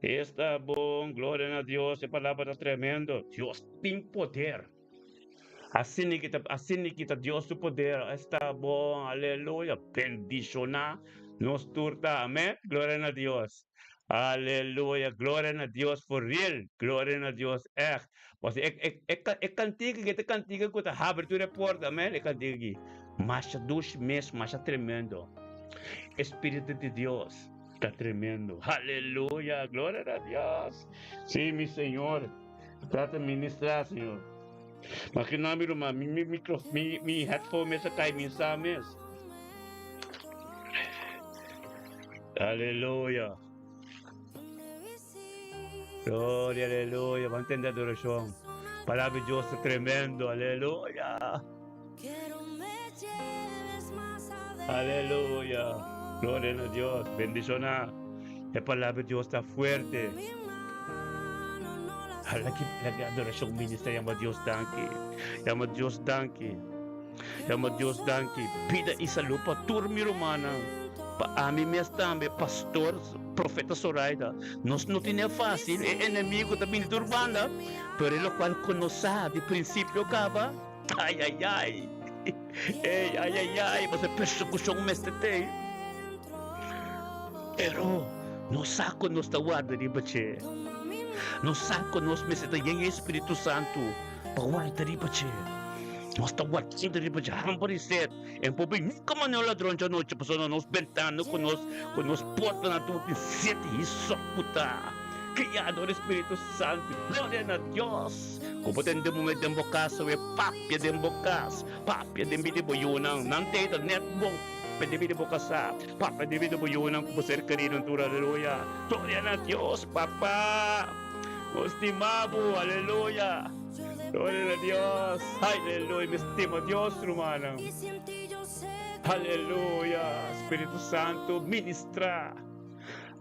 Está bom, glória a Deus, a palavra está tremendo. Deus tem poder. Assim que Deus tem poder, está bom, aleluya, bendicionar nos turta, amém, glória a Deus. Aleluia, glória a Deus for real, glória a Deus echt. Mas é cantiga que está abertura porta, amém? É cantiga que mas dos mesmo, mas tremendo. Espírito de Deus está tremendo. Aleluia, glória a Deus. Sim, meu Senhor, trata de ministrar, Senhor. Mas que não, mi headphone mesmo cai, me sabe mesmo. Aleluia. Glória, aleluia. Vamos entender a adoração. Palavra de Deus é tremendo, aleluia. Aleluia. Glória a Deus. Bendicionar. A palavra de Deus está forte. A adoração ministra, chama Deus danke. Chama Deus danke. Chama Deus danke. Vida e saúde para turma romana. Para mim mesmo também, pastor, profeta Zoraida. Nós não tinha fácil, é inimigo também de turbanda, pero ele qual conhece de princípio acaba. Ai, mas a persecução mesmo tem. Pero, não saco nos da guarda de bache. Não saco nos mesmo tem Espírito Santo para guarda de bache. Nós estamos guardando de bache, hambarizet. Em pobre nunca mais não ladrão de noite, passando nos ventanas, com nos portas na tua sete e só puta. Criado o Espírito Santo, glória a Deus. Como tem de momento de embocaço, é papia de embocaço, papia de boiunang, não tem da net bom. Pede de bocaça, papia de boiunang, como ser querido, aleluia. Glória a Deus, papá. Os estimamos, aleluia. Glória a Deus, aleluia, me estima Deus, romano. Aleluia, Espírito Santo, ministra.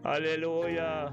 Aleluia.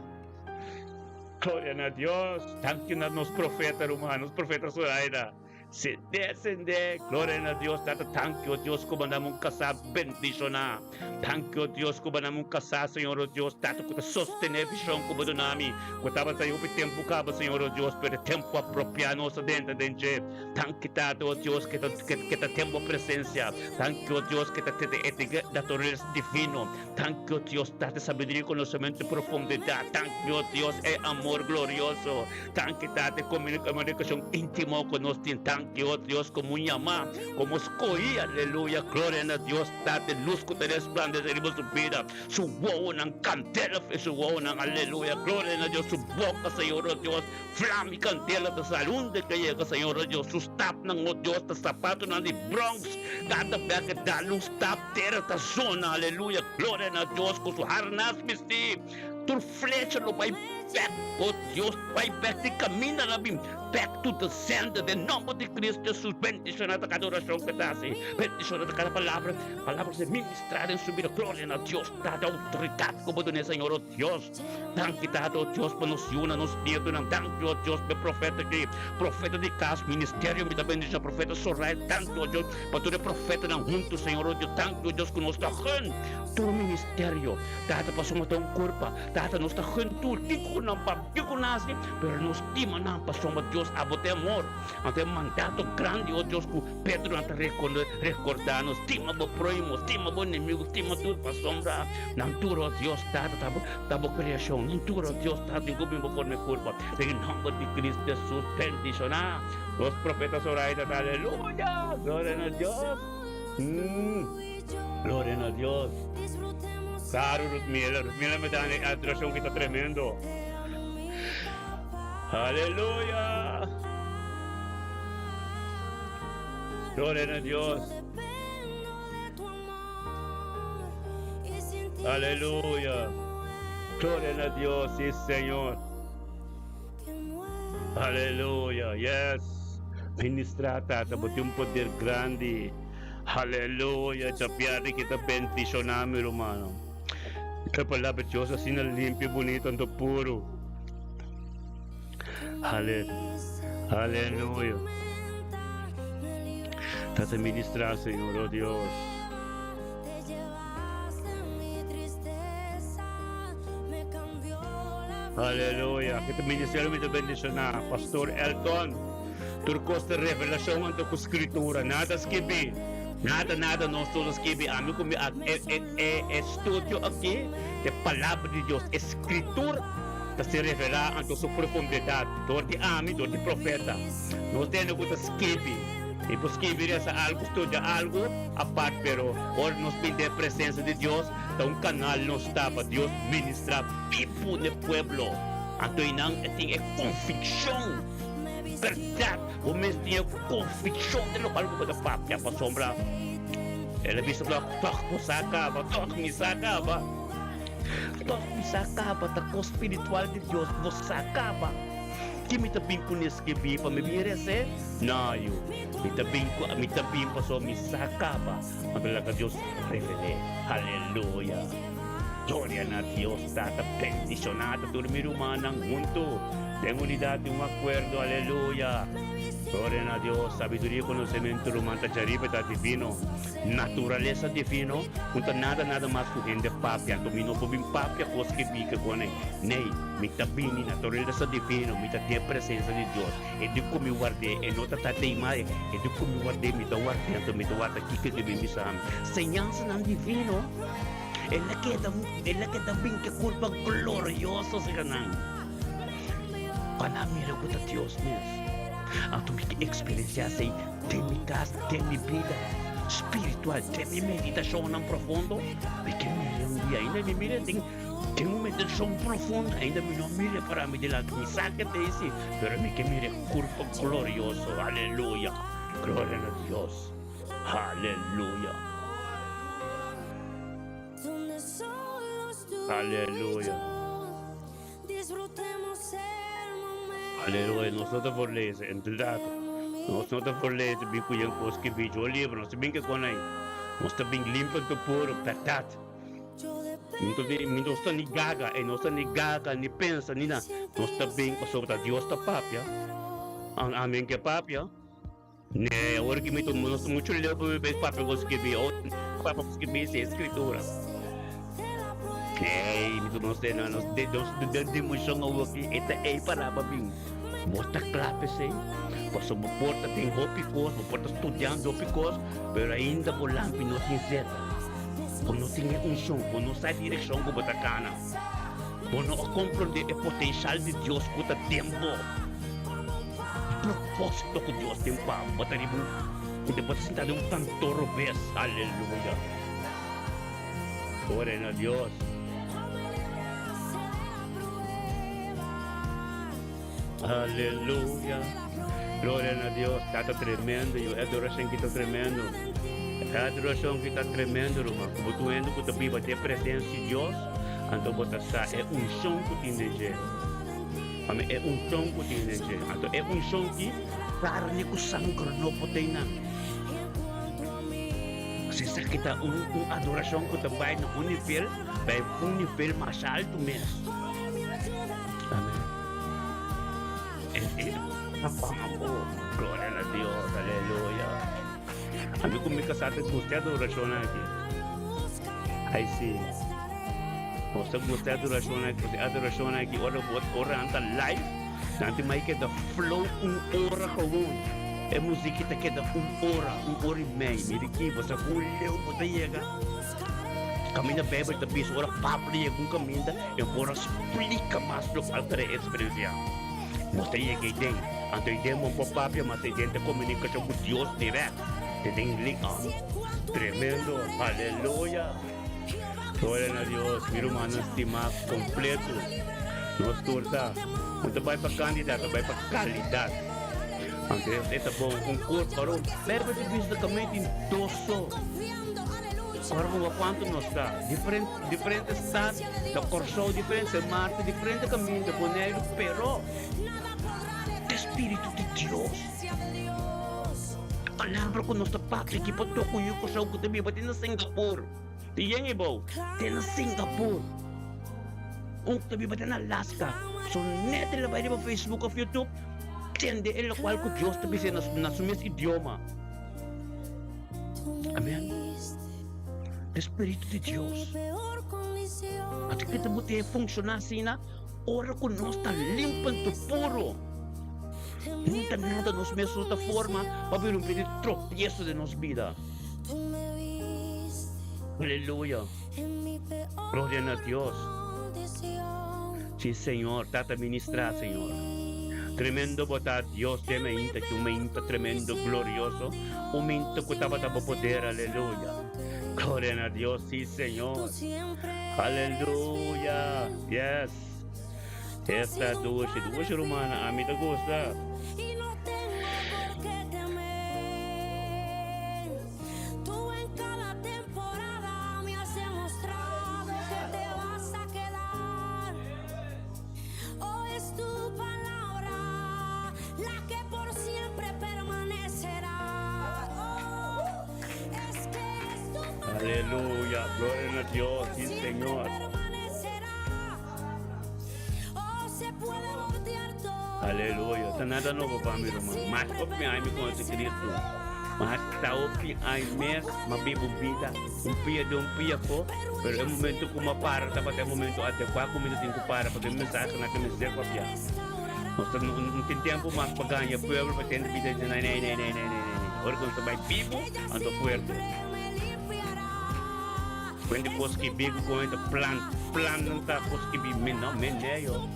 Glória a Deus. Thank you na nos profetas romanos, profetas Zoraida. Se descende, glória a Deus, thank you, Deus, como namong kasab, bendicionar. Thank you, Deus, como namong kasab, Senhor Deus, tato ko ta sostener visão como do nami. Ko tava sa yupi tempo ka ba, Senhor Deus, pero tempo apropriado sa dentro dente. Thank you, tato, Deus, que ta tempo presença. Thank you, Deus, que ta etiqueta natureza divino. Thank you, Deus, tato sabedoria, conhecimento, profundidade. Thank you, Deus, é amor glorioso. Thank you, tato comunicação íntimo conosco. tanque, oh Dios, como un llama, como escoí, aleluya, gloria a Dios, date luz que te resplandecerimos su vida, su wow ng candela, su wow ng aleluya, gloria a Dios, su boca, Señor, oh Dios, flama y candela, ta salud de que llega, Señor, oh Dios, sus tap ng, oh Dios, ta sapato ng di Bronx, cada vez que da luz, tap, tera, ta zona, aleluya, gloria a Dios, con su harnas, misti, tu flecha, lo vai back, oh Dios, vai back, te camina na bim, back to the center, de nombre de Cristo Jesús, bendición a cada oración que te hace, bendición a cada palabra de ministrar en su vida, gloria a Dios, dada autoridad como tú, Señor, oh Dios, dan quitado, oh Dios, por nos una, nos dio, dan, oh Dios, de profeta de casa, ministerio, me da bendición, profeta Soraya, tanto, oh Dios, para tu de profeta, dan juntos, Señor, oh Dios, tanto, oh Dios, que nos está gen, tu ministerio, dada para somos un cuerpo, dada nos está gen, tu, digo, não digo nasi, pero nos estima, não, para somos Dios, abote amor, ante mandato grande, oh Dios, que Pedro ante recordar-nos, estima bo proimo, estima bo inimigo, estima tudo para sombra, não tudo, oh Deus, tabo criação, não tudo, oh Deus, em gobierno por minha culpa, em nome de Cristo Jesus, bendición, os profetas oraram, aleluia, glória a Deus, glória a Deus. Claro, Rutmila me dá a adoração que está tremendo. Aleluia. Glória a Deus. Aleluia. Glória a Deus, sim, Senhor. Aleluia. Yes. Ministrar, Tata, tem um poder grande. Aleluia. Sabiate kita bendicionami, Romano. Ito palabra Diyos, assim na limpio, bonito, ando puro. Aleluia. Tata ministrar, Senhor, oh Deus. Aleluia. Kita ministério me bendicionar. Pastor Elton. Turcos de revelação ando com escritura. Nada esquibi. Nada, não estou escrevendo. A mim como estudo aqui de palavra de Deus, escritura, para se revelar ante sua profundidade. Dor de homem, dor de profeta. Nós temos que escrever. E para escrever essa algo, estudar algo a parte, pero hoje nós pedimos a presença de Deus, então um canal não está para Deus ministrar vivo no pueblo. Então não tem convicção. Verdade, o mesmo tinha convicção de lo algo da papia para sombra. Ele disse que toque me sacava, da coisa espiritual de Deus, você sacava. Que me também conhece que vi para me merecer? Não, me também passou me sacava. Mas que Deus revele, aleluia. Glória a Deus, data bendicionada, dormir humana junto. Tengo unidade, um acordo, aleluia. Glória a Deus, sabedoria, conhecimento, romanta, jaribeta divino, natureza divino, não nada mais que papia, então me não vou vir papia, coisa que fica com ele. Nem, me também, natureza divino, me tem a presença de Deus. E de como eu guardei, e não está teimai, e de como eu guardei, me dá o ardento, me dá o ardento, que deve me chamar. Senhança não divino, ela queda bem que culpa gloriosa se ganhar. Para mira com Deus mesmo. Então me experienciasse de minha casa, de minha vida espiritual, de minha meditação não profundo. Porque um dia ainda me mira, tem uma meditação profunda, ainda me não mira para me de lá, me saca desse, pero me que mira corpo glorioso, aleluia, glória a Deus, aleluia, aleluia. Aleluia, nós não estamos lendo, entendeu? Nós não estamos lendo, bem que coisa que vídeo, o livro, nós bem que com aí, nós estamos bem limpando o puro, verdade. Nós estamos nem gaga, e nós estamos nem gaga, nem pensa, nem nada. Nós estamos bem, sobre Deus está papia, amém que papia. Né, agora que nós estamos muito lendo para ver papia coisa que vídeo, papia coisa que vídeo é escritura. Ei, nós temos algo aqui, é para mim. Mostra clave, sim. Posso me porta, tem hópicos, me porta estudando hópicos, mas ainda o lampi não se inserta. Quando não tem um som, quando não sai direção com a cana. Quando não compreende o potencial de Deus com o tempo. propósito que Dios tem para botar em você pode sentar de um cantor vez, aleluia. Oren a Dios. Aleluia. Glória a Deus, está tremendo, a adoração que está tremendo. A adoração que está tremendo, irmão. Butuendo que também vai ter presença de Deus, então botar é um som que tem desejo. Amém. É um som que tem desejo. Então é um som que carne com sangue não pode não. Se você kita uma adoração que está vai no nível mais alto mesmo. Amém. Glória a Deus, aleluia. Amigo, como que sabe que você adoração aqui? Aí sim. Você gosta de adoração aqui, ora anta live, nanti mais que da flow hora gewoon. É música que queda hora e meia. Mira aqui, você olhou, você chega. Caminha bem, você pensa, ora papo com caminha, eu vou explicar mais do que a experiência. Você chega aí dentro, antes de um papo, mas você tem comunicação com Deus direto. Você tem que ligar. Tremendo, aleluia. Glória a Deus, meu irmão, estima completo. Nós torta, não vai para candidato, vai para qualidade. Antes é bom, um corpo para um leva de fisicamente intoso. Agora quanto nós está, diferente estado, da corção diferente, Marte diferente caminho, de boneiro, pero Espírito de Deus. Palavra que nós está pátria, que pode tocar o corção que também vai ter na Singapura. Tem em Ibo, tem na Singapura. Um também vai ter na Alaska. So, net ele vai para Facebook ou YouTube. Entende ele qual que Deus está dizendo na seu mesmo idioma. Amém. Espírito de Deus. Até que te bote funcionar assim, ora que nós está limpando puro. Não tem nada nos mesmos outra forma para ver pedir tropeço de nossa vida. Aleluia. Glória a Deus. Sim, Senhor, está a ministrar, Senhor. Tremendo botar Deus tem ainda que um tremendo glorioso, um que estava dando poder, aleluia. Glória a Deus, sim, Senhor. Aleluia. Yes. Esta duas romana, a mim te gosta. Aleluya, gloria a Dios, sí Señor. Aleluya, está nada novo para mim, irmão. Mas o que ai me conta Cristo. Mas está o que ai mes, mas bebo vida, pia de pia po, pero é momento como para, tá até momento até 4 minutos tem que para, porque mensagem na que me serve para pia. Nós não tem tempo mais para ganhar, pueblo para ter vida de não. Agora quando você vai vivo, ando fuerte. Quando depois que bigo com esse plan não está depois que bigo, não, meneio.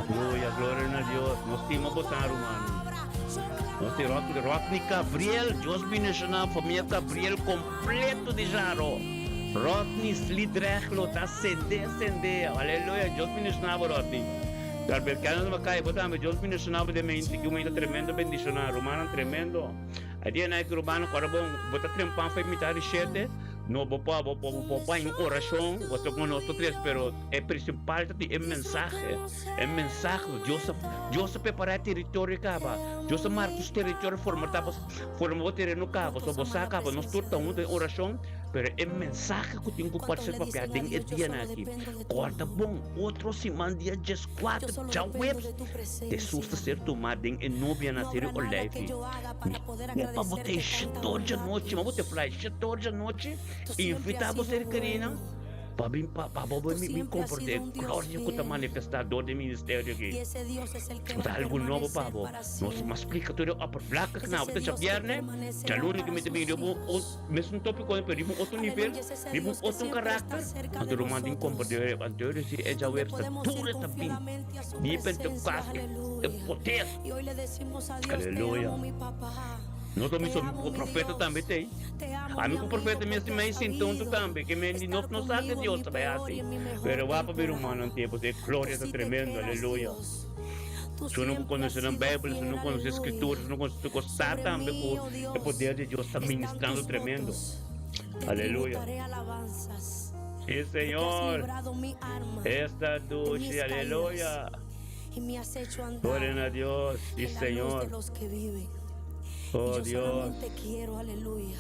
Aleluia, glória a Deus. Nós temos botar humano. Nós temos Rodney Gabriel, Deus bendicionar a família Gabriel completo de Jaro. Rodney Slidrechlo, está acender. Aleluia, Deus bendicionar Rodney. Gabriel, que não vai cair, botar, mas Deus bendicionar de mim, que uma tremendo bendicionar, humano tremendo. A dia na que humano, agora bom, botar trempan foi imitar sete. No bopa em oração, você conosco três, pero é principal é mensagem, Deus prepara território cava, Deus marca os territórios forma o terreno cava, só você acaba, nós tortamos de oração, pero é mensagem que tem que participar papel tem é dia aqui, corta bom, outro semana dia 14, já web, te susta ser tomado em novia na série Olive, é para botar 7 horas da noite, mas você fala 7 horas da noite. Invitar você, querida, Papaboy, mi siempre has comporte, sido un Dios gloria ko ta fiel. manifestador de ministerio Y aqui. ese Dios es el que va Sa a algo novo, permanecer Pabo. para Nos siempre. explica tudo upper black Es na ese ito sa Dios que biyernes. permanecerá Sa lunes para kami sus tabi mo hijos. mesmo topic ko pero mo otro nivel, Aleluya, es ese di mo Dios que otro siempre karakter. está cerca Ang de turumanding nosotros. comporte anterior si Eja Donde Web sa podemos ir ture tabi. confiadamente a su Di presencia. pentecost e Aleluya. poder. Y hoy le decimos a Dios, te Aleluya. amo mi papá. No to mi Te so amo, ko mi profeta Dios. também tem. Te amo, Ami mi ko amigo, profeta mesmo porque may has sintong to sabido também que me estar no sabe conmigo en Dios mi também peor y assim. en mi mejor Pero va para ver temporada. humano en tiempo de Tú glória tá sí te tremendo, quedas, aleluia. Dios. Tú Se eu não siempre has conhecer a sido Bíblia, se eu fiel, não conhecer as aleluya. Escrituras, se eu não conhecer gostar Sobre também mí, oh o Dios, poder de Deus está están ministrando tus tremendo. votos. Te Aleluya. tributaré alabanzas. Sí, Porque has Señor. librado mi alma Esta de mis dulce, aleluya. caídas y me has hecho andar Gloria a Dios, sí, en la luz de Señor. los que viven. Oh, Y yo Dios. solamente quiero, aleluya,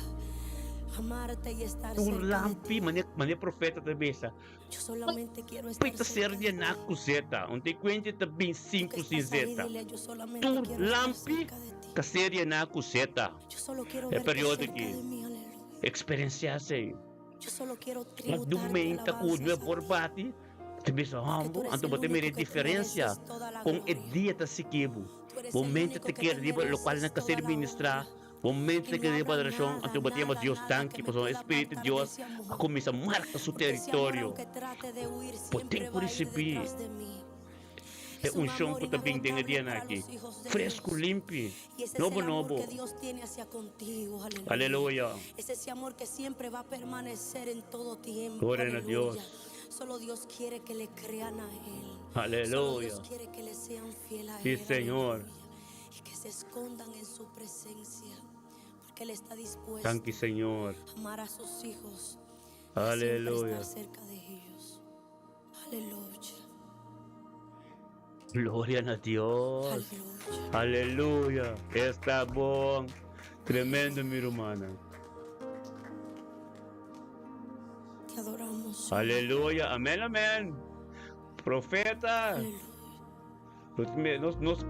amarte y estar Um cerca de lampi, ti. mania profeta também, sa. Yo solamente quiero estar Pita cerca ser de na ti. coseta, onde quente também Tú que 5 estás ahí, cinzeta. dile, yo solamente Tu quiero estar lampi, cerca de ti. caseria na coseta. Yo solo quiero É verte período cerca aqui. de mí, aleluya. Experienciar sei. Yo solo quiero Mas tributarte domingo tá com o meu alabanzas a ti. borbate. Também só Porque tú humble, eres anto el botar único mere que te diferença mereces toda la com o gloria. dia tá sequibo. Tú eres el Momento único te que quer te riba, lo qual mereces na toda caseria la ministrar. honra. Momento Y que no riba habrá da razão, nada, anto batemos nada, Deus nada tanque, que me pois o pueda Espírito de apartar Deus de ese amor. a começar a marcar seu Porque ese amor, território. aunque trate de huir, Por siempre tempo va a ir receber. detrás de mí. É Es um un chão amor que também tem inagotable dia para aqui. los hijos de Fresco, Dios. limpo. Y ese es Novo, el amor novo. que Dios tiene hacia contigo, aleluya. Aleluia. Es ese amor que siempre va a permanecer en todo tiempo. Gloria a Aleluya. Dios. Solo Dios quiere que le crean a Él. Solo Aleluya. Dios quiere que le sean fiel a Sí, Él. Señor. aleluya. Y que se escondan en su presencia. Porque Él está dispuesto Thank you, Senhor. a amar a sus hijos. Y Aleluya. siempre estar cerca de ellos. Aleluya. Glória a Deus. Aleluya. Aleluia. Está bom. Tremendo, minha irmã. Te adoramos. Señor. Aleluia. Amém, amém. Profeta. Aleluya.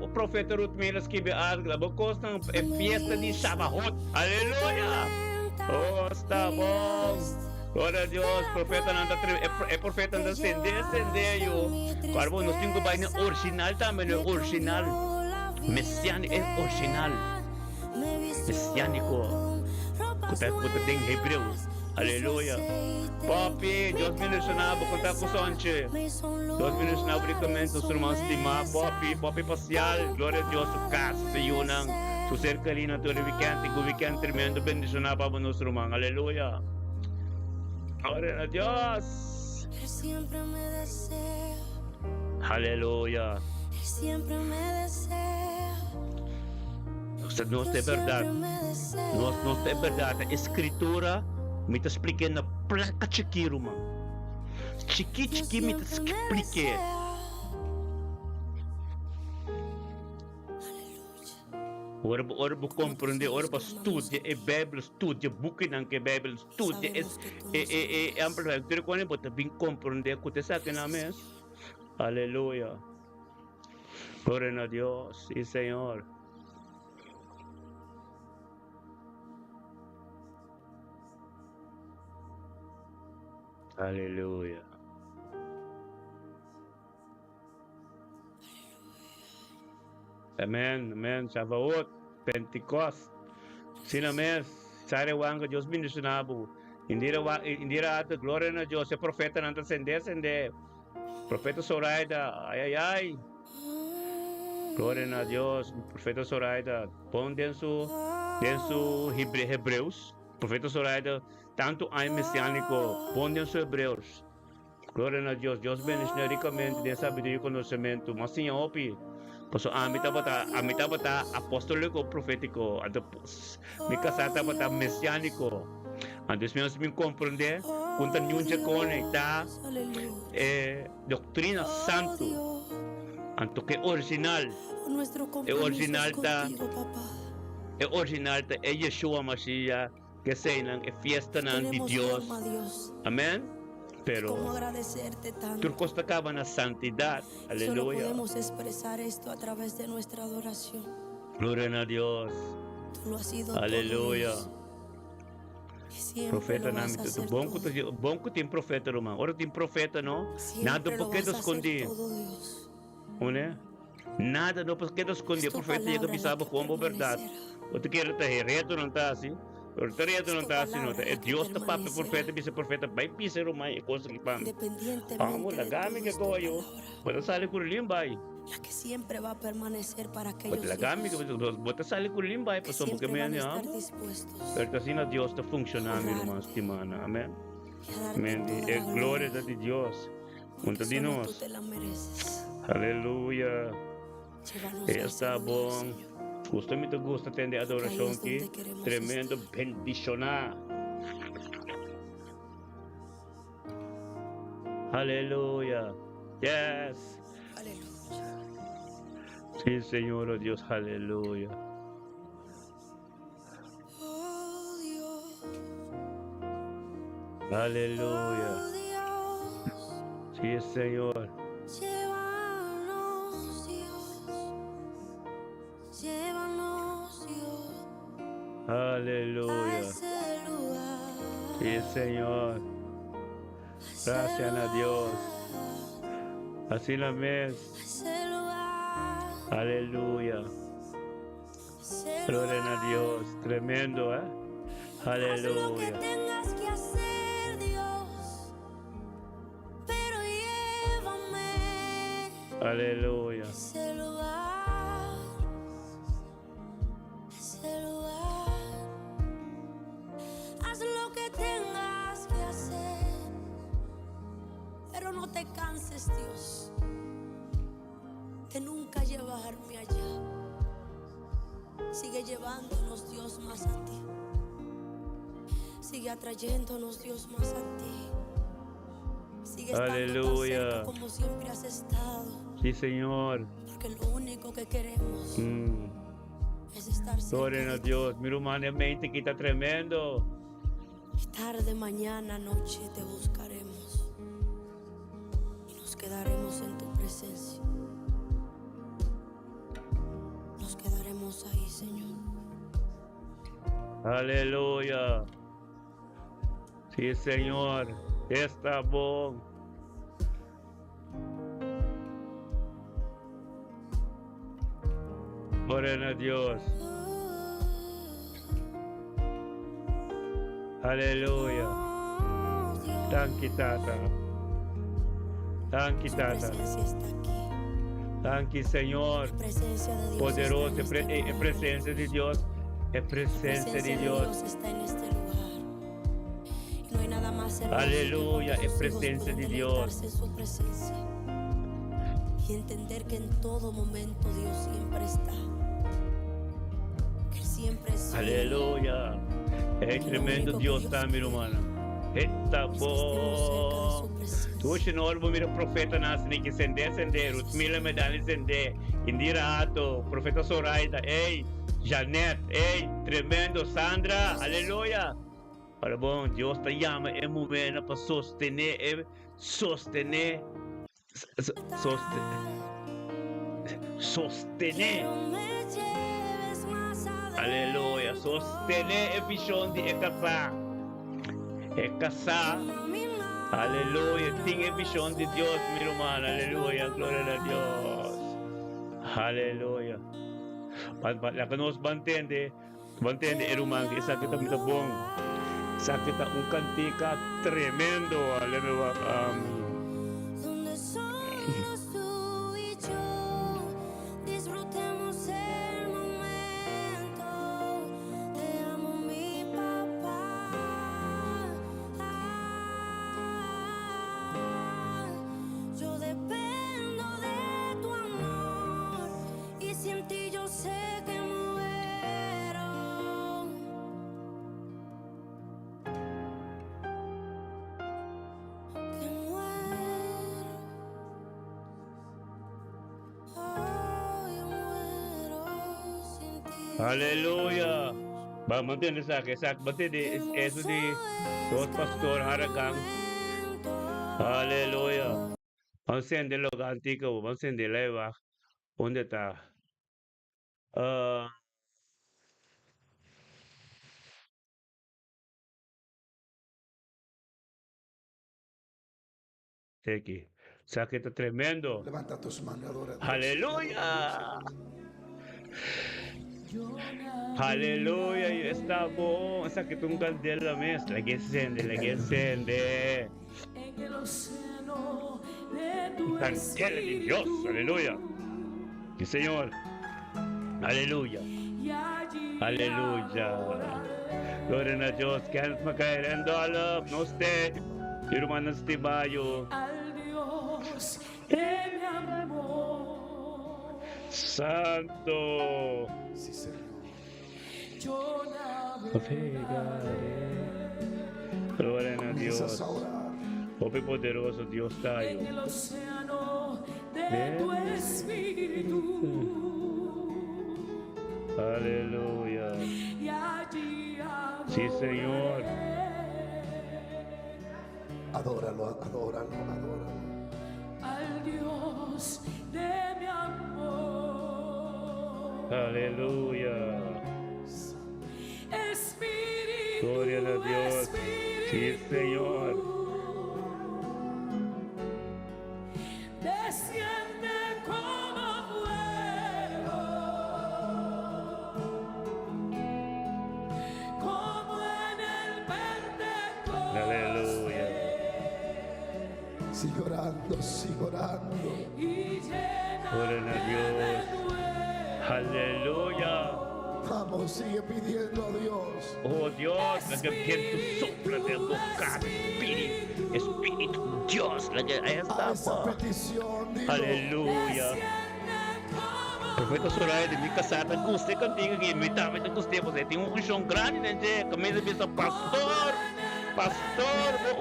O profeta Ruth Milas que a bocos ng fiesta de Sabahot. Aleluia. Oh, está bom. Glória a Deus. Profeta nanda é profeta nanda acender yo. Carbo nós temos que vai no original também, no original. Messiânico é original. Messiânico. Kuta tem Hebreus. Aleluia. Papi, Deus me lesionava, contar com sonche. Deus me lesionava ricamente os irmãos de má. Papi parcial. Glória a Deus, o caso, se yunang. Su cercalina, todo o weekend tremendo, bendicionava para nos irmãos. Aleluia. Glória a Deus. Él siempre me desea. Aleluia. Él siempre me desea. Nós é verdade. Nós é verdade. A escritura me está explicando na placa chiquiro, mano. Chiqui me está explicando. Ora vou compreender, ora vou estudar a Bíblia, estudar book não que a Bíblia, estudar é ampliar. Ter quando eu também compreender o que está aqui na mesa. Aleluia. Glória a Deus, sim, Senhor. Aleluia. Amen, amen. Shavuot, Pentecost. Sina mes, sare wanga Deus bendicionado. Indira ata glória na Deus. É profeta não ascender. Profeta Soraida, ai. Glória a Deus. Profeta Soraida, põe dentro Hebreus. Profeta Soraida, tanto ai messiânico, põe dentro Hebreus. Glória a Deus. Deus bendicionado ricamente de sabedoria e conhecimento. Mas sim, opi. Paso amita bata apostólico profético, antes mi casata bata mesiánico, antes menos me compreender, quando nunca conecta doctrina santo, anto que original, original ta é Yeshua Mashiach, que seinan é fiesta nan de Dios, amén. Pero ¿Cómo agradecerte tanto? turcos acaba na santidad, Solo aleluya. podemos expresar esto a través de nuestra adoración. Gloria a Dios. Tú lo has sido todo, Aleluya. Dios. Y siempre Profeta lo vas namin a to hacer bongko todo. to bongko tin profeta Roman. Ora tin profeta no. Nada Siempre lo porque vas a dos hacer escondi. todo, Dios. Une? Nada no porque dos Es escondi. tu Profeta llega palabra la bisaba que como verdade. permanecerá. O te quer te reto não tá assim. O te reto Es não tu tá assim, não tá. palabra É la que Deus tá papo permanecerá. profeta, bisa profeta, vai pisa Roman e coisa que pam. Amo Independientemente la de gami todo, que es tu coyo. palabra Bota sale por limbai. la que siempre va a permanecer para Bota la aquellos gami que hijos bota sale por limbai, que pasó porque siempre me van a estar amo. dispuestos Pero assim na Deus está a funcionando, irmã, honrarte estimana. Amém. y a darte Amém. toda É la glória gloria, de Deus. porque Junto de solo tú nós. te la mereces. Aleluia. Llévanos a ese Está lugar, bom. Señor, Gusta me gusta atender a porque ahí adoração es aqui. donde queremos Tremendo estar. bendicionar. Aleluia. Yes. Aleluya. Sí, Señor, oh Dios, aleluya. Oh Dios, Aleluya. oh Dios, Sí, Señor. llévanos Dios, llévanos Dios a Aleluya. ese lugar, Sí, Señor. a ese Gracias a Dios. lugar, Así la a mes. ese lugar, Aleluya. a ese Gloria a Dios. lugar. Tremendo, ¿eh? Haz lo que Aleluya. tengas que hacer, Dios, pero llévame Aleluya. a ese lugar, a ese lugar. Haz lo que tengas que hacer, pero no te canses, Dios, de nunca llevarme allá. Sigue llevándonos, Dios, más a ti. Sigue atrayéndonos, Dios, más a ti. Sigue estando tan Aleluya. cerca como siempre has estado. Sí, Señor. Porque lo único que queremos Mm. es estar cerca Gloria de a ti. Dios. Mira humanamente que está tremendo. Y tarde, mañana, noche te buscaremos. Y nos quedaremos en tu presencia. Nos quedaremos ahí, Señor. Aleluya. Sí, Señor. Está bom. Gloria a Dios. Aleluya. Oh, Dios, Thank you, Tata. Thank you, su Tata. presencia está aquí. Thank you, Señor. La presencia de Dios Poderoso. está en este lugar. Presencia de Dios. Es La presencia presencia de de Dios. Dios está en este lugar. Y no hay nada más hermoso Aleluya, que es cuando sus hijos presencia pueden de Dios. deleitarse en su presencia y entender que en todo momento Dios siempre está. Que Él siempre es fiel. Aleluya. Es lo tremendo único que Dios Dios está, mi quiere hermana. Está Es que estemos cerca de bom. su presencia. Tu senhor mira profeta nasce que sender, os mila medalha sender. Indira Ato, profeta Soraida, ei, Janet, ei, tremendo Sandra, aleluia. Para bom, Deus te chama em momento para sostener, sostener, sostener. Quiero me lleves más Aleluia, adentro. sostener a visão de casar. É casar. Caminar Aleluia, tem a visão de Deus, meu irmão. Aleluia, glória a Deus. Aleluia. La que nos mantende, irmão, que essa kita muito bom. Essa kita cantica tremendo. Aleluia. donde solos tú y yo disfrutemos el momento. Te amo, mi papá. Yo dependo de tu amor y sin ti yo sé que muero. Que muero. Oh, yo muero sin ti. Aleluia. Ba, mantende essa, mantende isso de dos pastor Haragang. Aleluia. Vamos acender logo antigo, vamos acender leva. Onde está? Teki. Sakit na tremendo. Levanta tus manos, adora a Dios. Aleluya. Aleluya. Y está bon. Sakit yung candela, mes. Lagi encende, lagi encende. En el océano de tu Candela de Dios. Aleluya. Sí, Señor. Aleluya. y allí Aleluya. Gloria a Diyos. Kaya magkairendo alap. No stay. Iruman ng stibayo. al Dios que me amó. Santo. Sí, Señor. Yo Navegaré. Gloria a Comienzas Dios. a orar. Pobre poderoso Dios en tayo. el océano de tu espíritu. Aleluya. Y allí Sí, Señor. Adóralo, adóralo, adóralo. al Dios de mi amor. Aleluya. Espíritu, Gloria a Dios. Sí, Señor. desciende como fuego, como en el Pentecostés. Aleluya. Sigue orando, sigue orando. Y Gloria a Dios. Aleluya. Vamos, sigue pidiendo a Dios. Oh Dios, lagyan tu sopla de boca, Espíritu, Espíritu Dios, lagyan, ahí A está esa po. petición, dilo. Aleluya. Profeta Soraya de mi kasata, gusto contigo que me dame de gusto po, tem unção grande né, kami sa pastor,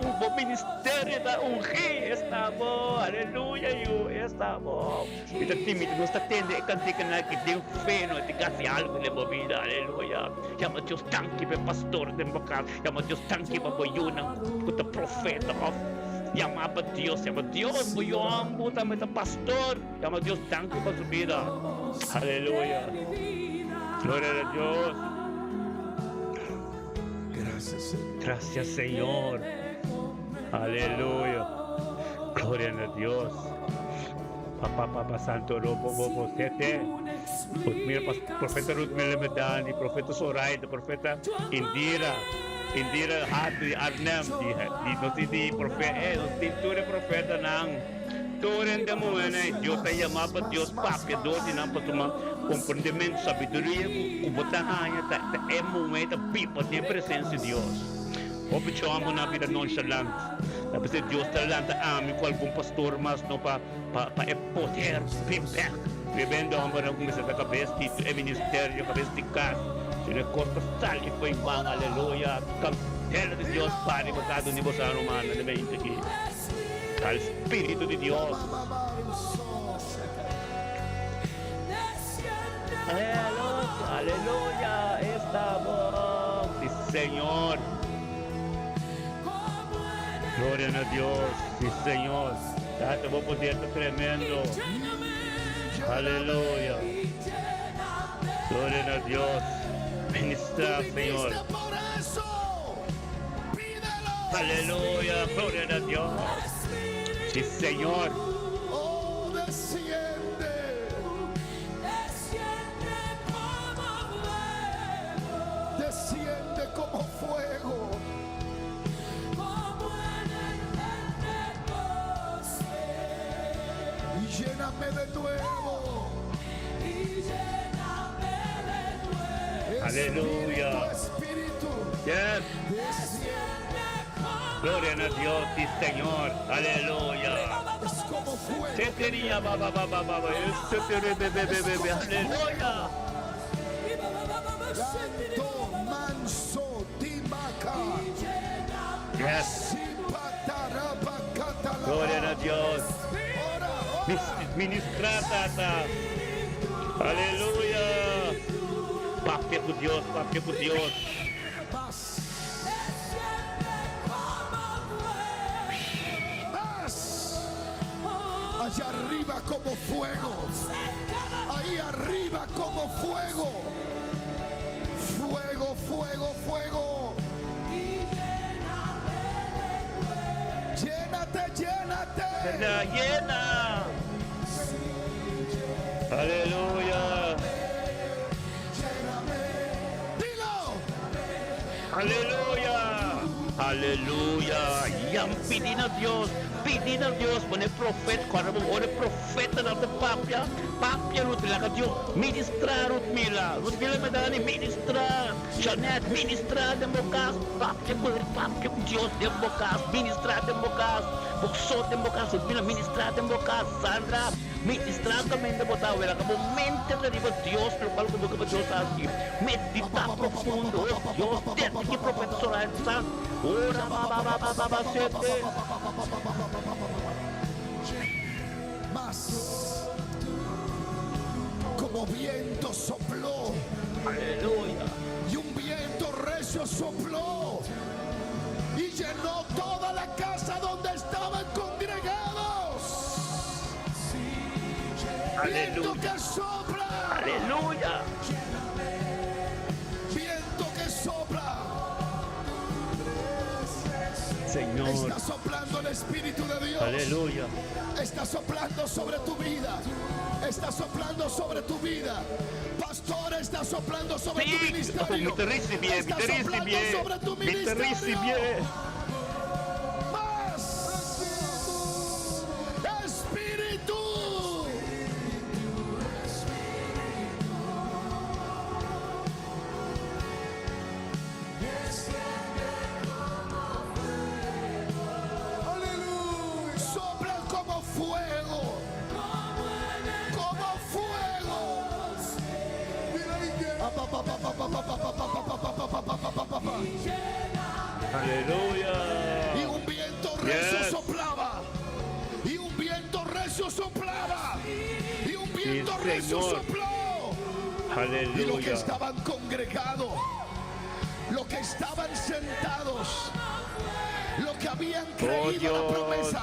un ministério da ungi, está bom, aleluia, está bom. Ito timid, não está tendo, canti ka na, que tem fé, no, te kasi algo na mo vida, aleluia. Chama Deus tanque, pe pastor, tem bocal, chama Deus tanque, pa boyunang, kuta profeta, pa. Chama pa Deus, boyong, puta, may pastor, chama Deus tanque, pa sa vida. Aleluia. Glória a Deus. Gracias, Señor. Gracias, Señor. Aleluya. Gloria a Dios. Papa Santo Robo Sete. Mira, Profeta Ruth Melemedani, Profeta Soraya, Profeta Indira. Indira Hati Arnam. Di Profeta, Tinture Profeta ng Turen de Moene, Dios te llama para Dios Papi, Dios te llama para tomar comprendimiento, sabiduría, kubutahan, é momento, pipa, tem presença de Deus. Ope chamo na vida nonchalant. Tapos Deus talanta amin com algum pastor, mas não para poder, pimpec. Vivendo a mão com essa cabeça, que é ministério, cabeça de casa. Se não corta sal e foi bom, aleluia. Campela de Deus, Pai, botado em você, romana, de bem aqui. Al Espíritu de Dios. Aleluya, aleluya, estamos. Sí, Señor. Gloria a Dios, sí, Señor. Date vos poder tremendo. Aleluya. Gloria a Dios. Ministra, Señor. Por eso, pídelo. Aleluya, gloria a Dios. Sí, Señor. Oh, desciende. Desciende como fuego. Y lléname de nuevo. Aleluya. Espíritu, Yes. desciende. Gloria a Dios, sí, Señor. Aleluya. Es como fuego. Se tenía, baba. Se te bebe. Aleluya. Ganto manso timaca. Yes. Simpatarabacatala. Gloria a Dios. Ora, Ministra, tata. Aleluya. Papi con Dios, papi con Dios. más. Más. Allá arriba como fuego. Ahí arriba como fuego. Fuego, fuego, fuego. Llénate, llénate. Aleluya. Aleluya. Yang pidin a Diyos. Pidin a Diyos. Muna prophet. Kung ano mo, prophet na natin papya. Papya Ruth Mila ka Diyos. Ministra Ruth Mila. Ruth Mila madani. Ministra. Janet. Ministra de Mocas. Papya ko. Papya ko Diyos de Mocas. Ministra de Mocas. Buksot de Mocas. Ruth Mila. Ministra de Mocas. Sandra. Ministra também de botar. Wala ka mo. Mente na riba Diyos. Lokal ko ba Diyos así. Medita profundo. Diyos. Desde que profesora San. Ora baba sete. Más. Como viento sopló. Aleluya. Y un viento recio sopló. Y llenó toda la casa donde estaban congregados. Viento Aleluya. que sopla. Aleluya. Viento que sopla. Señor. Está soplando el Espíritu de Dios. Aleluya. Está soplando sobre tu vida. Está soplando sobre tu vida. Pastor, está soplando sobre tu Sí, ministerio. mi terrisi bien, mi Está terrisi soplando bien. sobre tu Mi terrisi ministerio. bien. Más. Espíritu. Sopla como fuego. Como fuego. Aleluya. Y un viento recio Yes. soplaba. Y un viento recio soplaba. Y un viento recio Señor. sopló. Y los que Aleluya. estaban congregados, los que estaban sentados, los que habían creído Dios. la promesa,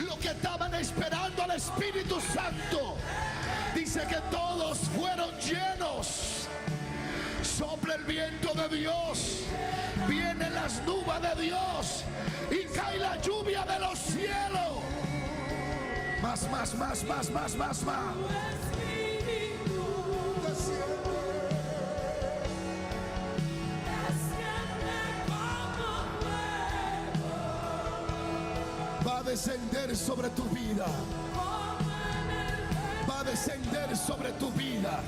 los que estaban esperando al Espíritu Santo, dice que todos fueron llenos. Sopla el viento de Dios, vienen las nubes de Dios y cae la lluvia de los cielos. Más. Va a descender sobre tu vida. Va a descender sobre tu vida.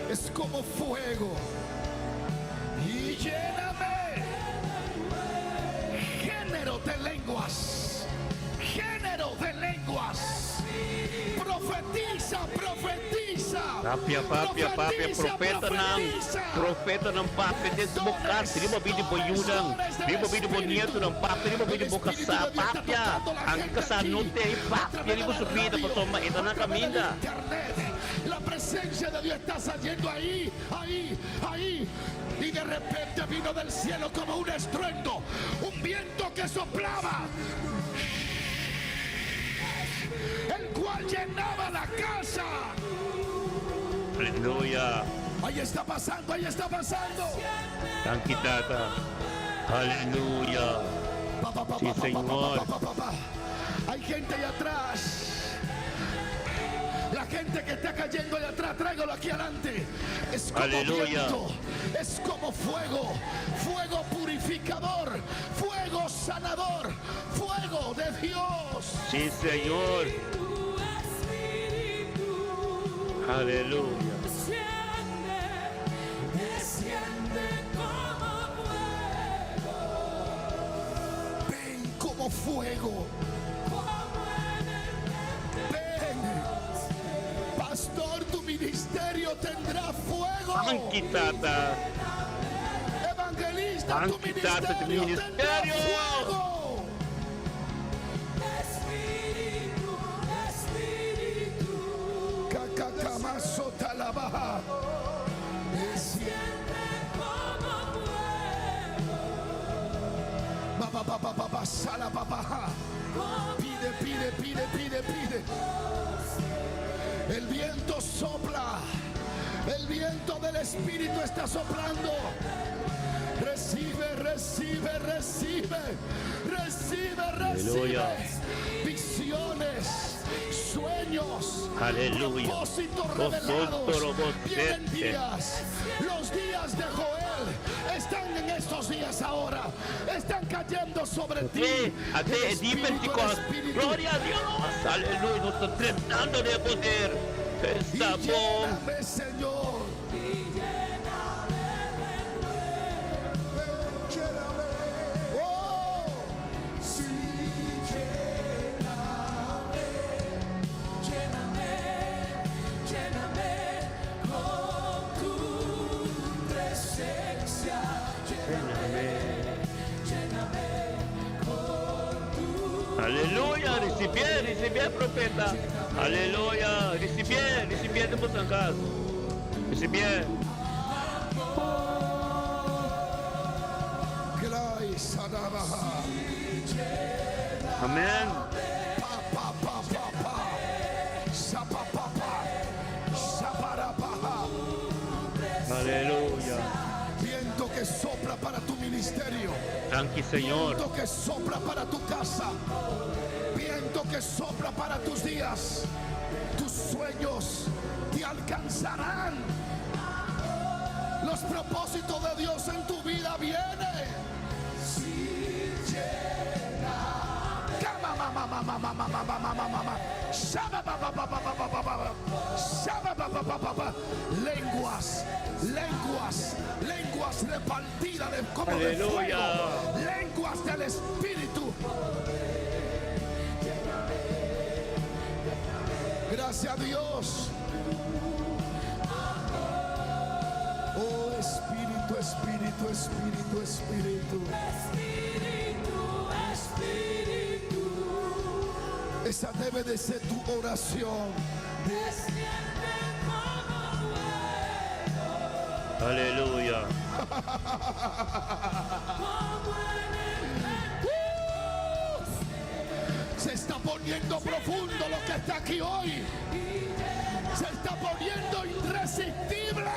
Es como fuego. Y lléname. Género de lenguas. Género de lenguas. Profetiza. Papia, profeta ng papia des bukas, di mo bidi boyudang, di mo bidi bonito ng papia, di mo bidi bukas sa papia, ang kasanute ay papia, di mo subida pa soma, ito na kaminda. La presencia de Dios está saliendo ahí. Y de repente vino del cielo como un estruendo, un viento que soplaba, el cual llenaba la casa. Aleluya. Ahí está pasando. Ang kitata. Aleluya. Sí, Señor. Hay gente allá atrás. La gente que está cayendo allá atrás, tráigalo aquí adelante. Es como Aleluya. viento, es como fuego, fuego purificador, fuego sanador, fuego de Dios. Sí, Señor. Aleluya. Desciende como fuego, Ven como fuego. como en el Ven. Pastor, tu ministerio tendrá fuego. Ang kitata. Evangelista, Ang tu kitata, tu ministerio tendrá ministerio. fuego. Espíritu, Cacacamazo talabaja. desciende como fuego, Salababaja. Pide. El viento sopla. El viento del Espíritu está soplando. Recibe. Aleluya. Visiones, sueños, Aleluya. propósitos Vosotros revelados. vos Vienen sete. días. Los días de Joel están en estos días ahora están cayendo sobre ti. Ate, El di Espíritu, el Pentecost. Espíritu. Gloria a Dios. Aleluya. Nos está tratando de poder. Y Esta voz. lléname, Señor. Oh, Lléname con tu presencia. Aleluya, recibe, profeta. Aleluya, recibe de vos acá. Recibe. Grace, Adabaha. Amén. Pa, pa, pa, pa, pa. Sapa, pa, pa. Saparapaha. Aleluya. Viento que sopla para tu ministerio. Tranqui, Señor. Viento que sopla para tu casa. Viento que sopla para tus días. Tus sueños te alcanzarán. Los propósitos de Dios en tu vida vienen. Lenguas, lenguas, lenguas repartidas como de fuego. Aleluya. Lenguas del Espíritu. Gracias a Dios. Oh Espíritu, Espíritu, Espíritu, Espíritu. Esa debe de ser tu oración. Aleluya. Se está poniendo profundo lo que está aquí hoy. Se está poniendo irresistible.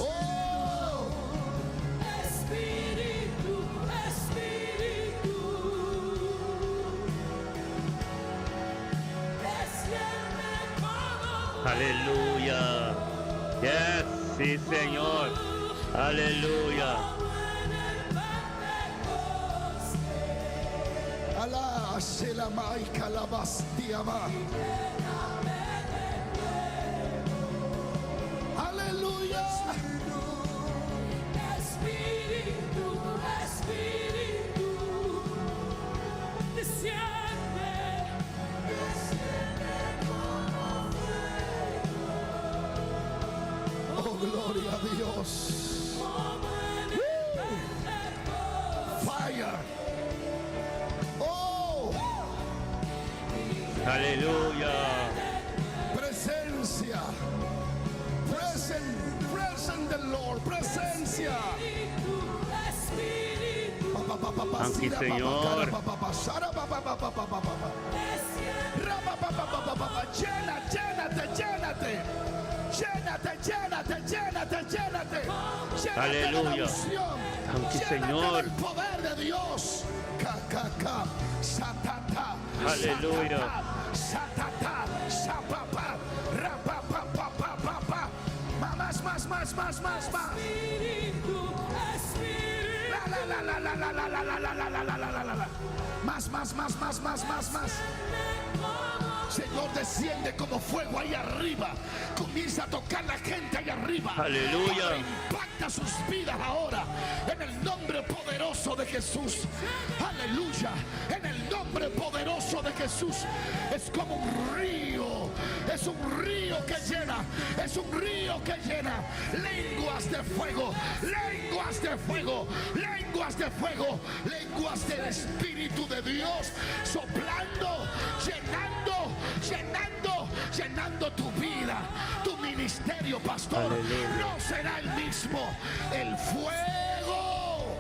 Oh, Espíritu, Espíritu, desciende como Aleluya. Yes, sí, Señor. Aleluya. Alá, Shelamai, Calabastiama. Aleluya. Espíritu, Espíritu, desciende, Oh, gloria a Dios. Fire. Oh, Aleluya. presencia. Present the Lord. Presencia. Aquí, Señor. Llénate, llénate. Llénate, llénate, llénate, llénate. Llénate Aleluya. de la unción. Aquí, Llénate Señor. del poder de Dios. Ka, satata. Aleluya. Satata. Sapapa. Rapapapapapapa. Más. Espíritu, Espíritu, La. Más. Señor, desciende como fuego ahí arriba. Comienza a tocar la gente ahí arriba. Aleluya. Padre, impacta sus vidas ahora. En el nombre poderoso de Jesús. Aleluya. En el nombre poderoso de Jesús. Es como un río. Es un río que llena. Es un río que llena. Lenguas de fuego. Lenguas de fuego. Lenguas de fuego. Lenguas del Espíritu de Dios. Soplando. Llenando tu vida, tu ministerio, pastor. Aleluya. No será el mismo. El fuego.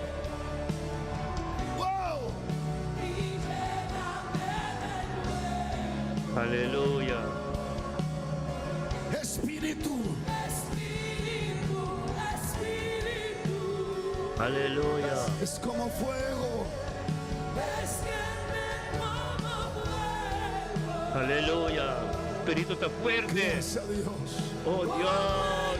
Wow. Aleluya. Espíritu. Aleluya. Es como fuego. Aleluya. Espíritu está fuerte. Gracias a Dios. Oh Dios.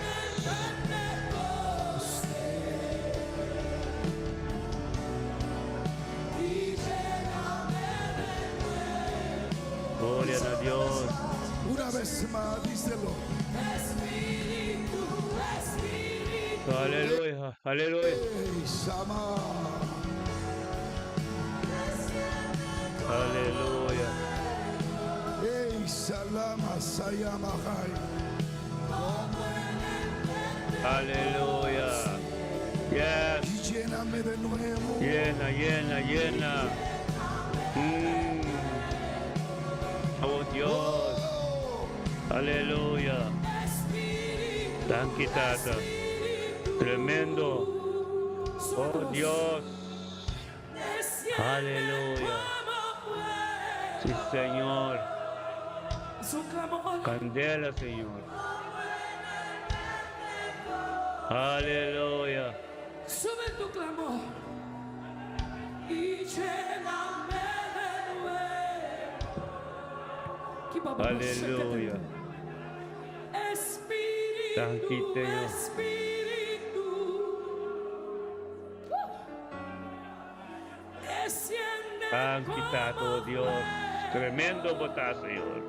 vez más, díselo. Espíritu, Espíritu. Aleluya, aleluya, Ey, Sama. aleluya. Ey, Salama, Sayama, Jai. Aleluya. Yes. Y lléname de nuevo. Llena, llena, llena. Oh Dios. Oh, Aleluya. Thank you, Tata. Tremendo. Oh Dios. Aleluya. Sí, Señor. Su clamor. Candela, Señor. Aleluya. Sube tu clamor y lléname de nuevo. Keep up, Aleluya. Espíritu, Thank you, Señor. Espíritu. Desciende Thank you, Tato, como Dios. Tremendo botar, Señor.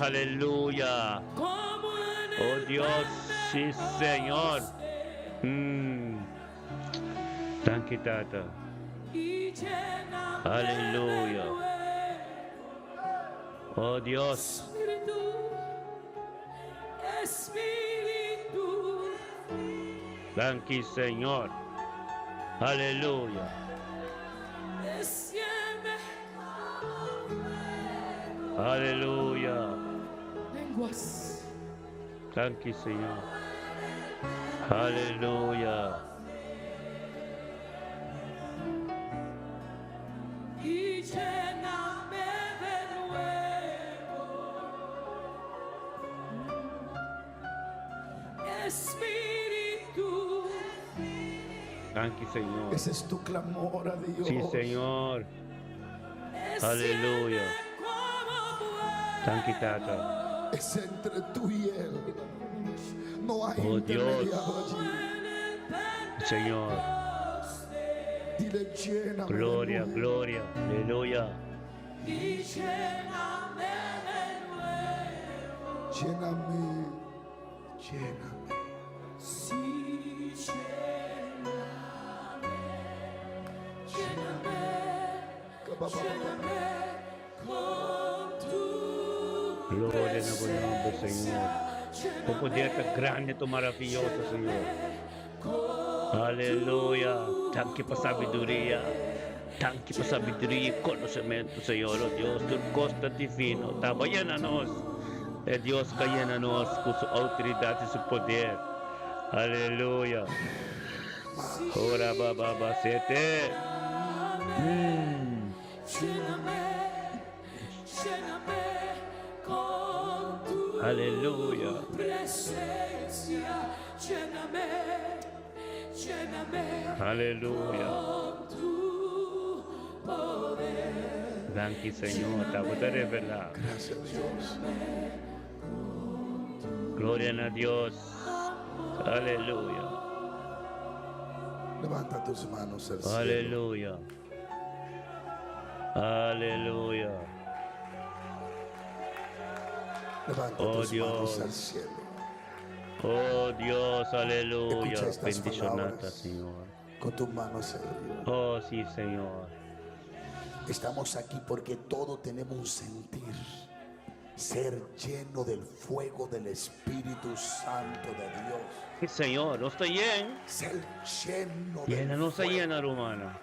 Aleluya. como en Oh el Dios, sí, Señor. Thank you, Tata. y lléname Aleluya. de nuevo. Oh Dios. Espíritu, Espíritu, Thank you, Señor. Aleluya. desciende. Aleluya. Lenguas, Thank you, Señor. Aleluya. y lléname de nuevo. Espíritu, Thank you, Señor. ese es tu clamor a Dios. Sí, Señor. Aleluya. Thank you, Tata. Es entre tú y Él. No hay Oh, intermediario Dios. allí. Señor. Dile lléname. de Gloria, nuevo. gloria. Aleluya. y lléname de nuevo. Lléname. Lléname. Sí, lléname, lléname, lléname con tu Gloria en el buen nombre, Señor. Tu poder tan grande, tu maravilloso, Señor. Aleluya. Thank you por sabiduría. Thank you por sabiduría y conocimiento, Señor. Oh Dios, tu costa divino. Tamo, llénanos. Dios que llénanos con su autoridad y su poder. Aleluya. Ora baba sete. lléname, lléname con tu Aleluya. presencia, lléname, lléname Aleluya. con tu poder. Thank you, Señor. Te voy a revelar. Gracias Dios. Gloria a Dios. Aleluya. Levanta tus manos al cielo. Aleluya. Aleluya. Levanta Oh, tus Dios. manos al cielo. Oh Dios, aleluya. Escucha estas Bendicionata, palabras. Señor. Con tus manos arriba. Oh, sí, Señor. Estamos aquí porque todos tenemos un sentir. Ser lleno del fuego del Espíritu Santo de Dios. Sí, Señor, no está lleno. Ser lleno del Llena, no está fuego. llena, hermana.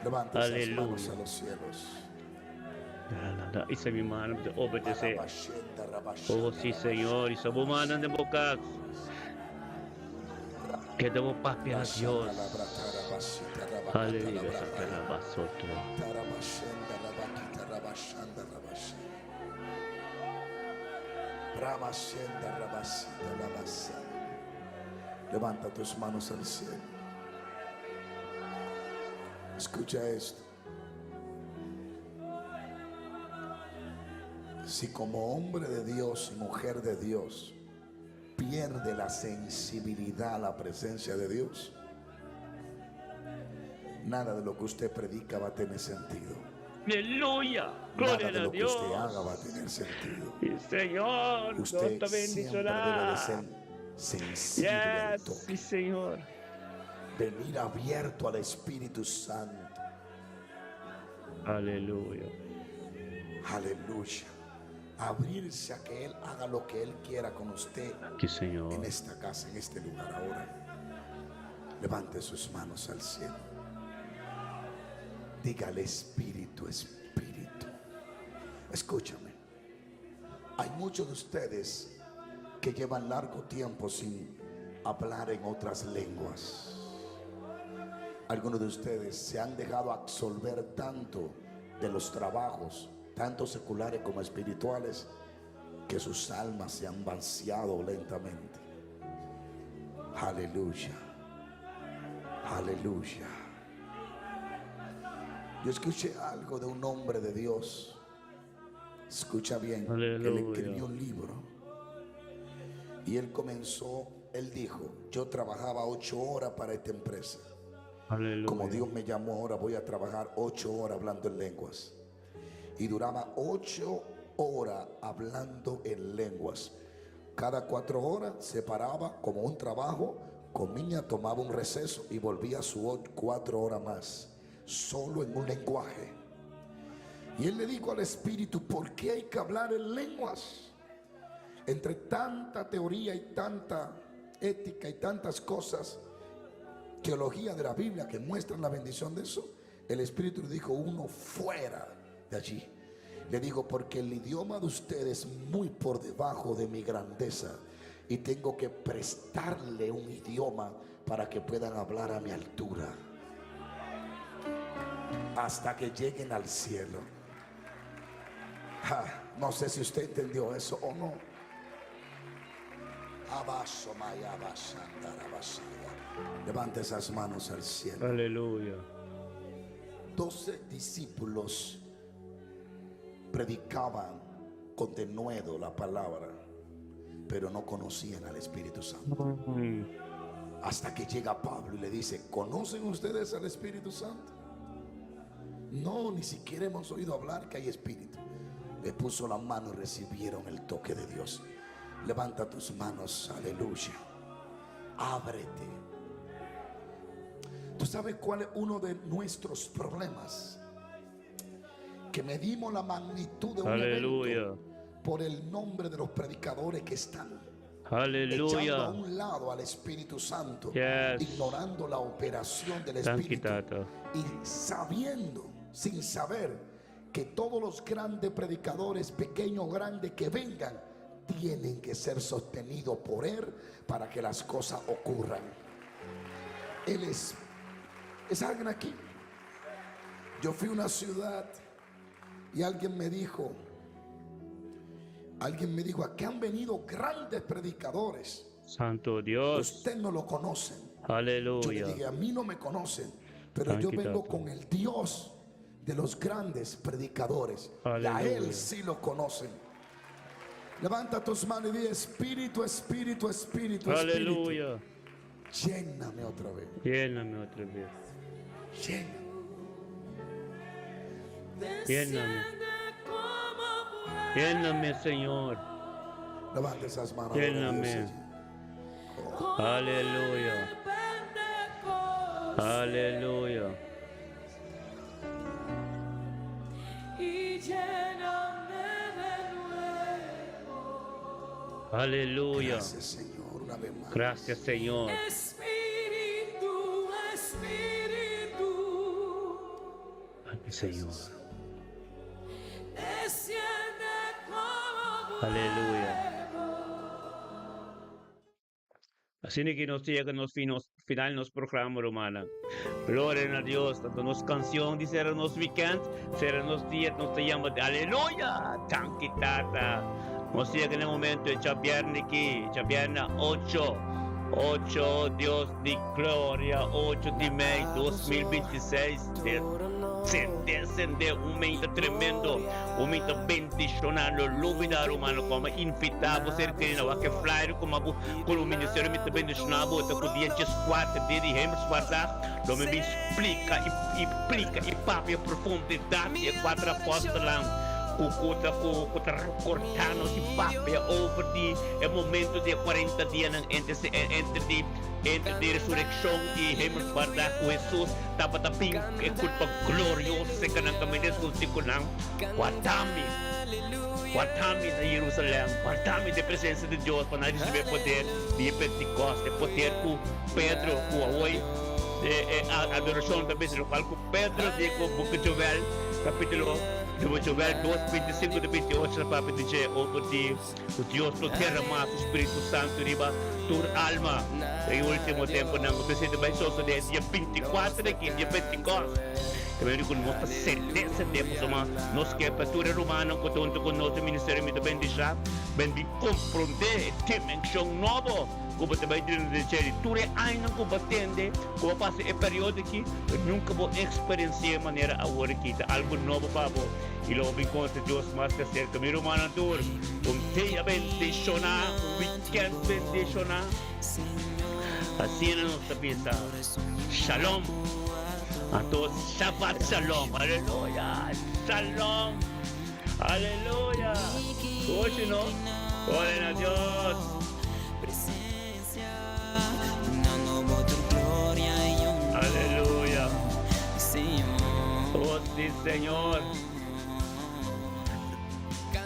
Levanta esas Aleluya. manos a los cielos. Isa mi mano de obedecer. Rabashenda, rabashenda, Oh, sí, Señor. Isa mi mano de boca. Que damos paz a Dios. Aleluya. Santa la basotro. Tarabashenda, rabakita, rabashanda, rabashenda. Rabashenda, rabasita, rabasa. Levanta tus manos al cielo. Escucha esto. Si como hombre de Dios y mujer de Dios pierde la sensibilidad a la presencia de Dios, nada de lo que usted predica va a tener sentido. Aleluya. Nada Gloria de a lo que usted haga Dios. va a tener sentido. Sí, Señor. Usted Dios te siempre debe de bendiciará. ser sensible al Yes, toque. sí, Señor. Venir abierto al Espíritu Santo. Aleluya. Aleluya. Abrirse a que Él haga lo que Él quiera con usted Aquí, Señor. en esta casa, en este lugar ahora. Levante sus manos al cielo. Dígale: Espíritu, Espíritu. Escúchame. Hay muchos de ustedes que llevan largo tiempo sin hablar en otras lenguas. Algunos de ustedes se han dejado absorber tanto de los trabajos, tanto seculares como espirituales, que sus almas se han vaciado lentamente. Aleluya. Aleluya. Yo escuché algo de un hombre de Dios. Escucha bien. Aleluya. Él escribió un libro. Y él dijo: yo trabajaba 8 horas para esta empresa. Aleluya. Como Dios me llamó ahora, voy a trabajar 8 horas hablando en lenguas. Y duraba 8 horas hablando en lenguas. Cada 4 horas se paraba como un trabajo, comía, tomaba un receso y volvía a sus 4 horas más, solo en un lenguaje. Y él le dijo al Espíritu: ¿por qué hay que hablar en lenguas? Entre tanta teoría y tanta ética y tantas cosas, teología de la Biblia que muestran la bendición de eso, el Espíritu le dijo: uno fuera de allí. Le digo: porque el idioma de ustedes es muy por debajo de mi grandeza y tengo que prestarle un idioma para que puedan hablar a mi altura hasta que lleguen al cielo. No sé si usted entendió eso o no. Levante esas manos al cielo. Aleluya. 12 discípulos predicaban con denuedo la palabra, pero no conocían al Espíritu Santo. Hasta que llega Pablo y le dice: ¿conocen ustedes al Espíritu Santo? No, ni siquiera hemos oído hablar que hay Espíritu. Le puso la mano y recibieron el toque de Dios. Levanta tus manos, aleluya. Ábrete. ¿Tú sabes cuál es uno de nuestros problemas? Que medimos la magnitud de un Aleluya. evento por el nombre de los predicadores que están echando a Aleluya. un lado al Espíritu Santo, Yes. ignorando la operación del Thank you, Espíritu Tata. y sabiendo, sin saber, que todos los grandes predicadores, pequeños o grandes que vengan, tienen que ser sostenidos por Él para que las cosas ocurran. Él es alguien aquí. Yo fui a una ciudad y alguien me dijo, aquí han venido grandes predicadores, Santo Dios. usted no lo conocen. Yo le Aleluya. dije: a mí no me conocen, pero Thank yo you, vengo Tata. con el Dios de los grandes predicadores. Y a Aleluya. Él sí lo conocen. Levanta tus manos y di: Espíritu, Espíritu, Espíritu, Espíritu. Aleluya. Lléname otra vez. Lléname otra vez. Lléname. Lléname. como fuego. Lléname, Señor. Levanta esas manos. Lléname. Adora a Dios allí. Aleluya. Pentecoste. Aleluya. Y lléname de nuevo. Aleluya. Gracias, Señor, una vez más. Gracias, Señor. Espíritu, Espíritu, Ay, Señor. desciende como fuego. Aleluya. Assim que nós chegamos no final nos programa romana. Glória a Deus. Tanto nos canção de ser nos weekend, ser nos dias, nos chamamos de Aleluia. Thank you, Tata. Nós chegamos no momento de Chabierne aqui, Chabierne 8 Dios de glória, 8 de mês 2026. descender, aumenta tremendo, aumenta bendicionando, luvidar humano, como invitar você que não vai flyer como o ministério me bendicionado, até o dia 4 de Hemsvardag, do me explica e papo a profundidade e 4 apóstolos. Kukuta cortando de papel over the momento de 40 dias entre de ressurreição e Hemsvardag com Jesus estava também culpa gloriosa que não também desculpa não Watami na Jerusalém Watami da presença de Deus para nós receber poder de Pentecostes poder com Pedro com hoje a adoração também se local com Pedro de com Book de Joel capítulo Joel 2, 25 de 28 na papo dice over di Dios lo derrama su Espírito Santo riba tur alma e último tempo não precisa mais só de dia 24 aqui dia 24 também com nossa certeza temos uma nossa captura romana com todo o nosso ministério me também deixar bem confrontar dimensão nova como também dizer tudo é ainda combatente como passa é período que nunca vou experienciar maneira agora aqui algo novo para e logo encontra Deus mais que cerca meu romano tour dia bendicionar weekend bendicionar assim na nossa vida shalom a todos Shabbat shalom aleluia shalom aleluia hoje não ora a Deus aleluia oh sí Señor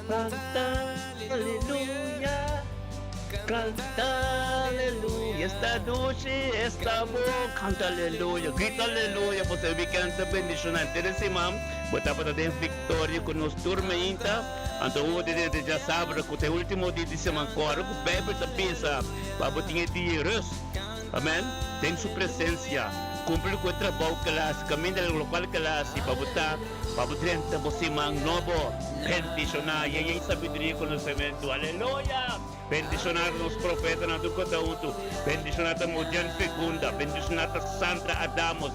canta aleluya canta aleluya esta noche esta voz canta aleluya grita aleluya você vi que anta bendicionante desse mam botar para ter vitória com nos tormenta então o de já sabe que o último dia de semana agora o bebê da pensa para botar de rus amém tem sua presença cumprir com o trabalho que ela caminho do local que ela se para botar você mang novo bendicionar e aí sabedoria conhecimento aleluia bendicionar nos profetas na do cada um bendicionar a Mojan Fecunda bendicionar a Sandra Adamos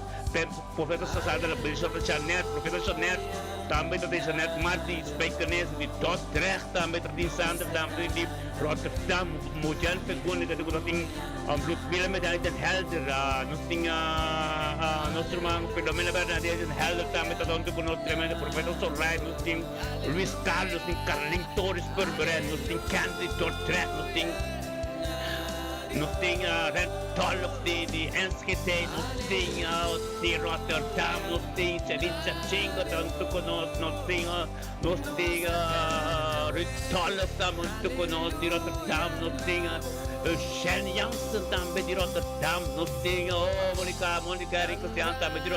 profeta Sandra bendicionar a Janet profeta Janet também tem Janet Martins Becanes de Dordrecht também tem Sandra também de Rotterdam Mojan Fecunda que tem Ludmila medalha de Helder nós tem nosso irmão Filomena Bernadette de Helder também está dando com o tremendo profeta Soraya nós tem Luis Carlos tem Carlin Torres Berberen nós tem Candy Dordrecht nós tem Red Tollof de Enschede nós tem de Rotterdam nós tem Celincha Chinga tanto conosco nós tem Red Tollof também conosco de Rotterdam nós tem Shane Jansen também de Rotterdam nós tem Monica Rico também de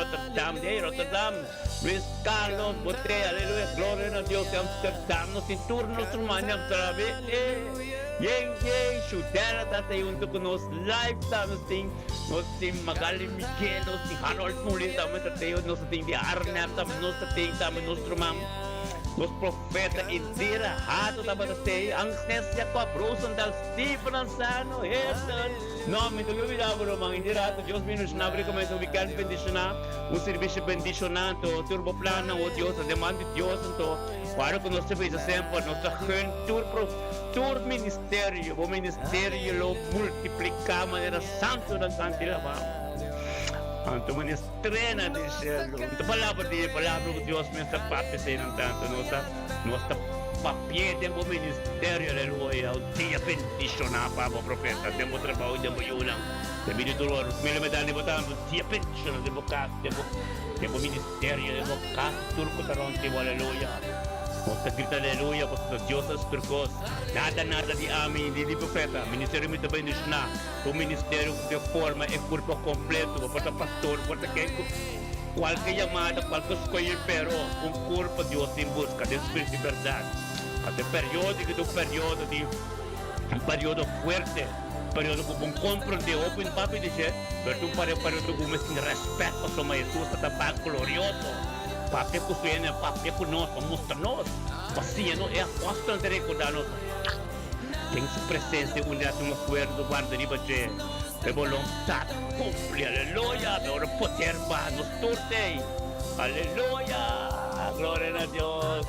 Rotterdam Luis Carlos Botre aleluia glória a Deus de Amsterdam nós tem turnos humanos também Yeng Shudera tatay untuk nos live nós tem Magali Miguel nós tem Harold Mulin também tatay nós tem de Arnab também nós tem também nosso irmão nos profeta Indira Hato também tatay ang snesya ko Bruson dal Steve Lanzano Herson nome do Luvidao irmão Indira Hato Deus minus nabre como esse weekend bendicionar serviço bendicionando turbo plano o Deus a demanda de Deus então para que nós seja sempre nossa tur ministério o ministério lo multiplicar maneira santo da cantilava então uma estrena de céu então palavra de Deus me está papi sem tanto nossa papel de ministério aleluia o dia bendicionar para o profeta tempo trabalho tempo yulang tempo de dolor me medalha botar dia bendicionar de boca tempo ministério de boca tur ko taron aleluia Nossa grita aleluia, porque Deus é turcos. Nada de amin, de profeta. Ministério me também diz na. O ministério de forma é corpo completo, para pastor, para quem qualquer chamada, qualquer escolha, pero corpo de Deus em busca de espírito de verdade. Até período forte, período com compreender, open papi dice, pero um período com respeito a sua Jesus, está glorioso. Papi kusuyan papi kunos mostrarnos paciano é apóstolo de recordarnos tem sua presença unidade no acordo guarda riba de vontade cumprir aleluia agora poder para nos torcer Aleluya. Gloria a Dios.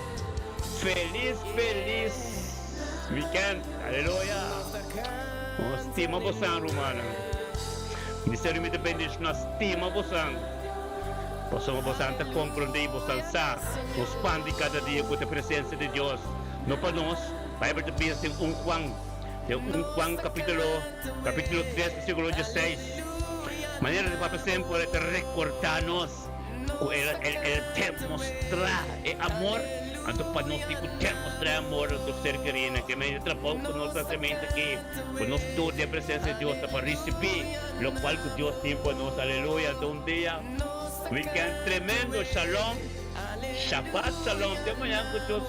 Feliz weekend. Aleluya. Estima você, Romana. Ministério me depende na estima você. Possamos você compreender você sa. Expande cada dia com a presença de Deus. Não para nós. Bible de Bíblia tem Juan capítulo 3 versículo 16. Maneira de Papa sempre é recordarnos el te mostrar amor. Então para nós te mostrar amor do ser querido que me trabalha com nossa semente aqui, com nós toda a presença de Deus para receber, lo qual que Deus tem para nós. Aleluia. Então um dia, weekend tremendo, shalom, Shabbat shalom. Até amanhã com Deus.